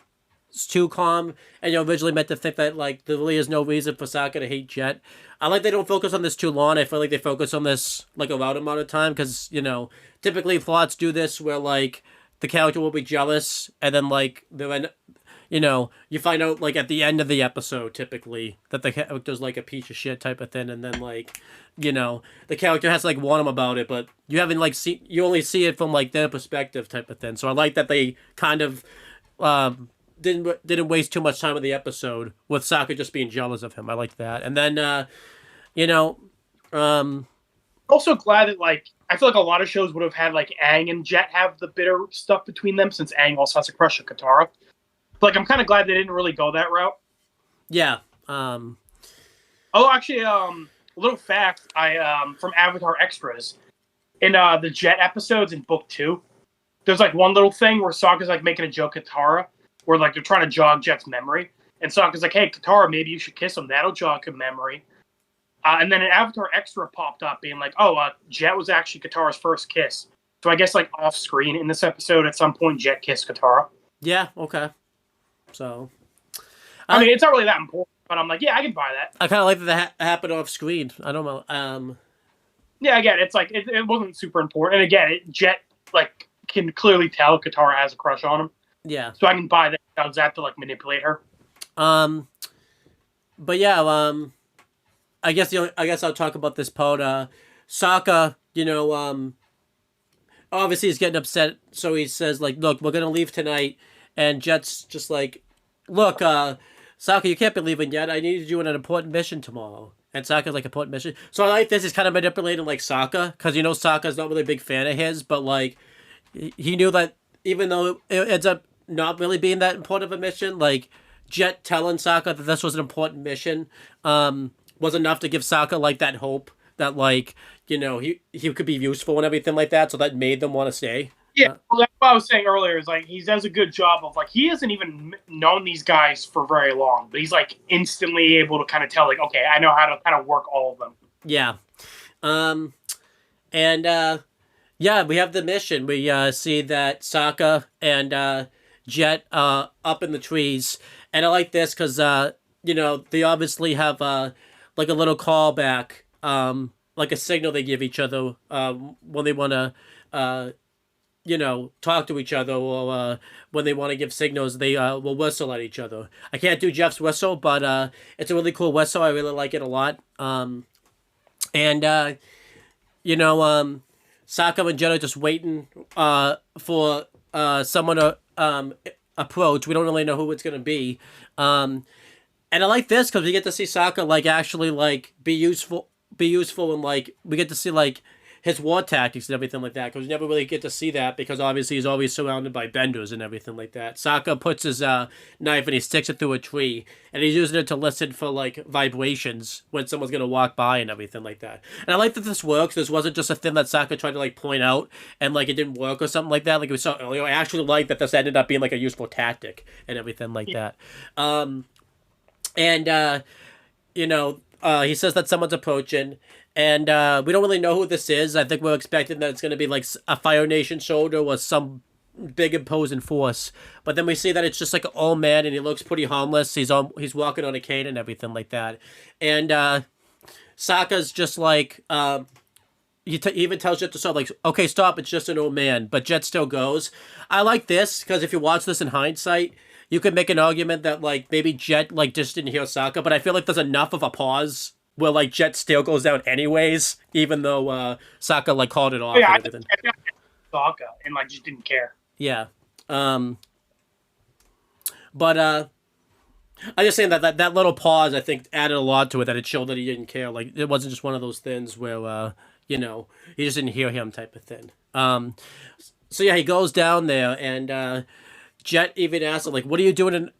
it's too calm, and you're originally meant to think that like there really is no reason for Sokka to hate Jet. I like they don't focus on this too long. I feel like they focus on this like a loud amount of time because typically plots do this where like the character will be jealous and then like you find out like at the end of the episode typically that the character's like a piece of shit type of thing, and then like the character has to like warn him about it, but you haven't like you only see it from like their perspective type of thing. So I like that they kind of didn't waste too much time in the episode with Sokka just being jealous of him. I like that. And then also glad that like I feel like a lot of shows would have had like Aang and Jet have the bitter stuff between them, since Aang also has a crush on Katara. But, like, I'm kind of glad they didn't really go that route. Yeah. Oh, actually, a little fact from Avatar Extras in the Jet episodes in Book 2. There's like one little thing where Sokka's like making a joke at Katara, where like they're trying to jog Jet's memory, and Sokka's like, "Hey, Katara, maybe you should kiss him. That'll jog his memory." And then an Avatar Extra popped up being like, "Oh, Jet was actually Katara's first kiss." So I guess like off screen in this episode, at some point, Jet kissed Katara. Yeah. Okay. So, I mean, it's not really that important, but I'm like, yeah, I can buy that. I kind of like that happened off screen. I don't know. Yeah, again, it's like it wasn't super important, and again, Jet like can clearly tell Katara has a crush on him. Yeah. So I can buy that. I was have to like manipulate her. But yeah, I guess I'll talk about this part. Sokka, obviously he's getting upset, so he says like, "Look, we're gonna leave tonight," and Jet's just like, "Look, Sokka, you can't be leaving yet. I need you on an important mission tomorrow." And Sokka's like, important mission. So I like this. He's kind of manipulating like Sokka, because Sokka's not really a big fan of his, but like he knew that even though it ends up not really being that important of a mission, like Jet telling Sokka that this was an important mission was enough to give Sokka like that hope that like he could be useful and everything like that. So that made them want to stay. Yeah, well, that's what I was saying earlier. Is like he does a good job of like he hasn't even known these guys for very long, but he's like instantly able to kind of tell like, okay, I know how to kind of work all of them. Yeah, yeah, we have the mission. We see that Sokka and Jet up in the trees, and I like this because they obviously have like a little callback, like a signal they give each other when they want to. Talk to each other, or when they want to give signals, they will whistle at each other. I can't do Jeff's whistle, but it's a really cool whistle. I really like it a lot. Sokka and Jet are just waiting for someone to approach. We don't really know who it's going to be. And I like this because we get to see Sokka like actually like be useful, and like we get to see like his war tactics and everything like that, because we never really get to see that because obviously he's always surrounded by benders and everything like that. Sokka puts his knife and he sticks it through a tree, and he's using it to listen for like vibrations when someone's gonna walk by and everything like that. And I like that this works. This wasn't just a thing that Sokka tried to like point out and like it didn't work or something like that, like we saw earlier. I actually like that this ended up being like a useful tactic and everything like that. He says that someone's approaching, and we don't really know who this is. I think we're expecting that it's going to be like a Fire Nation soldier or some big imposing force. But then we see that it's just like an old man, and he looks pretty harmless. He's walking on a cane and everything like that. And Sokka's just like, he even tells Jet to stop, like, okay, stop, it's just an old man. But Jet still goes. I like this, because if you watch this in hindsight, you could make an argument that, like, maybe Jet, like, just didn't hear Sokka, but I feel like there's enough of a pause where, like, Jet still goes down anyways, even though Sokka, like, called it off and everything. I Sokka and, like, just didn't care. Yeah. But I'm just saying that little pause, I think, added a lot to it, that it showed that he didn't care. Like, it wasn't just one of those things where, he just didn't hear him type of thing. So, yeah, he goes down there, and Jet even asks him, like, what are you doing in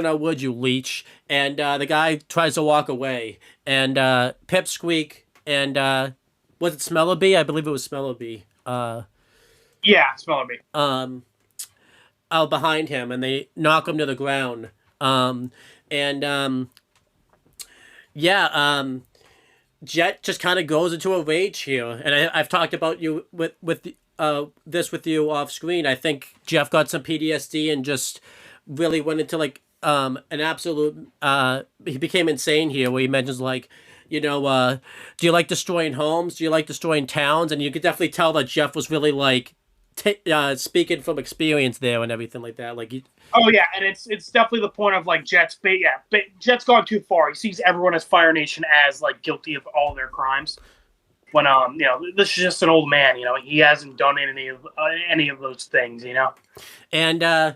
our wood, you leech? And the guy tries to walk away. And Pip Squeak and was it Smellerbee? I believe it was Smellerbee. Yeah, Smellerbee. Out behind him, and they knock him to the ground. Jet just kind of goes into a rage here. And I've talked about you with this with you off screen. I think Jeff got some PTSD and just really went into like an absolute he became insane here where he mentions like, do you like destroying homes? Do you like destroying towns? And you could definitely tell that Jeff was really like speaking from experience there and everything like that. Like, oh yeah, and it's definitely the point of like Jet's, Jet's gone too far. He sees everyone as Fire Nation as like guilty of all their crimes. When this is just an old man. He hasn't done any of those things. And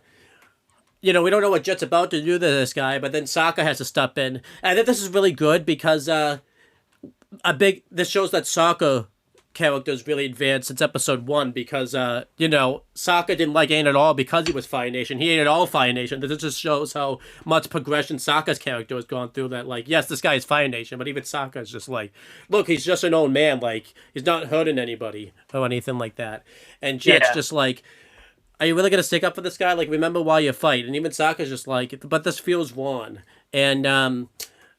we don't know what Jet's about to do to this guy, but then Sokka has to step in. And I think this is really good because this shows that Sokka character is really advanced since episode 1 because, Sokka didn't like Aang at all because he was Fire Nation. He hated all Fire Nation. This just shows how much progression Sokka's character has gone through that, like, yes, this guy is Fire Nation, but even Sokka is just like, look, he's just an old man. Like, he's not hurting anybody or anything like that. And Jet's just like, are you really going to stick up for this guy? Like, remember why you fight. And even Sokka's just like, but this feels wrong. And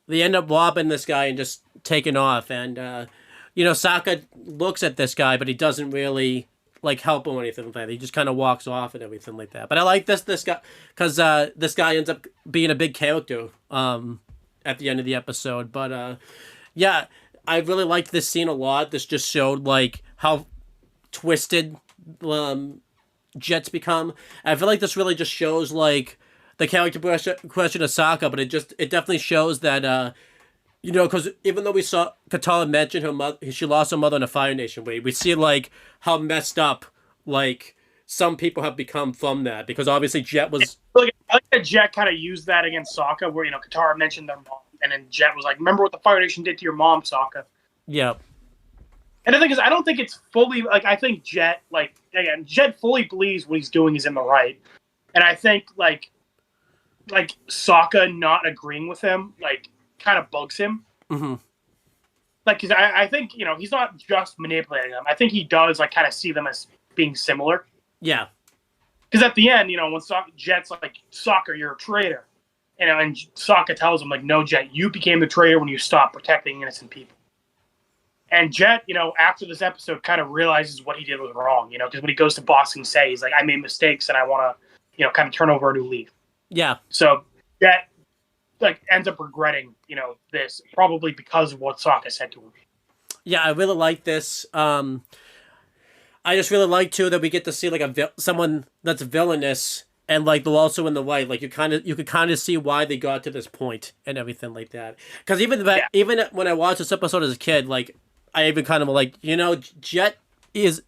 they end up robbing this guy and just taking off. And, Sokka looks at this guy, but he doesn't really, like, help him or anything like that. He just kind of walks off and everything like that. But I like this guy, because this guy ends up being a big character at the end of the episode. But, yeah, I really liked this scene a lot. This just showed, like, how twisted Jet's become. I feel like this really just shows like the character question of Sokka, but it definitely shows that because even though we saw Katara mention her mother, she lost her mother in a Fire Nation way, we see like how messed up like some people have become from that, because obviously Jet was. I like that Jet kind of used that against Sokka, where Katara mentioned their mom, and then Jet was like, "Remember what the Fire Nation did to your mom, Sokka?" Yeah. And the thing is, I don't think it's fully like, I think Jet, like, again, Jet fully believes what he's doing is in the right, and I think like Sokka not agreeing with him like kind of bugs him. Mm-hmm. Like, cause I think he's not just manipulating them. I think he does like kind of see them as being similar. Yeah. Because at the end, when Jet's like, Sokka, you're a traitor, and Sokka tells him like, no, Jet, you became the traitor when you stopped protecting innocent people. And Jet, after this episode, kind of realizes what he did was wrong, because when he goes to Boss and say, he's like, I made mistakes and I want to, kind of turn over a new leaf. Yeah. So Jet, like, ends up regretting, this, probably because of what Sokka said to him. Yeah, I really like this. I just really like, too, that we get to see, like, someone that's villainous and, like, they're also in the right. Like, you could kind of see why they got to this point and everything like that. Because even when I watched this episode as a kid, like, I even kind of like, Jet is...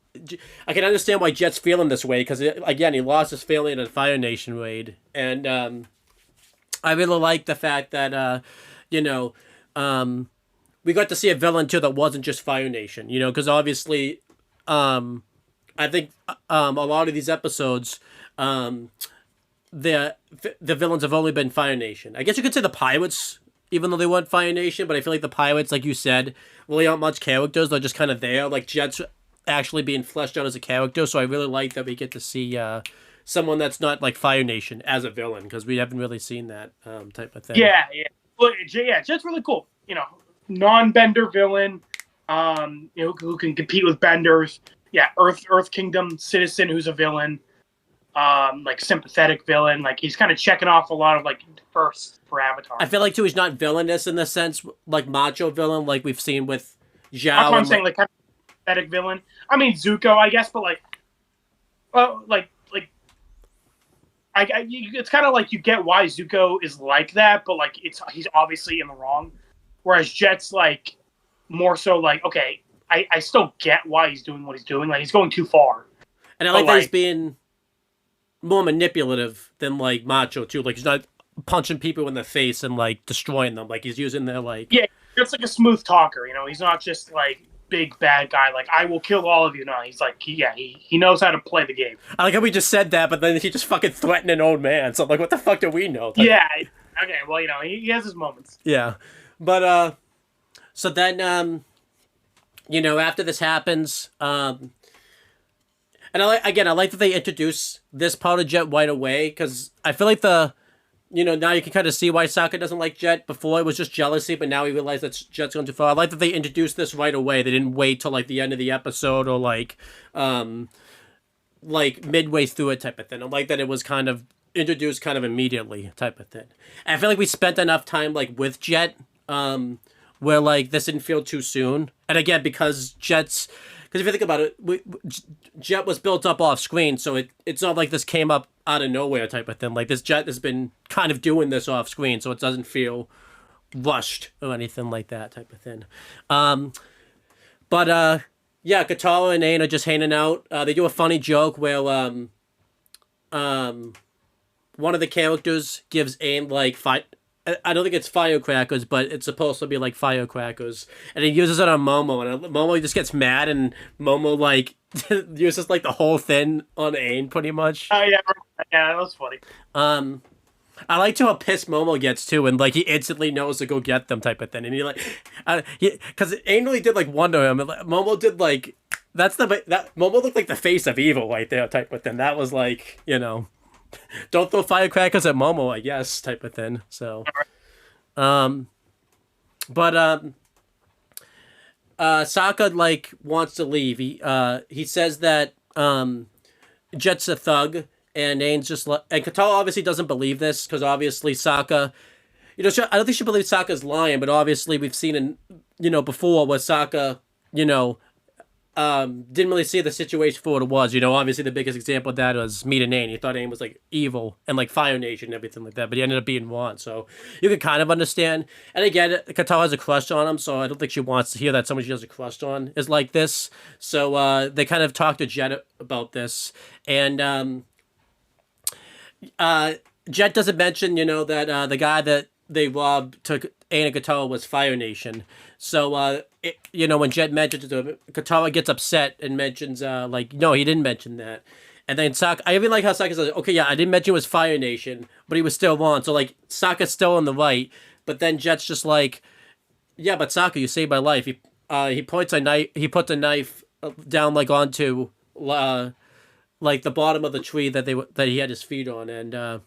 I can understand why Jet's feeling this way, because, again, he lost his family in a Fire Nation raid. And I really like the fact that, we got to see a villain, too, that wasn't just Fire Nation, because obviously, I think a lot of these episodes, the villains have only been Fire Nation. I guess you could say the pirates, even though they weren't Fire Nation, but I feel like the pirates, like you said, really aren't much characters. They're just kind of there. Like, Jet's actually being fleshed out as a character, so I really like that we get to see someone that's not like Fire Nation as a villain, because we haven't really seen that type of thing. Yeah. Well, Jet's really cool. Non-bender villain, who can compete with benders. Yeah, Earth Kingdom citizen who's a villain. Like sympathetic villain. Like, he's kind of checking off a lot of like firsts for Avatar. I feel like too he's not villainous in the sense like macho villain like we've seen with Zhao. That's what I'm saying, like kind of sympathetic villain. I mean Zuko, I guess, but it's kind of like you get why Zuko is like that, but like he's obviously in the wrong. Whereas Jet's like more so like, okay, I still get why he's doing what he's doing. Like, he's going too far. And I like that he's being more manipulative than like macho too. Like, he's not punching people in the face and like destroying them. Like, he's using their like... Yeah, it's like a smooth talker, He's not just like big bad guy, like, I will kill all of you. No, he's like, he knows how to play the game. I like how we just said that, but then he just fucking threatened an old man. So I'm like, what the fuck do we know? Like, yeah, okay, well, he has his moments. Yeah. But, so then, after this happens, and I like that they introduce this part of Jet right away, because I feel like now you can kind of see why Sokka doesn't like Jet. Before it was just jealousy, but now he realized that Jet's going too far. I like that they introduced this right away. They didn't wait till like the end of the episode or like midway through it type of thing. I like that it was kind of introduced kind of immediately type of thing. And I feel like we spent enough time like with Jet, where like this didn't feel too soon. And again, because if you think about it, Jet was built up off screen, so it's not like this came up out of nowhere type of thing. Like this Jet has been kind of doing this off screen, so it doesn't feel rushed or anything like that type of thing. But yeah, Katara and Aang are just hanging out. They do a funny joke where one of the characters gives Aang like I don't think it's firecrackers, but it's supposed to be like firecrackers, and he uses it on Momo, and Momo just gets mad, and Momo like uses like the whole thing on Aang pretty much. Oh yeah, that was funny. I like to how pissed Momo gets too, and like he instantly knows to go get them type of thing, and he like, because Aang really did like wonder him, and like, Momo did like that Momo looked like the face of evil right there type of thing. That was like, you know. Don't throw firecrackers at Momo, I guess, type of thing. So, Sokka like wants to leave. He says that Jet's a thug, and Aang's just and Katara obviously doesn't believe this because obviously Sokka, I don't think she believes Sokka's lying, but obviously we've seen before where Sokka, didn't really see the situation for what it was. Obviously the biggest example of that was meeting Aang. He thought Aang was like evil and like Fire Nation and everything like that, but he ended up being one. So you can kind of understand. And again, Katara has a crush on him, so I don't think she wants to hear that someone she has a crush on is like this. So they kind of talked to Jet about this, and Jet doesn't mention that the guy that they robbed took Aang and Katara was Fire Nation. So, when Jet mentions it to him, Katara gets upset and mentions, no, he didn't mention that. And then Sokka, I even like how Sokka says, okay, yeah, I didn't mention it was Fire Nation, but he was still wrong. So, like, Sokka's still on the right, but then Jet's just like, yeah, but Sokka, you saved my life. He puts a knife down, like, onto, like, the bottom of the tree that he had his feet on, and,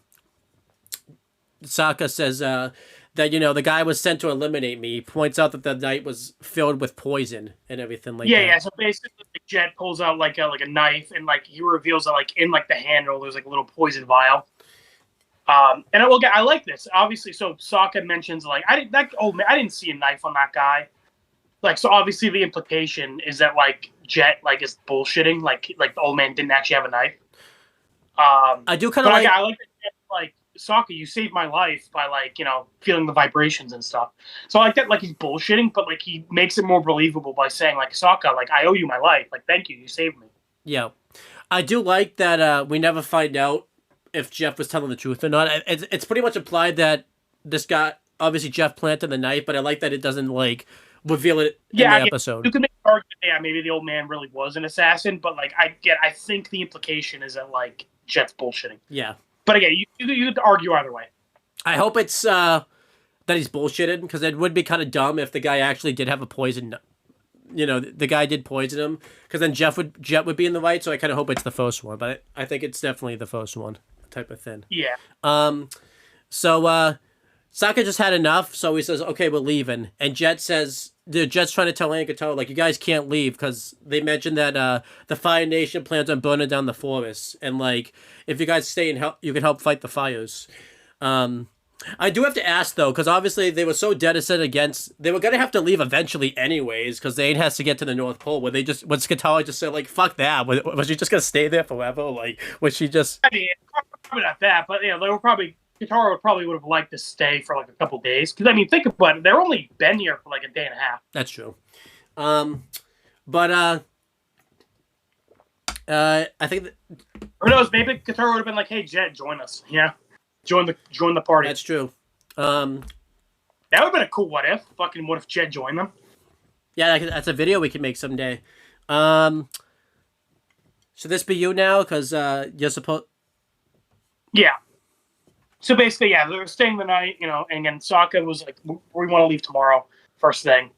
Sokka says, that the guy was sent to eliminate me. He points out that the night was filled with poison and everything like that. Yeah. So basically, Jet pulls out like a knife, and like he reveals that like in like the handle there's like a little poison vial. And I like this obviously. So Sokka mentions like I didn't see a knife on that guy. Like so, obviously the implication is that like Jet like is bullshitting. Like the old man didn't actually have a knife. I do kind of I like that like. Sokka, you saved my life by like feeling the vibrations and stuff. So I like that, like he's bullshitting, but like he makes it more believable by saying like Sokka, like I owe you my life, like thank you, you saved me. Yeah, I do like that. We never find out if Jeff was telling the truth or not. It's pretty much implied that this guy, obviously Jeff planted the knife, but I like that it doesn't like reveal it in the episode. You can make an argument, yeah, maybe the old man really was an assassin, but like I think the implication is that like Jeff's bullshitting. Yeah. But again, you could argue either way. I hope it's that he's bullshitted, because it would be kind of dumb if the guy actually did have a poison. The guy did poison him, because then Jet would be in the right. So I kind of hope it's the first one, but I think it's definitely the first one type of thing. Yeah. So Sokka just had enough, so he says, "Okay, we're leaving." And Jet's trying to tell Aang and Katara, like, you guys can't leave because they mentioned that the Fire Nation plans on burning down the forest, and like if you guys stay and help, you can help fight the fires. I do have to ask though, because obviously they were so dead set against, they were gonna have to leave eventually anyways, because Aang has to get to the North Pole. Was Katara just said like fuck that? Was she just gonna stay there forever? Like was she just? I mean, probably not that, but they were probably. Katara would have liked to stay for like a couple days, because I mean, think about it. They're only been here for like a day and a half. That's true. But I think who knows? Maybe Katara would have been like, "Hey, Jet, join us. Yeah, join the party." That's true. That would have been a cool what if. Fucking what if Jet joined them? Yeah, that's a video we can make someday. Should this be you now? Because you're supposed. Yeah. So basically, yeah, they were staying the night, and then Sokka was like, we want to leave tomorrow, first thing.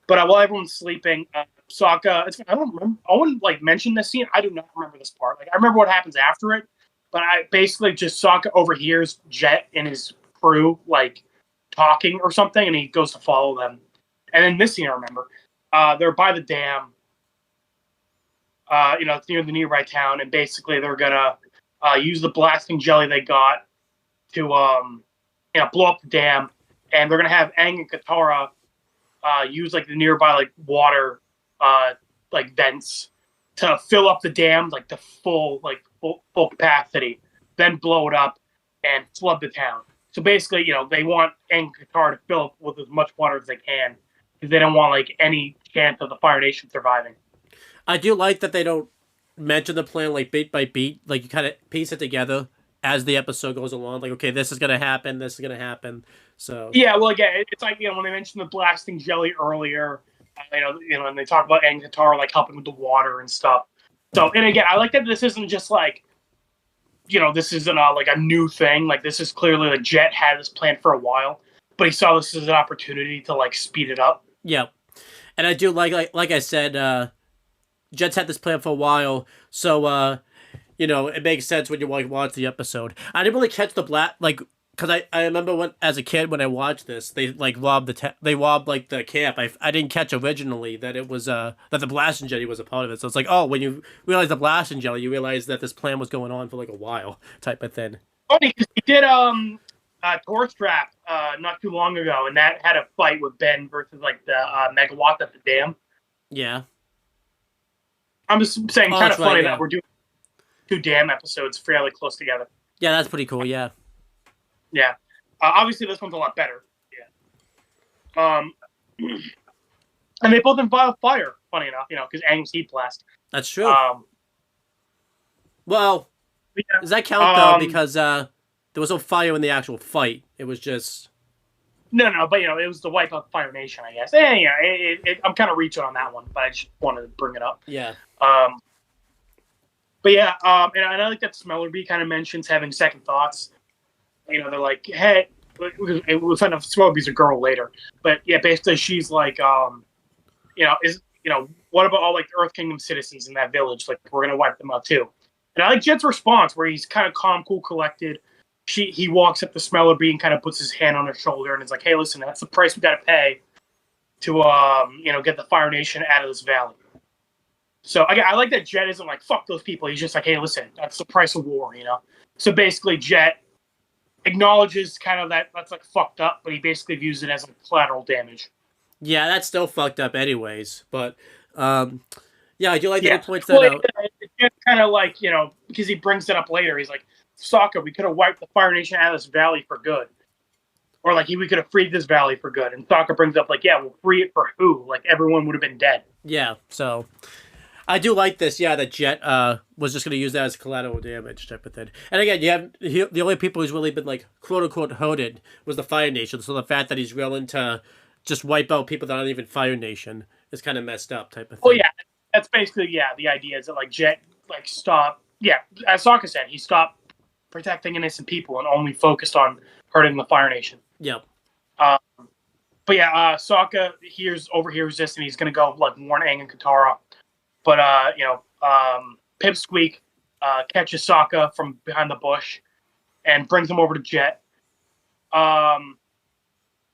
But while everyone's sleeping, Sokka, I don't remember, Owen, like, mentioned this scene. I do not remember this part. Like, I remember what happens after it, but I basically just Sokka overhears Jet and his crew, like, talking or something, and he goes to follow them. And then this scene, I remember, they're by the dam, near the nearby town, and basically they're gonna use the blasting jelly they got to blow up the dam, and they're gonna have Aang and Katara use like the nearby like water like vents to fill up the dam like the full capacity, then blow it up and flood the town. So basically, they want Aang and Katara to fill up with as much water as they can because they don't want like any chance of the Fire Nation surviving. I do like that they don't mention the plan like beat by beat. Like you kind of piece it together as the episode goes along. Like, okay, this is gonna happen. This is gonna happen. So yeah, well, again, it's like when they mentioned the blasting jelly earlier, and they talk about Aang and Katara like helping with the water and stuff. So, and again, I like that this isn't just like, this isn't like a new thing. Like this is clearly like Jet had this plan for a while, but he saw this as an opportunity to like speed it up. Yeah, and I do like I said. Jet's had this plan for a while, so it makes sense when you watch the episode. I didn't really catch the because I remember as a kid when I watched this, they like robbed the camp. I didn't catch originally that it was that the blasting jelly was a part of it. So it's like, oh, when you realize the blasting jelly, you realize that this plan was going on for like a while, type of thing. Funny because he did Torch Trap not too long ago, and that had a fight with Ben versus like the megawatt at the dam. Yeah. I'm just saying, kind of funny yeah. that we're doing 2 dam episodes fairly close together. Yeah, that's pretty cool. Yeah. Yeah. Obviously, this one's a lot better. Yeah. And they both involve fire. Funny enough, because Aang's heat blast. That's true. Well, yeah. Does that count though? Because there was no fire in the actual fight. It was just. No, but it was the wipe out Fire Nation, I guess. Yeah, I'm kind of reaching on that one, but I just wanted to bring it up. Yeah. But yeah, and I like that Smellerbee kind of mentions having second thoughts. They're like, hey, we'll find out Smellerbee's a girl later, but yeah, basically she's like, what about all like the Earth Kingdom citizens in that village? Like, we're gonna wipe them out too. And I like Jet's response where he's kind of calm, cool, collected. He walks up to Smellerbee and kind of puts his hand on her shoulder and is like, hey, listen, that's the price we got to pay to, get the Fire Nation out of this valley. So I like that Jet isn't like, fuck those people. He's just like, hey, listen, that's the price of war, So basically Jet acknowledges kind of that's like fucked up, but he basically views it as like collateral damage. Yeah, that's still fucked up anyways. But, yeah, I do like that he points that out. It's kind of like, because he brings it up later. He's like, Sokka, we could have wiped the Fire Nation out of this valley for good. Or like we could have freed this valley for good. And Sokka brings up like, yeah, we'll free it for who? Like everyone would have been dead. Yeah, so I do like this, that Jet was just going to use that as collateral damage type of thing. And again, the only people who's really been like quote unquote hurted was the Fire Nation. So the fact that he's willing to just wipe out people that aren't even Fire Nation is kind of messed up type of thing. Oh yeah, that's basically the idea is that like Jet like stopped. Yeah, as Sokka said, he stopped protecting innocent people and only focused on hurting the Fire Nation. Yep. But yeah, Sokka overhears this and he's gonna go like warn Aang and Katara. But Pipsqueak catches Sokka from behind the bush and brings him over to Jet. And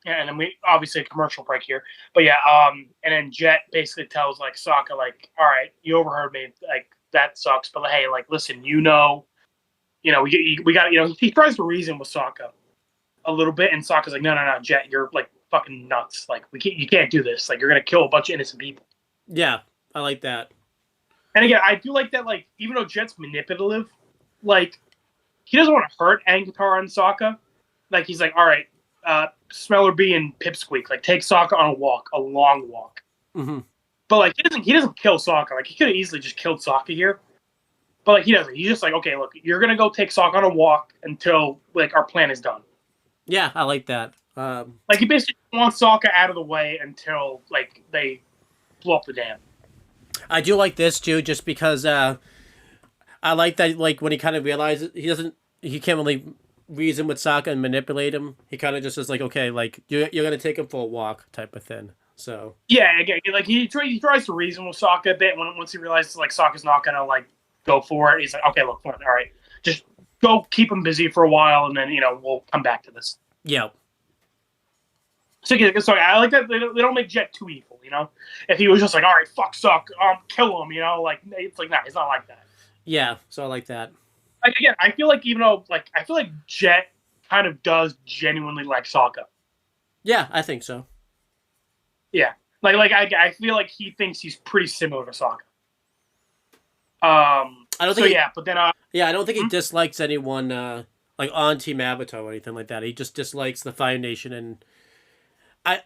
then we obviously a commercial break here. But yeah, and then Jet basically tells like Sokka like, all right, you overheard me, like that sucks, but hey, like listen, we got he tries to reason with Sokka a little bit, and Sokka's like, no, Jet, you're like fucking nuts. Like you can't do this. Like you're gonna kill a bunch of innocent people. Yeah, I like that. And again, I do like that. Like even though Jet's manipulative, like he doesn't want to hurt Aang, Katara, and Sokka. Like he's like, all right, Smellerbee and Pipsqueak, like take Sokka on a long walk. Mm-hmm. But like he doesn't kill Sokka. Like he could have easily just killed Sokka here. But like he doesn't. He's just like, okay, look, you're gonna go take Sokka on a walk until like our plan is done. Yeah, I like that. Like he basically wants Sokka out of the way until like they blow up the dam. I do like this too, just because I like that. Like when he kind of realizes he can't really reason with Sokka and manipulate him. He kind of just is like, okay, like you're gonna take him for a walk type of thing. So yeah, again, like he tries to reason with Sokka a bit once he realizes like Sokka's not gonna like go for it. He's like, okay, look, all right, just go keep him busy for a while, and then we'll come back to this. Yeah. So I like that they don't make Jet too evil. If he was just like, all right, fuck Sokka, kill him. Like it's like, nah, he's not like that. Yeah, so I like that. like again, I feel like even though like I feel like Jet kind of does genuinely like Sokka. Yeah, I think so. Yeah, like I feel like he thinks he's pretty similar to Sokka. I don't think. But then Yeah, I don't think he dislikes anyone like on Team Avatar or anything like that. He just dislikes the Fire Nation, and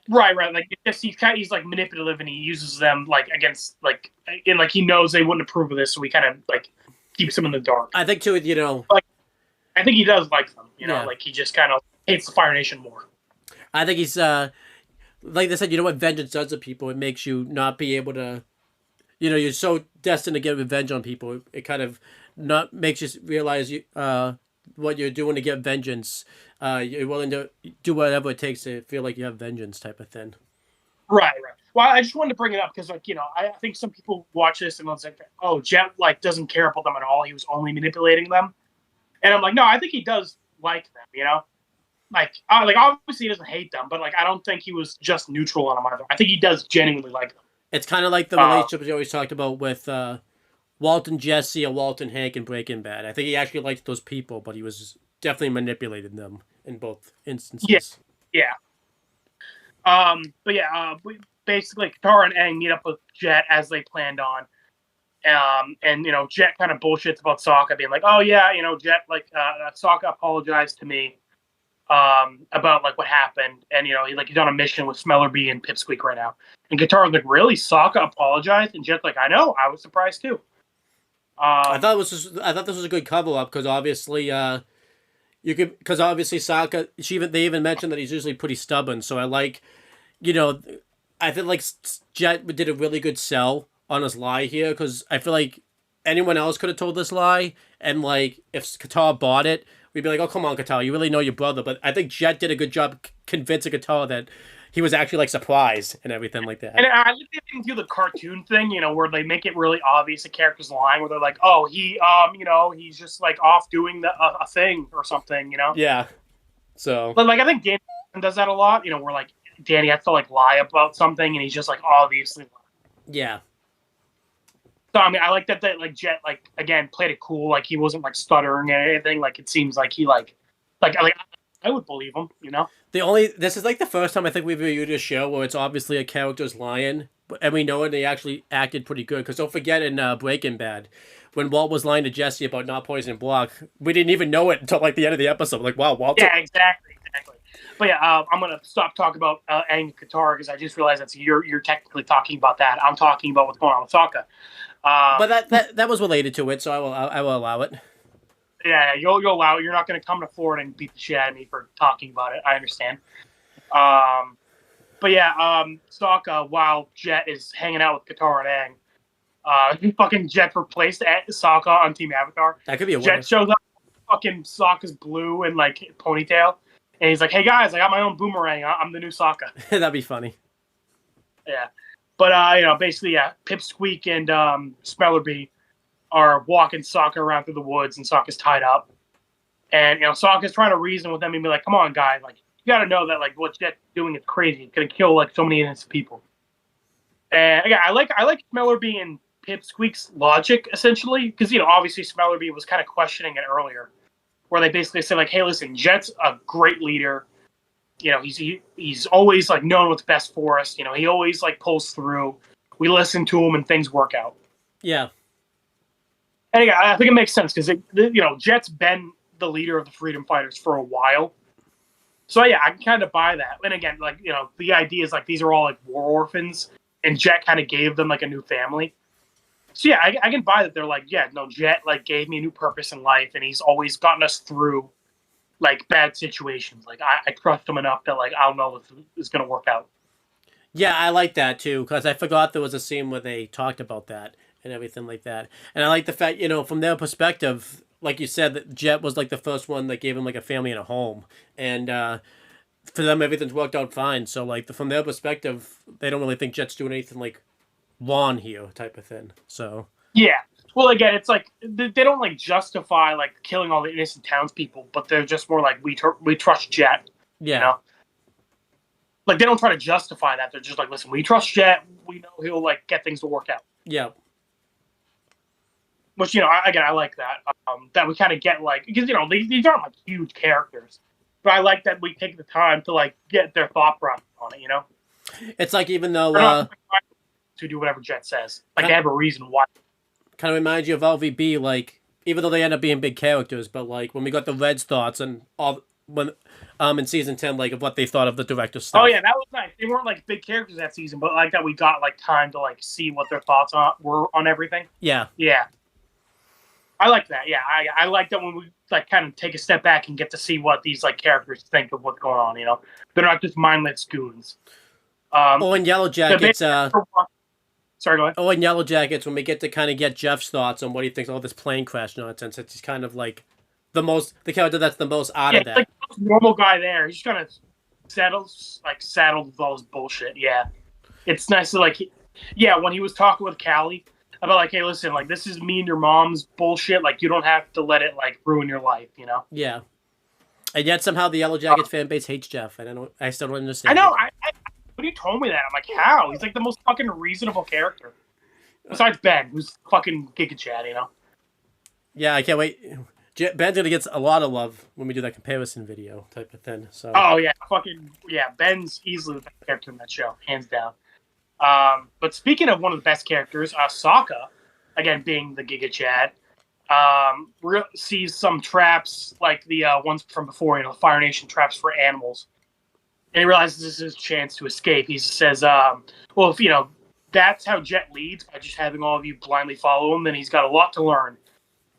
right. Like he's like manipulative, and he uses them like against like and like he knows they wouldn't approve of this, so he kind of like keeps them in the dark. I think too, you know. Like, I think he does like them. You know, Yeah. like he just kind of hates the Fire Nation more. I think he's like they said. You know what vengeance does to people? It makes you not be able to. You know, you're so destined to get revenge on people. It kind of not makes you realize what you're doing to get vengeance. You're willing to do whatever it takes to feel like you have vengeance, type of thing. Right. Well, I just wanted to bring it up because, like, you know, I think some people watch this and it's like, oh, Jet like doesn't care about them at all. He was only manipulating them, and I'm like, no, I think he does like them. You know, like obviously he doesn't hate them, but like I don't think he was just neutral on them either. I think he does genuinely like them. It's kind of like the relationship we always talked about with Walt and Jesse or Walt and Hank in Breaking Bad. I think he actually liked those people, but he was definitely manipulating them in both instances. Yeah. But yeah, basically Katara and Aang meet up with Jet as they planned on. And you know, Jet kind of bullshits about Sokka being like, oh yeah, you know, Jet like Sokka apologized to me about like what happened, and you know, he's on a mission with Smellerbee and Pipsqueak right now. And Katara's like, really? Sokka apologized? And Jet's like, I know, I was surprised too. I thought this was a good cover up because obviously Sokka they even mentioned that he's usually pretty stubborn. So I like, you know, I feel like Jet did a really good sell on his lie here because I feel like anyone else could have told this lie, and like if Katara bought it, we'd be like, oh come on Katara, you really know your brother. But I think Jet did a good job convincing Katara that he was actually like surprised and everything like that. And I like they do the cartoon thing, you know, where they make it really obvious the character's lying, where they're like, "Oh, he, you know, he's just like off doing a thing or something," you know. Yeah. So. But like, I think Danny does that a lot, you know, where like Danny has to like lie about something, and he's just like obviously lying. Yeah. So I mean, I like that like Jet like again played it cool, like he wasn't like stuttering or anything. Like it seems like he like I would believe him, you know. This is like the first time I think we've reviewed a show where it's obviously a character's lying, and we know it. They actually acted pretty good. Because don't forget in Breaking Bad, when Walt was lying to Jesse about not poisoning Brock, we didn't even know it until like the end of the episode. Like, wow, Walt. Yeah, exactly. But yeah, I'm gonna stop talking about Aang and Katara because I just realized that you're technically talking about that. I'm talking about what's going on with Sokka. But that was related to it, so I will allow it. Yeah, you'll allow it. You're not going to come to Florida and beat the shit out of me for talking about it. I understand. But yeah, Sokka, while Jet is hanging out with Katara and Aang, fucking Jet replaced Sokka on Team Avatar. That could be a Jet winner. shows up, fucking Sokka's blue and like ponytail, and he's like, "Hey guys, I got my own boomerang. I'm the new Sokka." That'd be funny. Yeah, but you know, basically, yeah, Pipsqueak and Smellerbee are walking Sokka around through the woods, and Sokka's tied up. And, you know, Sokka's trying to reason with them and be like, come on, guys, like, you gotta know that, like, what Jet's doing is crazy. It's gonna kill, like, so many innocent people. And, again, I like Smellerbee and Pipsqueak's logic, essentially, because, you know, obviously Smellerbee was kind of questioning it earlier, where they basically said, like, hey, listen, Jet's a great leader. You know, he's always, like, known what's best for us. You know, he always, like, pulls through. We listen to him and things work out. Yeah. And again, I think it makes sense because, you know, Jet's been the leader of the freedom fighters for a while. So, yeah, I can kind of buy that. And again, like, you know, the idea is, like, these are all, like, war orphans, and Jet kind of gave them, like, a new family. So, yeah, I can buy that they're like, yeah, no, Jet, like, gave me a new purpose in life, and he's always gotten us through, like, bad situations. Like, I trust him enough that, like, I'll know this is going to work out. Yeah, I like that, too, because I forgot there was a scene where they talked about that and everything like that. And I like the fact, you know, from their perspective, like you said, that Jet was like the first one that gave him like a family and a home. And for them, everything's worked out fine. So like from their perspective, they don't really think Jet's doing anything like wrong here type of thing. So yeah. Well, again, it's like they don't like justify like killing all the innocent townspeople, but they're just more like we trust Jet. Yeah. You know? Like they don't try to justify that. They're just like, listen, we trust Jet. We know he'll like get things to work out. Yeah. which again I like that. That we kind of get like because these aren't like huge characters, but I like that we take the time to like get their thought process on it. It's like even though to do whatever Jet says, like they have a reason why. Kind of reminds you of LVB, like even though they end up being big characters, but like when we got the Reds' thoughts and all when in season 10, like of what they thought of the director's stuff. Oh yeah, that was nice. They weren't like big characters that season, but like that we got like time to like see what their thoughts were on everything. Yeah. I like that. Yeah, I like that when we like kind of take a step back and get to see what these like characters think of what's going on. They're not just mindless goons. In Yellow Jackets. Sorry, go ahead. In Yellow Jackets, when we get to kind of get Jeff's thoughts on what he thinks of all this plane crash nonsense, it's kind of like the character that's the most out of that. Like the most normal guy there. He's kind of saddled with all this bullshit. Yeah, it's nice to like. Yeah, when he was talking with Callie about like, hey, listen, like this is me and your mom's bullshit. Like you don't have to let it like ruin your life. Yeah. And yet somehow the Yellow Jackets fan base hates Jeff, and I still don't understand. I know. When you told me that, I'm like, how? He's like the most fucking reasonable character. Besides Ben, who's fucking Giga Chad, Yeah, I can't wait. Ben's gonna get a lot of love when we do that comparison video type of thing. So. Oh yeah, Ben's easily the best character in that show, hands down. But speaking of one of the best characters, Sokka, again being the Giga Chad, sees some traps like the ones from before, the Fire Nation traps for animals. And he realizes this is his chance to escape. He says, well, if, that's how Jet leads, by just having all of you blindly follow him, then he's got a lot to learn.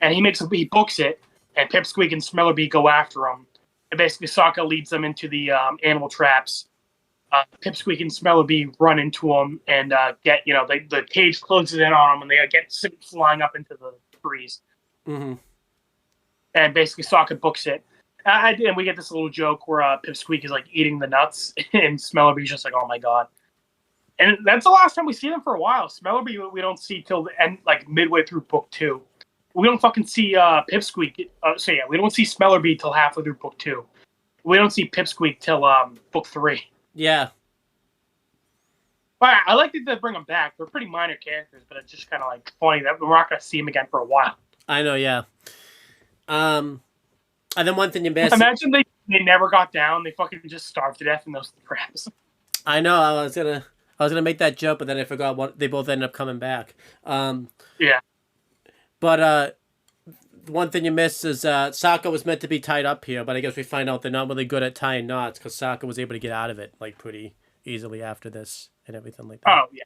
And he books it, and Pipsqueak and Smellerbee go after him. And basically, Sokka leads them into the animal traps. Pipsqueak and Smellerbee run into him and get, the cage closes in on them, and they get flying up into the trees. Mm-hmm. And basically, Sokka books it. And we get this little joke where Pipsqueak is like eating the nuts, and Smellerbee's just like, "Oh my god!" And that's the last time we see them for a while. Smellerbee we don't see till the end, like midway through book 2. We don't fucking see Pipsqueak. We don't see Smellerbee till halfway through book 2. We don't see Pipsqueak till book 3. Yeah. But I like that they bring them back. They're pretty minor characters, but it's just kind of like funny that we're not going to see them again for a while. I know, yeah. And then one thing you missed. Imagine they never got down. They fucking just starved to death in those traps. I know. I was gonna make that joke, but then I forgot what they both ended up coming back. Yeah. But one thing you missed is Sokka was meant to be tied up here, but I guess we find out they're not really good at tying knots because Sokka was able to get out of it like pretty easily after this and everything like that. Oh yeah.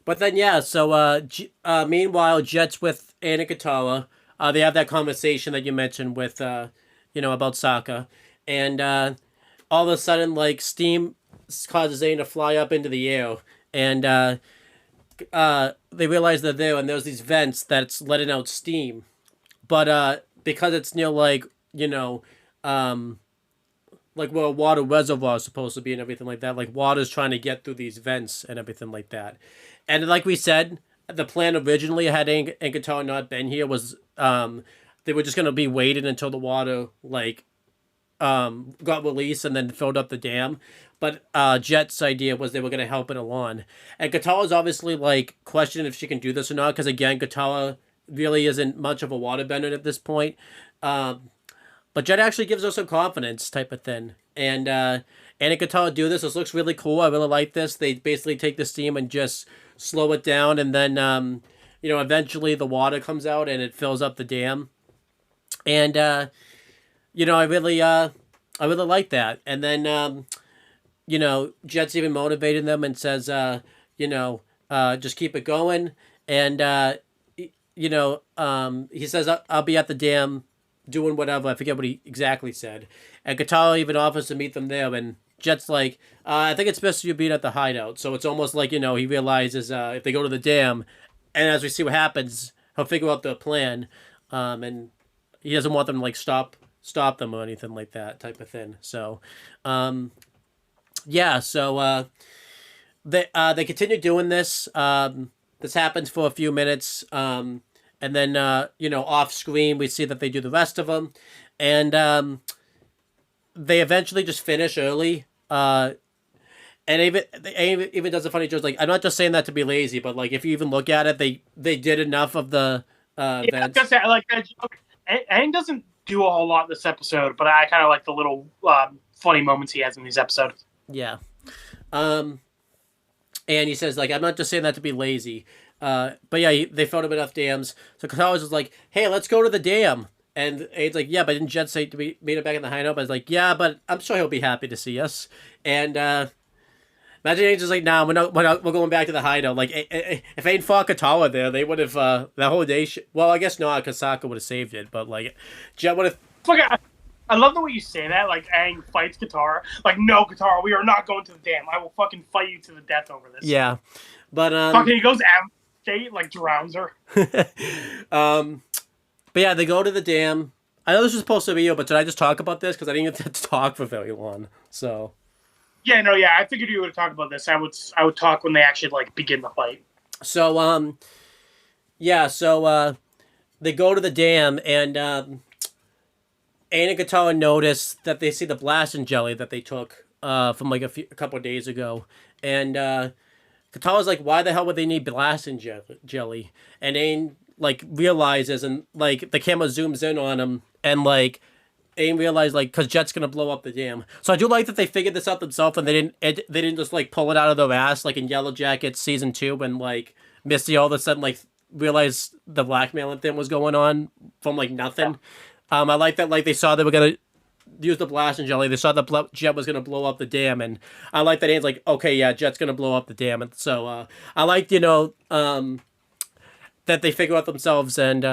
But then yeah, so meanwhile, Jet's with Anna Katara. They have that conversation that you mentioned with, about Sokka. And all of a sudden, like, steam causes Aang to fly up into the air. And they realize they're there, and there's these vents that's letting out steam. But because it's near, like where a water reservoir is supposed to be and everything like that, like, water's trying to get through these vents and everything like that. And like we said, the plan originally, had Aang and Katara not been here, was they were just going to be waiting until the water, like, got released and then filled up the dam. But Jet's idea was they were going to help it along. And Katara's obviously, like, questioning if she can do this or not, because, again, Katara really isn't much of a waterbender at this point. But Jet actually gives her some confidence type of thing. And Anna and Katara do this. This looks really cool. I really like this. They basically take the steam and just slow it down, and then eventually the water comes out and it fills up the dam. And I really like that. And then Jet's even motivating them and says just keep it going. And he says I'll be at the dam doing whatever. I forget what he exactly said. And Katara even offers to meet them there, and Jet's like, I think it's best you being at the hideout. So it's almost like, he realizes if they go to the dam, and as we see what happens, he'll figure out the plan. And he doesn't want them to, like, stop them or anything like that type of thing. So, they continue doing this. This happens for a few minutes. And then, off screen, we see that they do the rest of them. And they eventually just finish early. And even does a funny joke like, I'm not just saying that to be lazy, but like if you even look at it, they did enough of the events. Just I like that joke. Aang doesn't do a whole lot this episode, but I kind of like the little funny moments he has in these episodes. Yeah. And he says like, I'm not just saying that to be lazy. But yeah, they filled up enough dams. So Katawa's just like, hey, let's go to the dam. And Aang's like, yeah, but didn't Jet say to meet him back in the hideout? But I was like, yeah, but I'm sure he'll be happy to see us. And imagine Aang's just like, nah, we're going back to the hideout. Like, if Aang fought Katawa there, they would have, that whole day, well, I guess not, because Sokka would have saved it. But, like, Jet would have... I love the way you say that. Like, Aang fights Katara. Like, no, Katara, we are not going to the dam. I will fucking fight you to the death over this. Yeah. But, fucking he goes out, like, drowns her. But yeah, they go to the dam. I know this was supposed to be you, but did I just talk about this? Because I didn't get to talk for very long. So... Yeah, no, yeah. I figured you would talk about this. I would talk when they actually like begin the fight. So they go to the dam and Aang and Katara notice that they see the blasting jelly that they took from like a couple of days ago, and Katara's like, why the hell would they need blasting jelly? And Aang like realizes, and like the camera zooms in on him, and like Aang realized, like, because Jet's gonna blow up the dam. So I do like that they figured this out themselves, and they didn't just like pull it out of their ass like in Yellow Jackets season 2 when like Misty all of a sudden like realized the blackmailing thing was going on from like nothing. I like that like they saw they were gonna use the blasting jelly. They saw that Jet was gonna blow up the dam, and I like that Aang's like, okay, yeah, Jet's gonna blow up the dam, and so I liked that they figure out themselves, and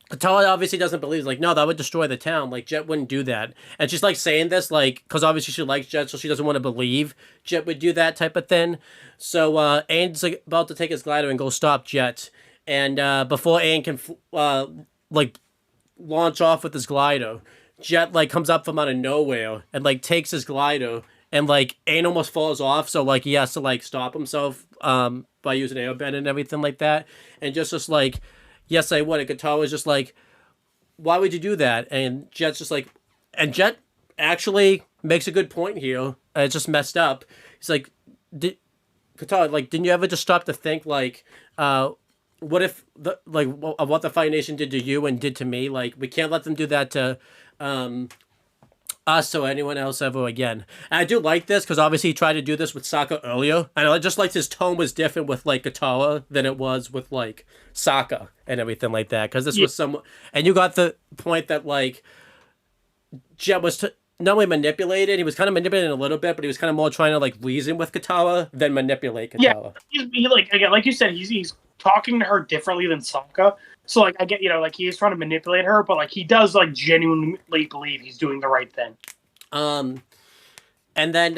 Katara obviously doesn't believe, like, no, that would destroy the town. Like, Jet wouldn't do that. And she's, like, saying this, like, because obviously she likes Jet, so she doesn't want to believe Jet would do that type of thing. So, Aang's, like, about to take his glider and go stop Jet. And, before Aang can, launch off with his glider, Jet, like, comes up from out of nowhere and, like, takes his glider. And, like, Aang almost falls off, so, like, he has to, like, stop himself, by using AirBender and everything like that. And just like... Yes, I would. And Katara was just like, why would you do that? And Jet's just like, and Jet actually makes a good point here. It's just messed up. He's like, Katara, like, didn't you ever just stop to think, like, what if, what the Fire Nation did to you and did to me? Like, we can't let them do that to, us or anyone else ever again. And I do like this because obviously he tried to do this with Sokka earlier, and I just liked his tone was different with like Katara than it was with like Sokka and everything like that. Because this was and you got the point that like Jet was not only manipulated, he was kind of manipulated a little bit, but he was kind of more trying to like reason with Katara than manipulate Katara. Yeah, he like again, like you said, he's talking to her differently than Sokka. So, like, I get, like, he's trying to manipulate her, but, like, he does, like, genuinely believe he's doing the right thing. And then,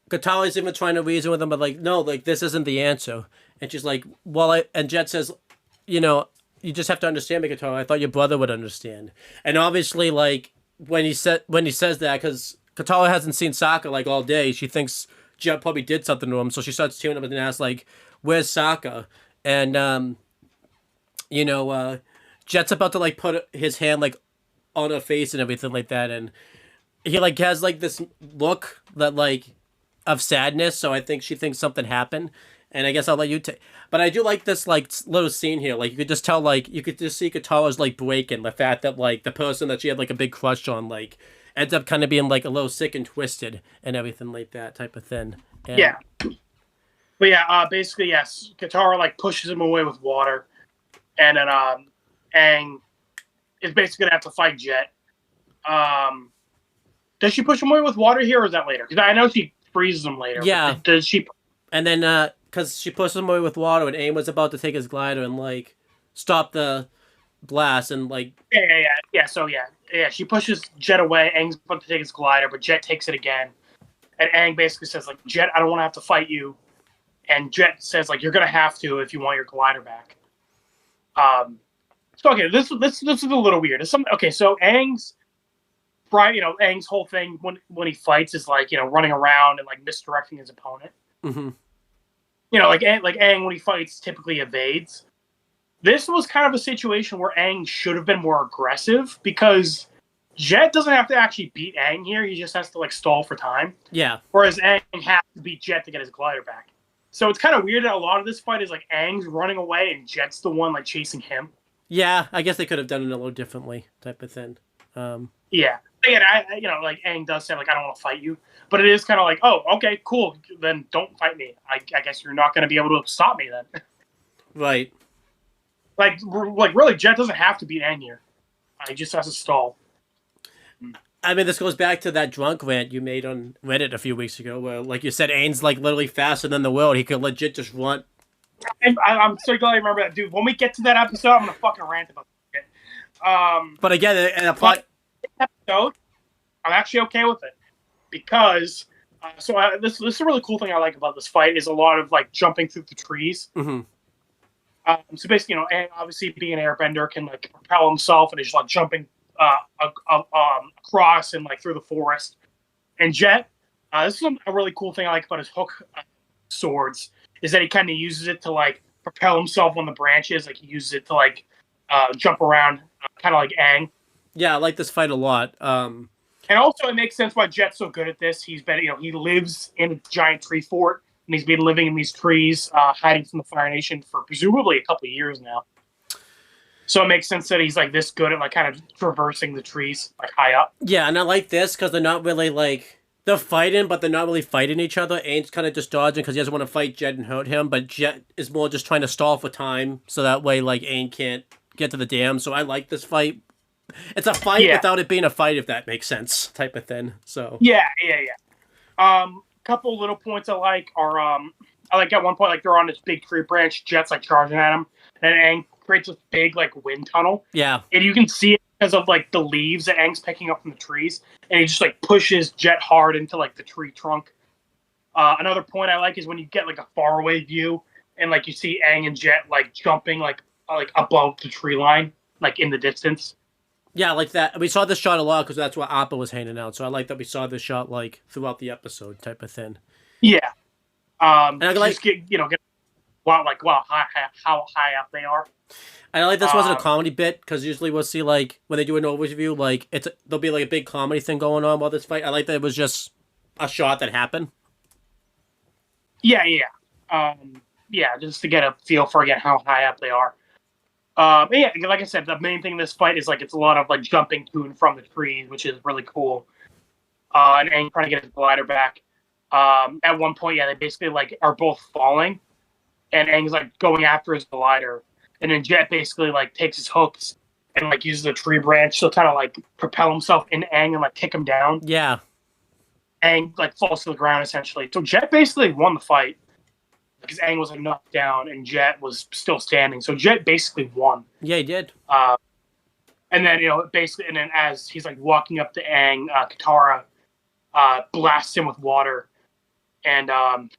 Katara's even trying to reason with him, but, like, no, like, this isn't the answer. And she's like, well, and Jet says, you just have to understand me, Katara. I thought your brother would understand. And obviously, like, when he says that, because Katara hasn't seen Sokka, like, all day, she thinks Jet probably did something to him, so she starts tuning him and asks, like, where's Sokka? And, Jet's about to like put his hand like on her face and everything like that, and he like has like this look that like of sadness. So I think she thinks something happened, and I guess I'll let you take. But I do like this like little scene here. Like you could just tell, like you could just see Katara's like breaking the fact that like the person that she had like a big crush on like ends up kind of being like a little sick and twisted and everything like that type of thing. And, yeah. But yeah, basically yes, Katara like pushes him away with water. And then Aang is basically gonna have to fight Jet. Does she push him away with water here, or is that later? Because I know she freezes him later. Yeah. Does she? And then because she pushes him away with water, and Aang was about to take his glider and like stop the blast, and like yeah. So yeah. She pushes Jet away. Aang's about to take his glider, but Jet takes it again. And Aang basically says like, Jet, I don't want to have to fight you. And Jet says like, you're gonna have to if you want your glider back. So okay, this is a little weird. So Aang's whole thing when he fights is like running around and like misdirecting his opponent. Mm-hmm. Like Aang when he fights typically evades. This was kind of a situation where Aang should have been more aggressive because Jet doesn't have to actually beat Aang here. He just has to like stall for time. Yeah. Whereas Aang has to beat Jet to get his glider back. So it's kind of weird that a lot of this fight is like Aang's running away and Jet's the one like chasing him. Yeah, I guess they could have done it a little differently, type of thing. Yeah. Again, like Aang does say like I don't want to fight you, but it is kind of like, oh, okay, cool, then don't fight me. I guess you're not going to be able to stop me then. Right. Like really, Jet doesn't have to beat Aang here. He just has to stall. I mean, this goes back to that drunk rant you made on Reddit a few weeks ago, where, like you said, Aang's like literally faster than the world. He could legit just run. I'm so glad I remember that, dude. When we get to that episode, I'm gonna fucking rant about this shit. But again, in a plot episode, I'm actually okay with it because this is a really cool thing I like about this fight is a lot of like jumping through the trees. Mm-hmm. So basically, Aang obviously being an airbender can like propel himself and he's like jumping across and like through the forest. And Jet, this is a really cool thing I like about his hook swords is that he kind of uses it to like propel himself on the branches. Like he uses it to like jump around, kind of like Aang. Yeah, I like this fight a lot. And also, it makes sense why Jet's so good at this. He's been, he lives in a giant tree fort, and he's been living in these trees, hiding from the Fire Nation for presumably a couple of years now. So it makes sense that he's like this good at like kind of traversing the trees like high up. Yeah, and I like this because they're not really like they're fighting, but they're not really fighting each other. Aang's kind of just dodging because he doesn't want to fight Jet and hurt him, but Jet is more just trying to stall for time so that way like Aang can't get to the dam. So I like this fight. It's a fight without it being a fight, if that makes sense, type of thing. So yeah. Couple little points I like are I like at one point like they're on this big tree branch, Jet's like charging at him, and Aang creates this big like wind tunnel. Yeah, and you can see it because of like the leaves that Aang's picking up from the trees, and he just like pushes Jet hard into like the tree trunk. Another point I like is when you get like a faraway view and like you see Aang and Jet like jumping like above the tree line, like in the distance. Yeah, like that. We saw this shot a lot because that's where Appa was hanging out. So I like that we saw this shot like throughout the episode, type of thing. Yeah. And I like get how high up they are. And I like this wasn't a comedy bit because usually we'll see like when they do an overview, like there'll be like a big comedy thing going on while this fight. I like that it was just a shot that happened. Yeah. Just to get a feel for again how high up they are. Yeah, like I said, the main thing in this fight is like it's a lot of like jumping to and from the trees, which is really cool. And Aang trying to get his glider back. At one point, they basically like are both falling, and Aang's like going after his glider, and then Jet basically like takes his hooks and like uses a tree branch to kind of like propel himself into Aang and like kick him down. Yeah. Aang like falls to the ground essentially. So Jet basically won the fight. Because Aang was like knocked down and Jet was still standing, so Jet basically won. Yeah, he did. And then basically, and then as he's like walking up to Aang, Katara blasts him with water and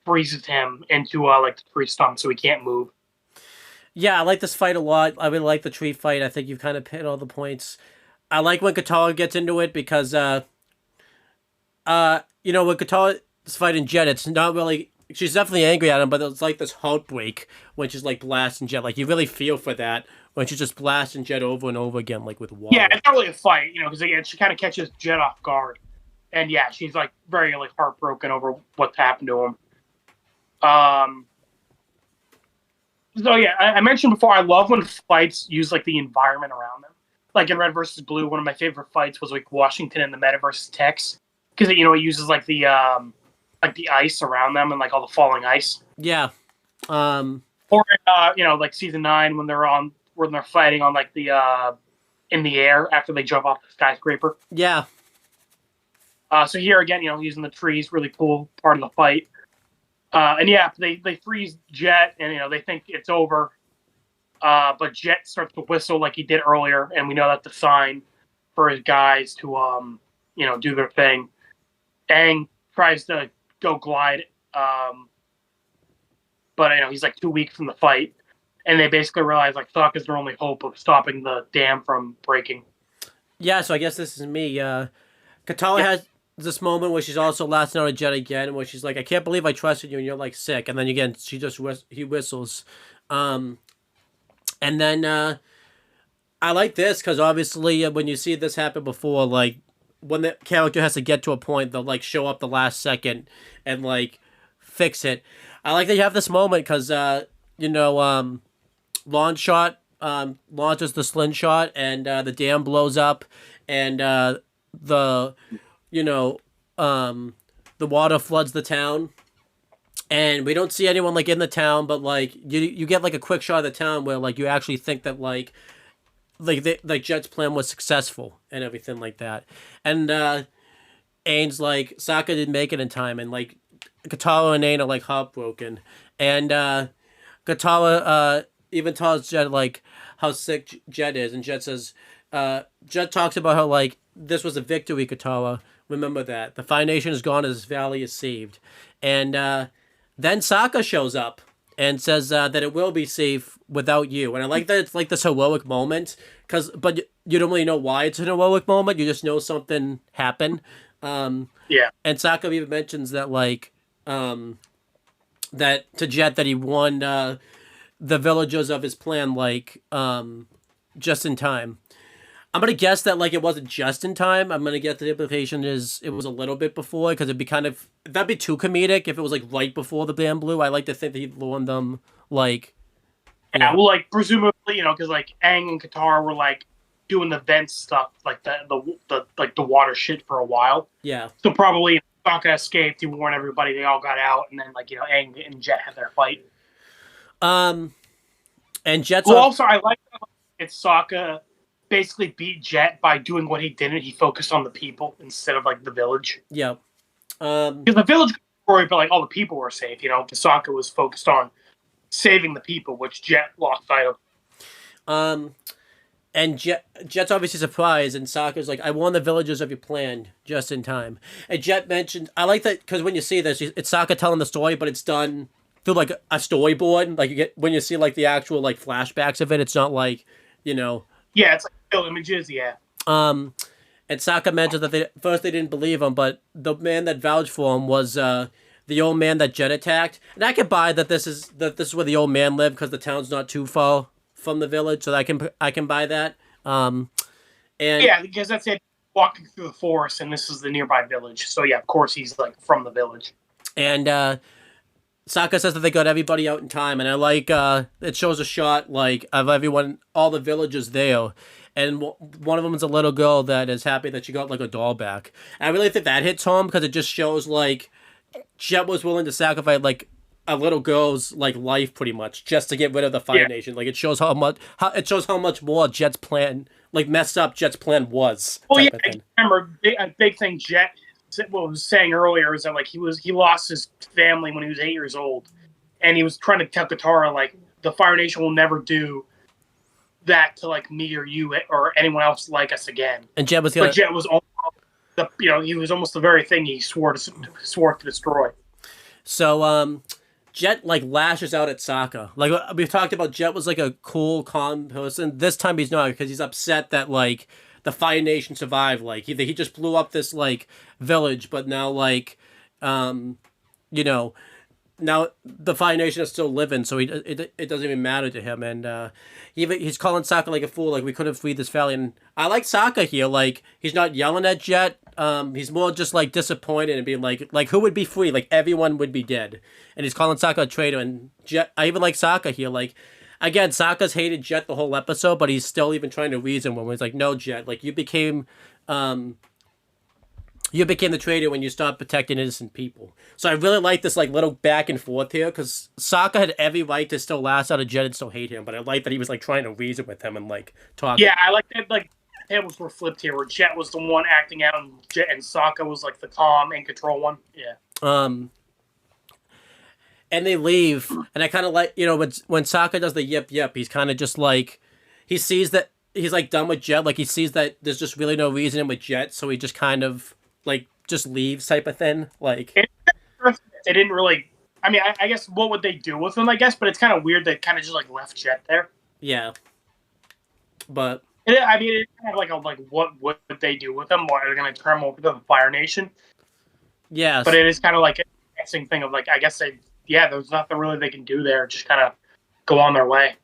freezes him into like the tree stump, so he can't move. Yeah, I like this fight a lot. I really like the tree fight. I think you've kind of hit all the points. I like when Katara gets into it because when Katara's fighting Jet, it's not really. She's definitely angry at him, but it's like this heartbreak when she's like blasting Jet. Like you really feel for that when she's just blasting Jet over and over again, like with water. Yeah, it's not really a fight, because again, she kind of catches Jet off guard, and yeah, she's like very like heartbroken over what's happened to him. So yeah, I mentioned before, I love when fights use like the environment around them. Like in Red vs. Blue, one of my favorite fights was like Washington and the Meta versus Tex, because it uses like the ice around them and like all the falling ice. Yeah. Or like season 9 when they're fighting on like the in the air after they jump off the skyscraper. Yeah. So here again, using the trees, really cool part of the fight. And yeah, they freeze Jet and they think it's over. But Jet starts to whistle like he did earlier, and we know that's a sign for his guys to do their thing. Aang tries to go glide, but he's like too weak from the fight, and they basically realize like Thok is their only hope of stopping the dam from breaking. Yeah, so I guess this is me. Katara has this moment where she's also lasting out a Jet again, where she's like, "I can't believe I trusted you, and you're like sick." And then again, he whistles, and then I I like this because obviously when you see this happen before, like when the character has to get to a point, they'll like show up the last second and like fix it. I like that you have this moment because you know, Lawn Shot launches the slingshot and the dam blows up and the you know the water floods the town. And we don't see anyone like in the town, but like you get like a quick shot of the town where like you actually think that like Jet's plan was successful and everything like that. And Ain's like Sokka didn't make it in time, and like Katara and Aang are like heartbroken, and Katara even tells Jet like how sick Jet is, and Jet says Jet talks about how like this was a victory, Katara. Remember that the Fire Nation is gone as this valley is saved, and then Sokka shows up and says that it will be safe without you. And I like that it's like this heroic moment, but you don't really know why it's an heroic moment. You just know something happened. Yeah. And Sokka even mentions that like that to Jet that he won the villagers of his plan like just in time. I'm gonna guess that like it wasn't just in time. I'm gonna guess the implication is it was a little bit before because it'd be that'd be too comedic if it was like right before the band blew. I like to think that he warned them like. Yeah, well, like presumably, because like Aang and Katara were like doing the vent stuff, like the water shit for a while. Yeah. So probably Sokka escaped. He warned everybody. They all got out, and then like Aang and Jet had their fight. And Jet's also I like that it's Sokka basically beat Jet by doing what he didn't. He focused on the people instead of like the village. Yeah. Because the village got destroyed, but like all the people were safe. Sokka was focused on saving the people, which Jet lost sight of. And Jet's obviously surprised, and Sokka's like, "I warned the villagers of your plan just in time." And Jet mentioned, I like that because when you see this, it's Sokka telling the story, but it's done through like a storyboard. Like you get when you see like the actual like flashbacks of it, it's not like Yeah, it's like still images. Yeah. And Sokka mentioned that they didn't believe him, but the man that vouched for him was the old man that Jet attacked. And I can buy that this is where the old man lived because the town's not too far from the village, so I can buy that. And yeah, because that's it. Walking through the forest, and this is the nearby village. So yeah, of course he's like from the village. And Sokka says that they got everybody out in time, and I like it shows a shot like of everyone, all the villagers there. And one of them is a little girl that is happy that she got like a doll back. And I really think that hits home because it just shows like Jet was willing to sacrifice like a little girl's like life pretty much just to get rid of the Fire Nation. Like it shows how much more Jet's plan, like messed up Jet's plan was. Oh yeah, I remember a big thing Jet was saying earlier is that like he lost his family when he was 8 years old, and he was trying to tell Katara like the Fire Nation will never do that to like me or you or anyone else like us again. And Jet was almost he was almost the very thing he swore to destroy. So Jet like lashes out at Sokka. Like we've talked about, Jet was like a cool, calm person. This time he's not, because he's upset that like the Fire Nation survived. Like he just blew up this like village, but now like now the Fire Nation is still living, so it doesn't even matter to him. And he's calling Sokka like a fool, like we could have freed this valley. And I like Sokka here, like he's not yelling at Jet. He's more just like disappointed and being like who would be free? Like everyone would be dead. And he's calling Sokka a traitor. And Jet, I even like Sokka here. Like again, Sokka's hated Jet the whole episode, but he's still even trying to reason when he's like, no, Jet, like you became the traitor when you stopped protecting innocent people. So I really like this like little back and forth here, because Sokka had every right to still lash out at Jet and still hate him, but I like that he was like trying to reason with him and like talk. Yeah, I like that. Like tables were flipped here, where Jet was the one acting out, and Sokka was like the calm and control one. Yeah. And they leave, and I kind of like when Sokka does the yip, he's kind of just like he sees that he's like done with Jet, like he sees that there's just really no reason with Jet, so he just kind of like just leaves type of thing. Like they didn't really. I mean, I guess what would they do with him? I guess, but it's kind of weird they kind of just like left Jet there. Yeah, but it's kind of like what would they do with him? Why are they going to turn him over to the Fire Nation? Yeah, but it is kind of like an interesting thing of like I guess there's nothing really they can do there. Just kind of go on their way.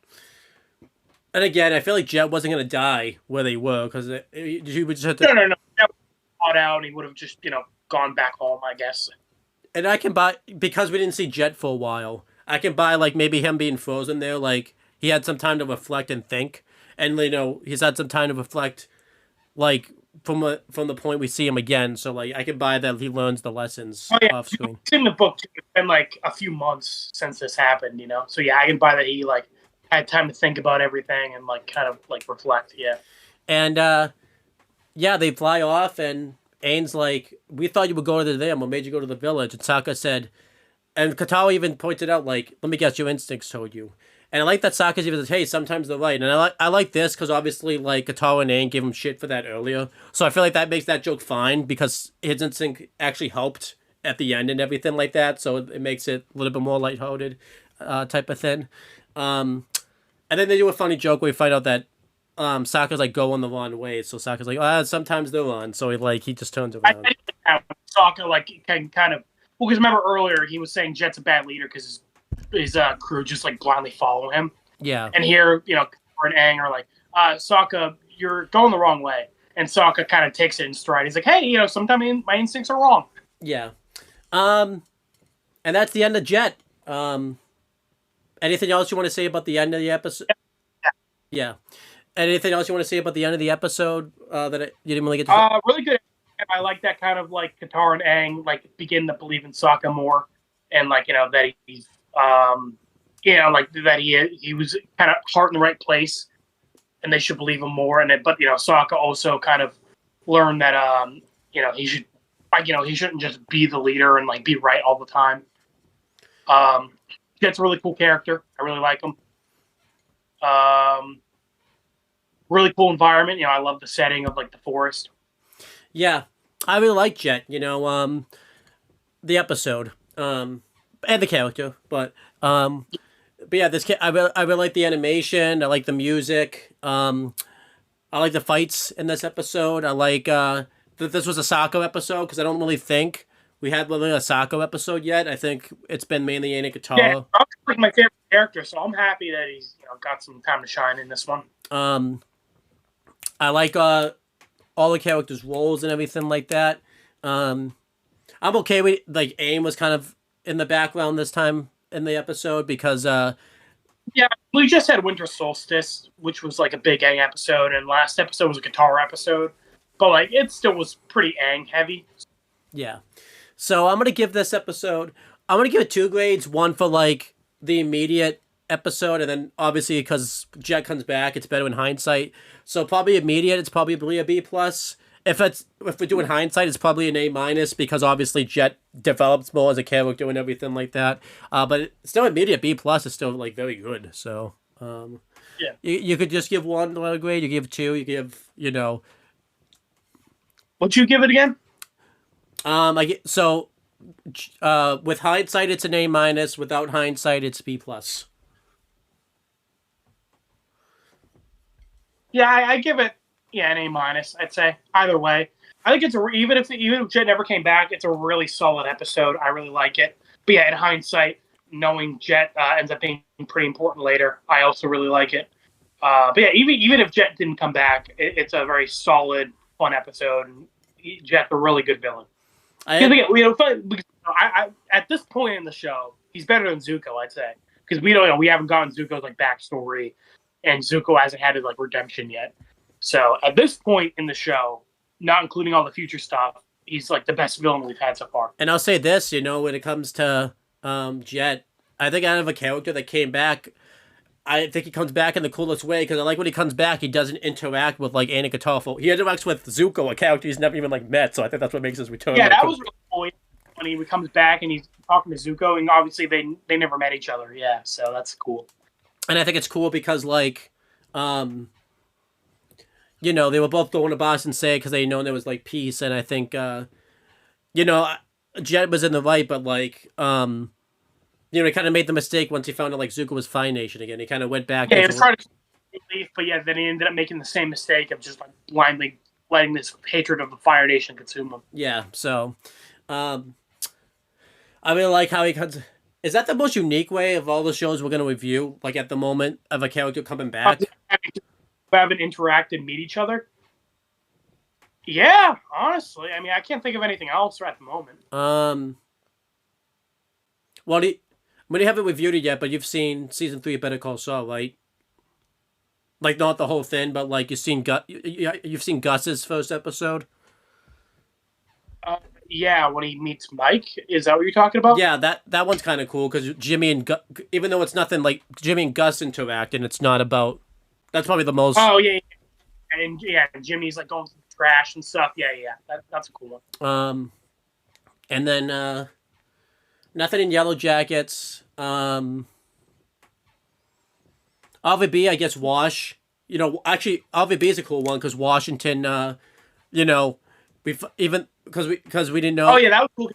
And again, I feel like Jet wasn't gonna die where they were because he would just have to. No. That was caught out, and he would have just gone back home, I guess. And I can buy because we didn't see Jet for a while. I can buy like maybe him being frozen there, like he had some time to reflect and think, and he's had some time to reflect, like from the point we see him again. So like I can buy that he learns the lessons off screen. It's in the book too. It's been like a few months since this happened, So yeah, I can buy that he like had time to think about everything and like kind of like reflect. Yeah. And yeah, they fly off, and Aang's like, "We thought you would go to them. What made you go to the village?" And Sokka said, and Katawa even pointed out, like, "Let me guess, your instincts told you." And I like that Sokka's even says, "Hey, sometimes they're right." And I like this because obviously, like, Katawa and Aang gave him shit for that earlier, so I feel like that makes that joke fine because his instinct actually helped at the end and everything like that. So it makes it a little bit more lighthearted, type of thing. And then they do a funny joke where we find out that Sokka's like going the wrong way. So Sokka's like, sometimes they're wrong. So he just turns around. I think Sokka like can kind of because remember earlier he was saying Jet's a bad leader because his crew just like blindly follow him. Yeah. And here and Aang are like, Sokka, you're going the wrong way. And Sokka kind of takes it in stride. He's like, hey, sometimes my instincts are wrong. Yeah. And that's the end of Jet. Anything else you want to say about the end of the episode? Yeah. Anything else you want to say about the end of the episode that you didn't really get to? Really good. I like that kind of like Katara and Aang like begin to believe in Sokka more, and like that he's like that he was kind of heart in the right place, and they should believe him more. But Sokka also kind of learned that he should he shouldn't just be the leader and like be right all the time. That's a really cool character. I really like him. Really cool environment. I love the setting of like the forest. Yeah, I really like Jet. The episode, and the character, but yeah, I really like the animation. I like the music. I like the fights in this episode. I like that this was a Sokka episode because I don't really think we had really a Sokka episode yet. I think it's been mainly Aang and Katara. Yeah, Sokka's like my favorite character, so I'm happy that he's got some time to shine in this one. I like all the characters' roles and everything like that. I'm okay with like Aang was kind of in the background this time in the episode because yeah, we just had Winter Solstice, which was like a big Aang episode, and last episode was a Katara episode, but like it still was pretty Aang heavy. Yeah, so I'm gonna give this episode. I'm gonna give it 2 grades. One for like the immediate episode, and then obviously because Jet comes back, it's better in hindsight. So probably immediate, it's probably a B plus. If we're doing hindsight, it's probably an A- because obviously Jet develops more as a character and everything like that. But it's still immediate B plus is still like very good. So yeah, you could just give 1 letter grade. You give 2. You give What'd you give it again? With hindsight, it's an A-. Without hindsight, it's B plus. Yeah, I give it an A-. I'd say either way. I think it's even if Jet never came back, it's a really solid episode. I really like it. But yeah, in hindsight, knowing Jet ends up being pretty important later, I also really like it. But yeah, even if Jet didn't come back, it's a very solid, fun episode. And Jet's a really good villain. At this point in the show, he's better than Zuko, I'd say, because we haven't gotten Zuko's like backstory, and Zuko hasn't had his like redemption yet. So at this point in the show, not including all the future stuff, he's like the best villain we've had so far. And I'll say this, when it comes to Jet, I think out of a character that came back, I think he comes back in the coolest way because I like when he comes back, he doesn't interact with like Aang and Katara. He interacts with Zuko, a character he's never even like met. So I think that's what makes his return. Yeah, that was really cool when he comes back and he's talking to Zuko, and obviously they never met each other. Yeah, so that's cool. And I think it's cool because like, they were both going to Boston Say because they know there was like peace, and I think, Jet was in the right, but like, he kind of made the mistake once he found out like Zuko was Fire Nation again. He kind of went back. Yeah, he was trying to leave, but yeah, then he ended up making the same mistake of just like blindly letting this hatred of the Fire Nation consume him. Yeah, so, I really like how he comes. Is that the most unique way of all the shows we're going to review, like at the moment, of a character coming back? Haven't interacted and meet each other. Yeah, honestly, I mean, I can't think of anything else right at the moment. Well, you haven't reviewed it yet, but you've seen season 3 of Better Call Saul, right? Like not the whole thing, but like you've seen Gus's first episode. Yeah, when he meets Mike, is that what you're talking about? Yeah, that one's kind of cool because Jimmy and even though it's nothing like Jimmy and Gus interact, and it's not about. That's probably the most. Oh yeah, and Jimmy's like going through the trash and stuff. Yeah, that's a cool one. And then nothing in Yellow Jackets. RVB, I guess Wash. You know, actually, RVB is a cool one because Washington. You know, because we didn't know. Oh yeah, that was cool.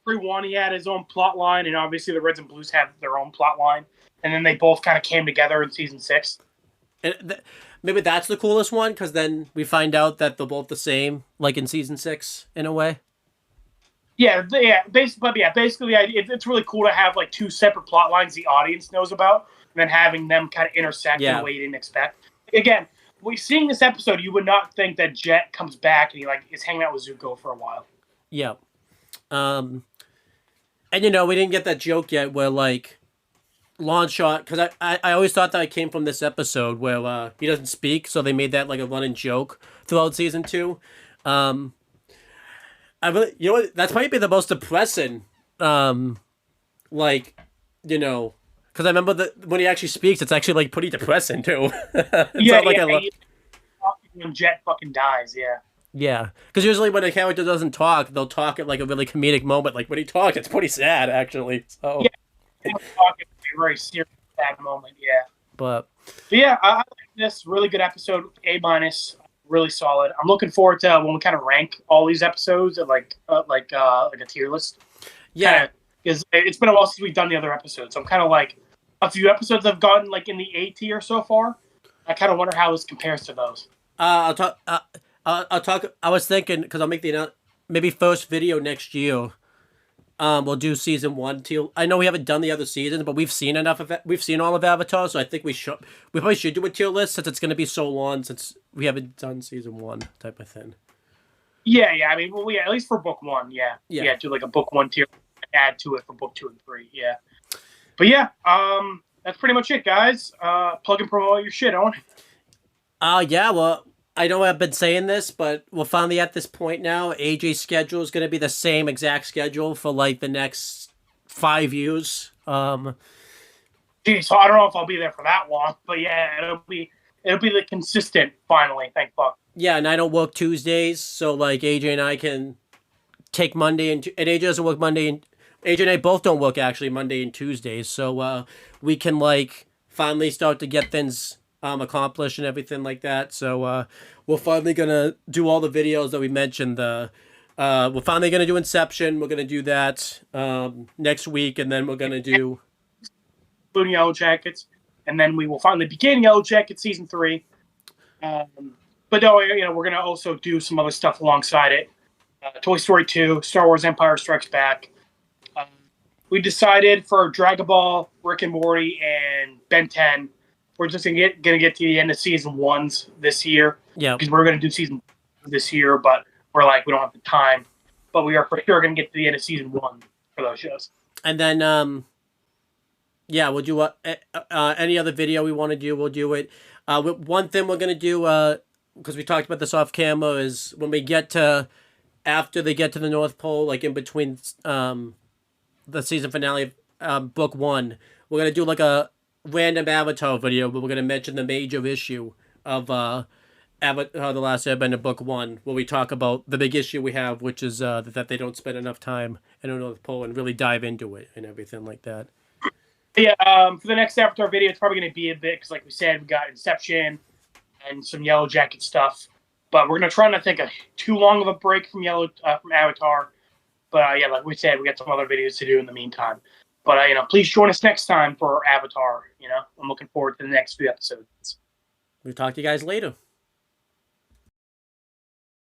Every one he had his own plot line, and obviously the Reds and Blues have their own plot line, and then they both kind of came together in season 6. And maybe that's the coolest one because then we find out that they're both the same, like in season 6, in a way. Yeah. Basically, it's really cool to have like 2 separate plot lines the audience knows about, and then having them kind of intersect in a way you didn't expect. Again, seeing this episode, you would not think that Jet comes back and he like is hanging out with Zuko for a while. Yeah. And you know, we didn't get that joke yet where like Longshot, because I always thought that it came from this episode where he doesn't speak, so they made that like a running joke throughout season 2. I really, you know what, that's probably the most depressing, like, you know, because I remember that when he actually speaks, it's actually like pretty depressing too. When Jet fucking dies, yeah, because usually when a character doesn't talk, they'll talk at like a really comedic moment. Like when he talks, it's pretty sad actually. So yeah, talking a very serious sad moment. Yeah, but yeah, I like this really good episode. A-, really solid. I'm looking forward to when we kind of rank all these episodes at like a tier list. Yeah, because it's been a while since we've done the other episodes. So I'm kind of like a few episodes have gotten like in the A tier so far. I kind of wonder how this compares to those. I'll talk. I was thinking because I'll make the maybe first video next year. We'll do season 1 till. I know we haven't done the other seasons, but we've seen enough of it. We've seen all of Avatar, so I think we probably should do a tier list since it's going to be so long since we haven't done season 1 type of thing. Yeah. I mean, at least for book 1, yeah. Do like a book 1 tier, add to it for book 2 and 3, yeah. But yeah, that's pretty much it, guys. Plug and promote your shit, Owen. Yeah. Well, I know I've been saying this, but we're finally at this point now. AJ's schedule is going to be the same exact schedule for like the next 5 years. Geez, so I don't know if I'll be there for that long, but yeah, it'll be the consistent finally. Thank fuck. Yeah, and I don't work Tuesdays, so like AJ and I can take Monday and AJ doesn't work Monday and AJ and I both don't work actually Monday and Tuesdays, so we can like finally start to get things accomplished and everything like that. So we're finally gonna do all the videos that we mentioned. We're finally gonna do Inception. We're gonna do that next week, and then we're gonna do including Yellow Jackets, and then we will finally begin Yellow Jackets season 3. But no, you know, we're gonna also do some other stuff alongside it. Toy Story 2, Star Wars Empire Strikes Back. We decided for Dragon Ball, Rick and Morty, and Ben 10. We're just gonna get to the end of season 1s this year. Yeah. Because we're gonna do season this year, but we're like we don't have the time. But we are for sure gonna get to the end of season 1 for those shows. And then we'll do any other video we want to do. We'll do it. One thing we're gonna do because we talked about this off camera is when we get to after they get to the North Pole, like in between the season finale of book 1, we're gonna do like a random Avatar video, but we're going to mention the major issue of Avatar The Last Airbender Book 1, where we talk about the big issue we have, which is that they don't spend enough time in the North Pole and really dive into it and everything like that. Yeah, for the next Avatar video, it's probably going to be a bit, because like we said, we got Inception and some Yellow Jacket stuff, but we're going to try not to take too long of a break from Avatar. But yeah, like we said, we got some other videos to do in the meantime. But, please join us next time for Avatar. I'm looking forward to the next few episodes. We'll talk to you guys later.